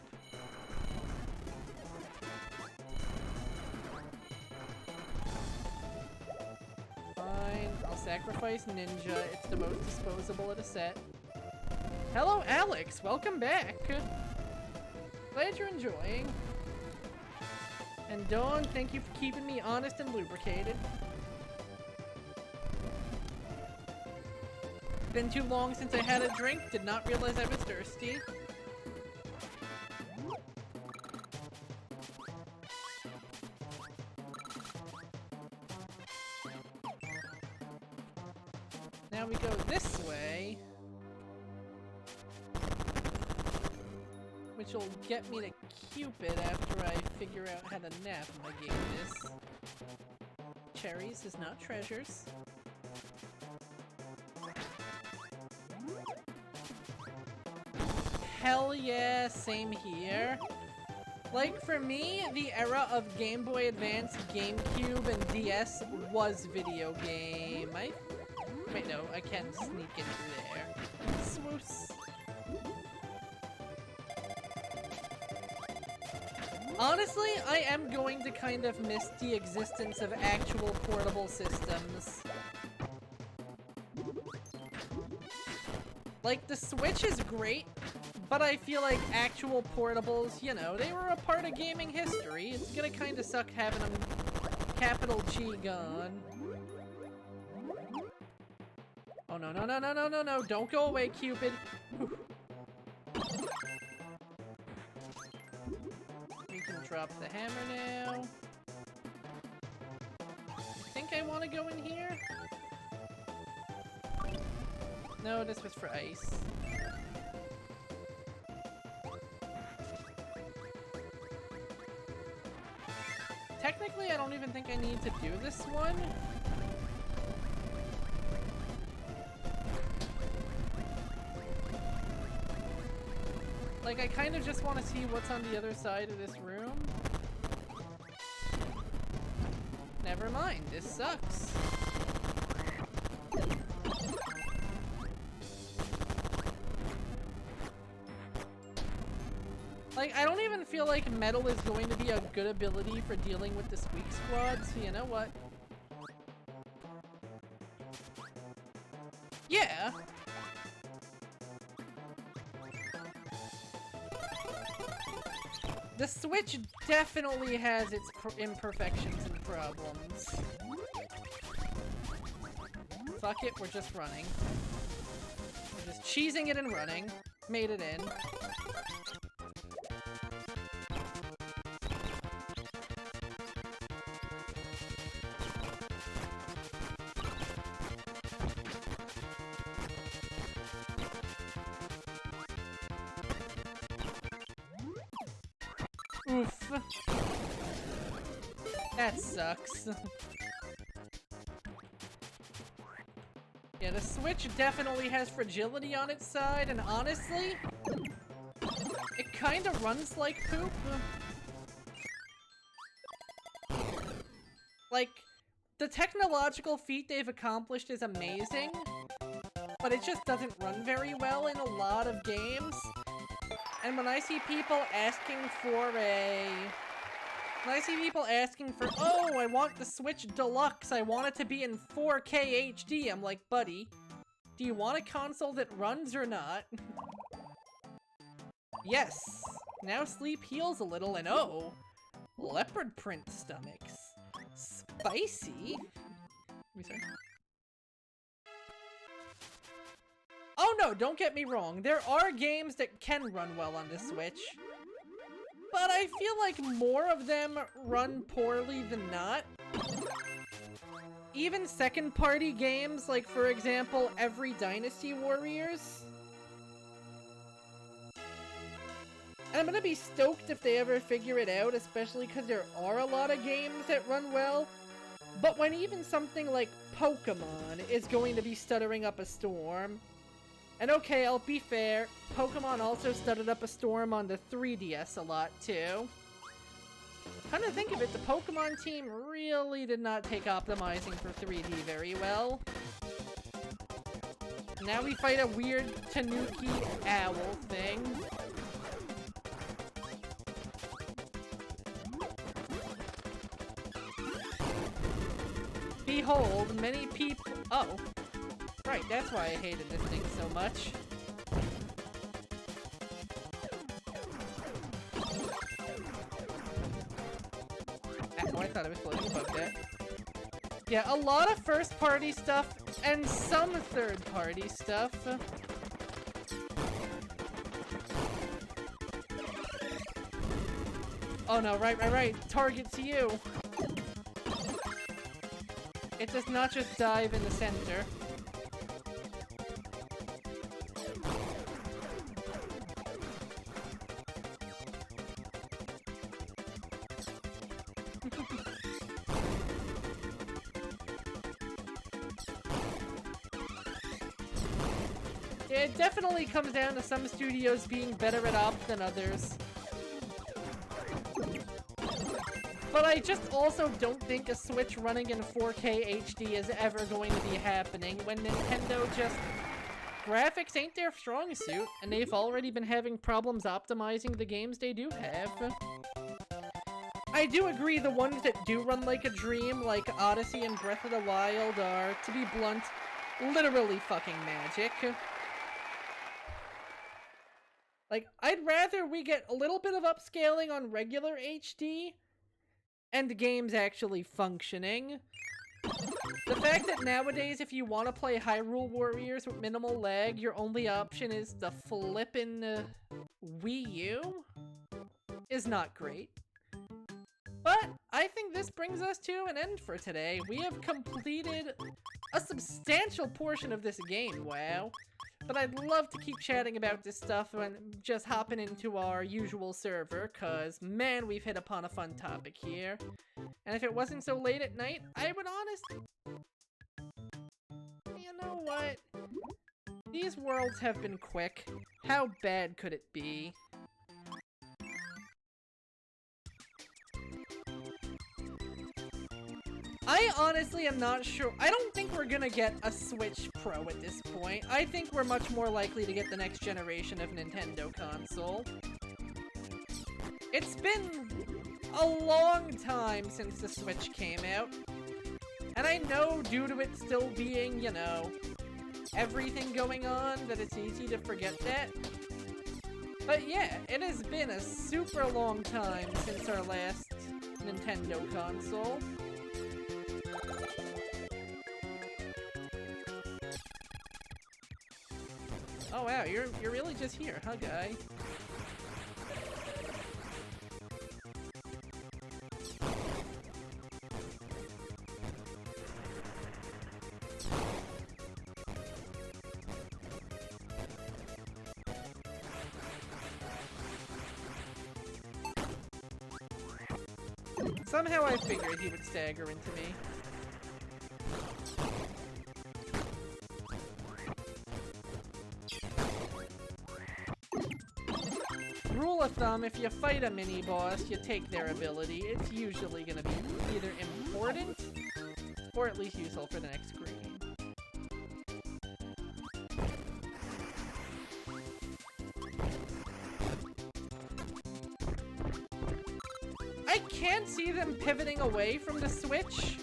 Fine, I'll sacrifice Ninja, it's the most disposable of the set. Hello, Alex! Welcome back! Glad you're enjoying. And Dawn, thank you for keeping me honest and lubricated. Been too long since I had a drink, did not realize I was thirsty. Now we go this way. Which will get me to Cupid after I figure out how to navigate this. Cherries is not treasures. Hell yeah, same here. Like, for me, the era of Game Boy Advance, GameCube, and DS was video game. Wait, no, I can sneak in through there. Swoos. Honestly, I am going to kind of miss the existence of actual portable systems. Like, the Switch is great, but I feel like actual portables, you know, they were a part of gaming history. It's gonna kind of suck having them capital G gone. Oh no, no, no, no, no, no, no, don't go away, Cupid. Whew. We can drop the hammer now. I think I want to go in here? No, this was for ice. Technically, I don't even think I need to do this one. Like, I kind of just want to see what's on the other side of this room. Never mind, this sucks. Like, I don't even feel like metal is going to be a good ability for dealing with the Squeak squad, so you know what? Yeah! The Switch definitely has its imperfections and problems. Fuck it, we're just running. We're just cheesing it and running. Made it in. Oof. That sucks. Yeah, the Switch definitely has fragility on its side, and honestly, it kind of runs like poop. Like, the technological feat they've accomplished is amazing, but it just doesn't run very well in a lot of games. And when I see people asking for oh, I want the Switch Deluxe, I want it to be in 4K HD, I'm like, buddy, do you want a console that runs or not? Yes. Now sleep heals a little, and oh, leopard print stomachs. Spicy? Sorry. Oh no, don't get me wrong. There are games that can run well on the Switch, but I feel like more of them run poorly than not. Even second-party games, like for example, Every Dynasty Warriors. And I'm gonna be stoked if they ever figure it out, especially because there are a lot of games that run well. But when even something like Pokemon is going to be stuttering up a storm, and okay, I'll be fair, Pokemon also stuttered up a storm on the 3DS a lot too. Come to think of it, the Pokemon team really did not take optimizing for 3D very well. Now we fight a weird Tanuki owl thing. Behold, many people— oh. Right, that's why I hated this thing so much. Oh, I thought I was floating above that. Yeah, a lot of first-party stuff and some third-party stuff. Oh no, right. Target's you. It does not just dive in the center. It definitely comes down to some studios being better at ops than others. But I just also don't think a Switch running in 4K HD is ever going to be happening when Nintendo just— graphics ain't their strong suit, and they've already been having problems optimizing the games they do have. I do agree the ones that do run like a dream, like Odyssey and Breath of the Wild, are, to be blunt, literally fucking magic. Like, I'd rather we get a little bit of upscaling on regular HD and the game's actually functioning. The fact that nowadays, if you want to play Hyrule Warriors with minimal lag, your only option is the flippin' Wii U is not great. But I think this brings us to an end for today. We have completed a substantial portion of this game, wow. But I'd love to keep chatting about this stuff and just hopping into our usual server, cause man, we've hit upon a fun topic here. And if it wasn't so late at night, I would honestly— you know what? These worlds have been quick. How bad could it be? I honestly am not sure. I don't think we're gonna get a Switch Pro at this point. I think we're much more likely to get the next generation of Nintendo console. It's been a long time since the Switch came out. And I know due to it still being, you know, everything going on, that it's easy to forget that. But yeah, it has been a super long time since our last Nintendo console. Oh wow, you're really just here, huh, guy? Somehow I figured he would stagger into me. thumb, if you fight a mini-boss, you take their ability. It's usually gonna be either important, or at least useful for the next screen. I can't see them pivoting away from the Switch.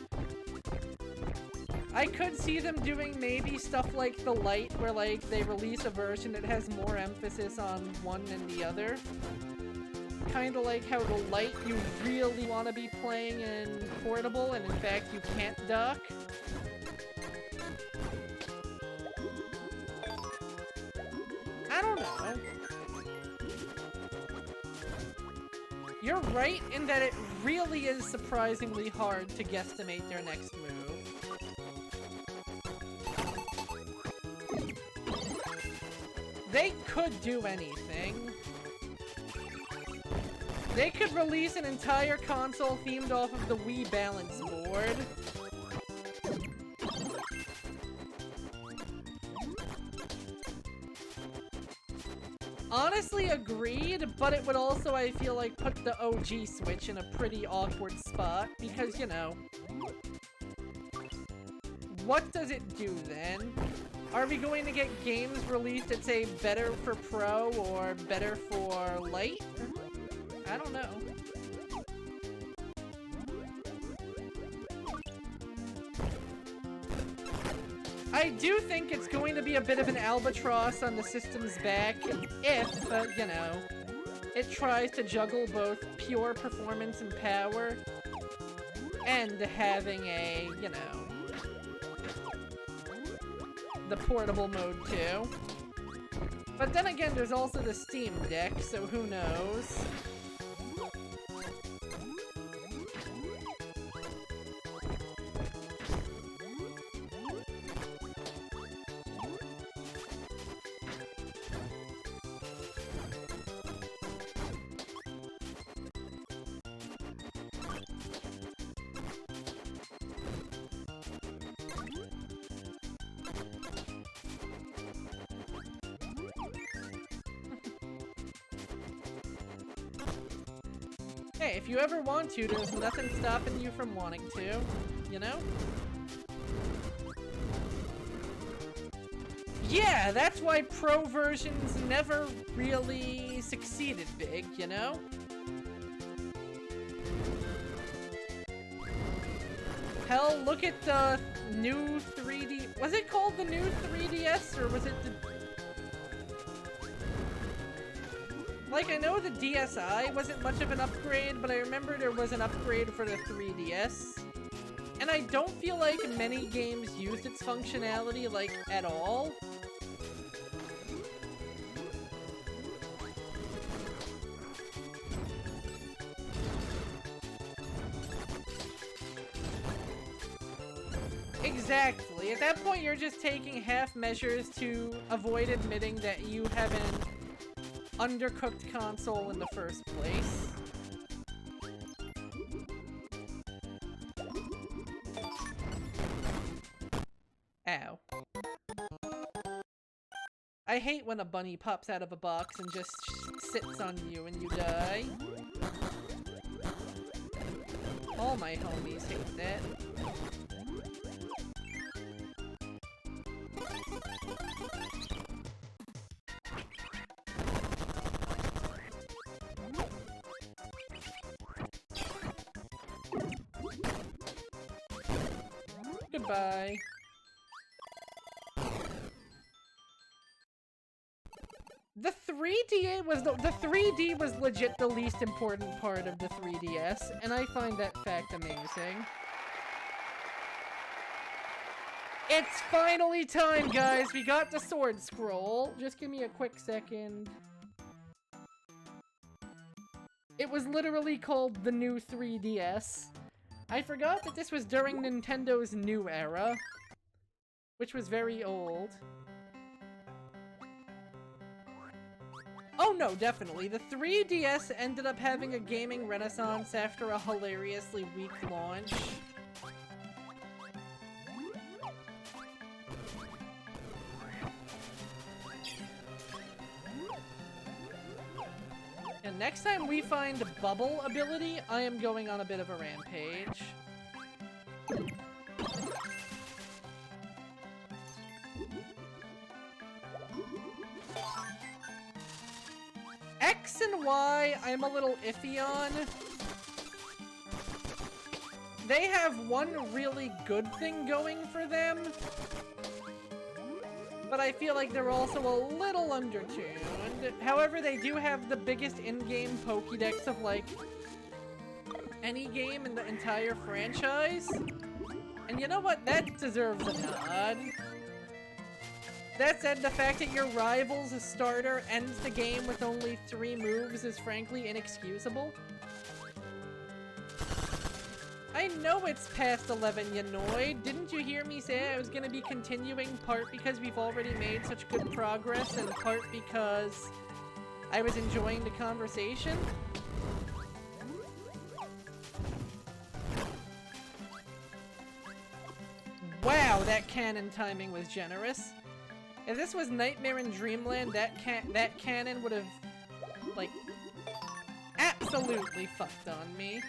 I could see them doing maybe stuff like the Lite, where like they release a version that has more emphasis on one than the other. Kind of like how the Lite you really want to be playing in portable, and in fact you can't dock. I don't know. You're right in that it really is surprisingly hard to guesstimate their next move. They could do anything. They could release an entire console themed off of the Wii balance board. Honestly, agreed, but it would also, I feel like, put the OG Switch in a pretty awkward spot, because, you know, what does it do then? Are we going to get games released that say better for Pro or better for Lite? I don't know. I do think it's going to be a bit of an albatross on the system's back if, you know, it tries to juggle both pure performance and power and having a, you know, the portable mode too. But then again, there's also the Steam Deck, so who knows? Hey, if you ever want to, there's nothing stopping you from wanting to, you know? Yeah, that's why Pro versions never really succeeded big, you know? Hell, look at the new 3D... Was it called the new 3DS, or was it the... Like, I know the DSi wasn't much of an upgrade, but I remember there was an upgrade for the 3DS. And I don't feel like many games used its functionality, like, at all. Exactly. At that point, you're just taking half measures to avoid admitting that you haven't undercooked console in the first place. Ow. I hate when a bunny pops out of a box and just sits on you and you die. All my homies hate that. Goodbye. The 3D was the 3D was legit the least important part of the 3DS, and I find that fact amazing. It's finally time, guys. We got the sword scroll. Just give me a quick second. It was literally called the new 3DS. I forgot that this was during Nintendo's new era, which was very old. Oh no, definitely. The 3DS ended up having a gaming renaissance after a hilariously weak launch. And next time we find bubble ability, I am going on a bit of a rampage. X and Y, I'm a little iffy on. They have one really good thing going for them, but I feel like they're also a little undertuned. However, they do have the biggest in-game Pokédex of, like, any game in the entire franchise. And you know what? That deserves a nod. That said, the fact that your rival's starter ends the game with only 3 moves is frankly inexcusable. I know it's past 11, Yanoid. Didn't you hear me say I was gonna be continuing, part because we've already made such good progress, and part because I was enjoying the conversation? Wow, that cannon timing was generous. If this was Nightmare in Dreamland, that cannon would have, like, absolutely fucked on me.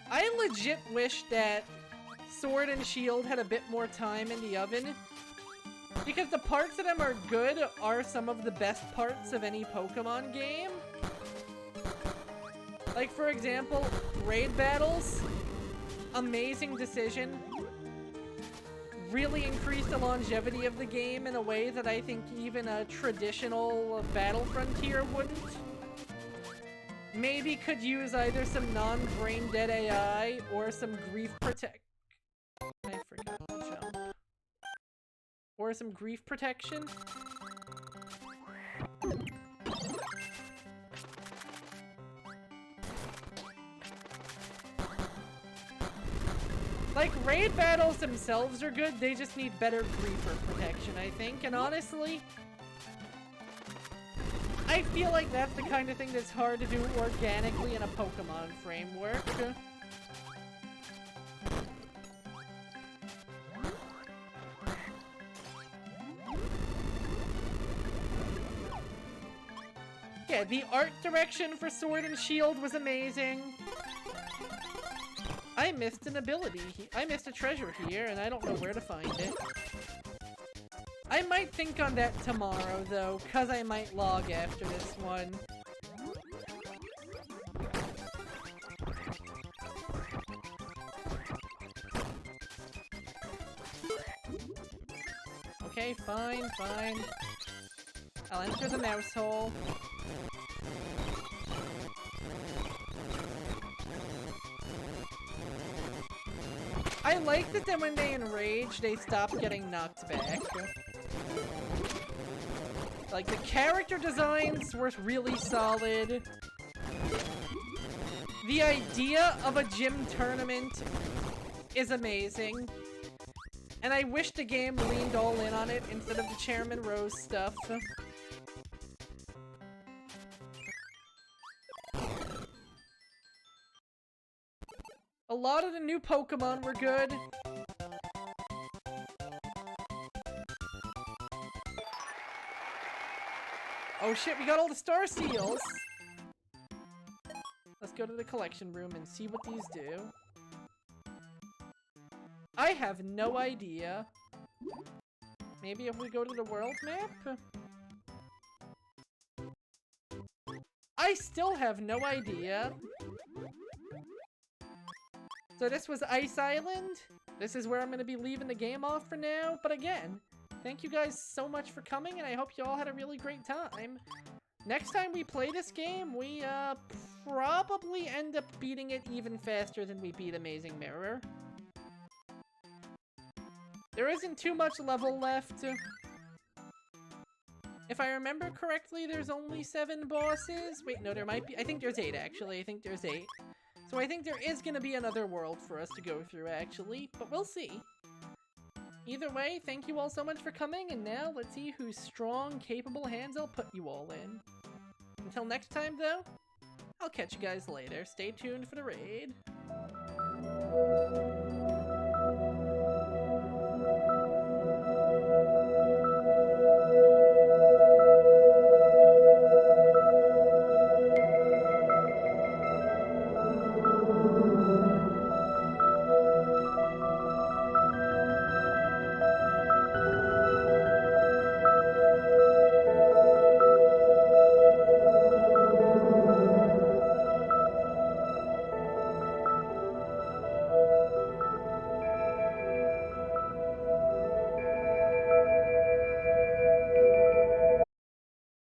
I legit wish that Sword and Shield had a bit more time in the oven, because the parts of them are good are some of the best parts of any Pokemon game. Like, for example, raid battles, amazing decision, really increased the longevity of the game in a way that I think even a traditional Battle Frontier wouldn't. Maybe could use either some non-brain dead AI or some grief protect. I forgot to jump. Or some grief protection. Like, raid battles themselves are good, they just need better griefer protection, I think, and honestly, I feel like that's the kind of thing that's hard to do organically in a Pokemon framework. Yeah, the art direction for Sword and Shield was amazing. I missed an ability. I missed a treasure here, and I don't know where to find it. I might think on that tomorrow, though, because I might log after this one. Okay, fine, fine. I'll enter the mouse hole. I like that then when they enrage, they stop getting knocked back. Like, the character designs were really solid. The idea of a gym tournament is amazing. And I wish the game leaned all in on it instead of the Chairman Rose stuff. A lot of the new Pokemon were good. Oh shit, we got all the Star Seals! Let's go to the collection room and see what these do. I have no idea. Maybe if we go to the world map? I still have no idea. So this was Ice Island. This is where I'm going to be leaving the game off for now. But again, thank you guys so much for coming, and I hope you all had a really great time. Next time we play this game, we probably end up beating it even faster than we beat Amazing Mirror. There isn't too much level left. If I remember correctly, there's only 7 bosses. Wait, no, there might be. I think there's 8, actually. I think there's 8. So I think there is going to be another world for us to go through, actually. But we'll see. Either way, thank you all so much for coming. And now, let's see whose strong, capable hands I'll put you all in. Until next time, though, I'll catch you guys later. Stay tuned for the raid.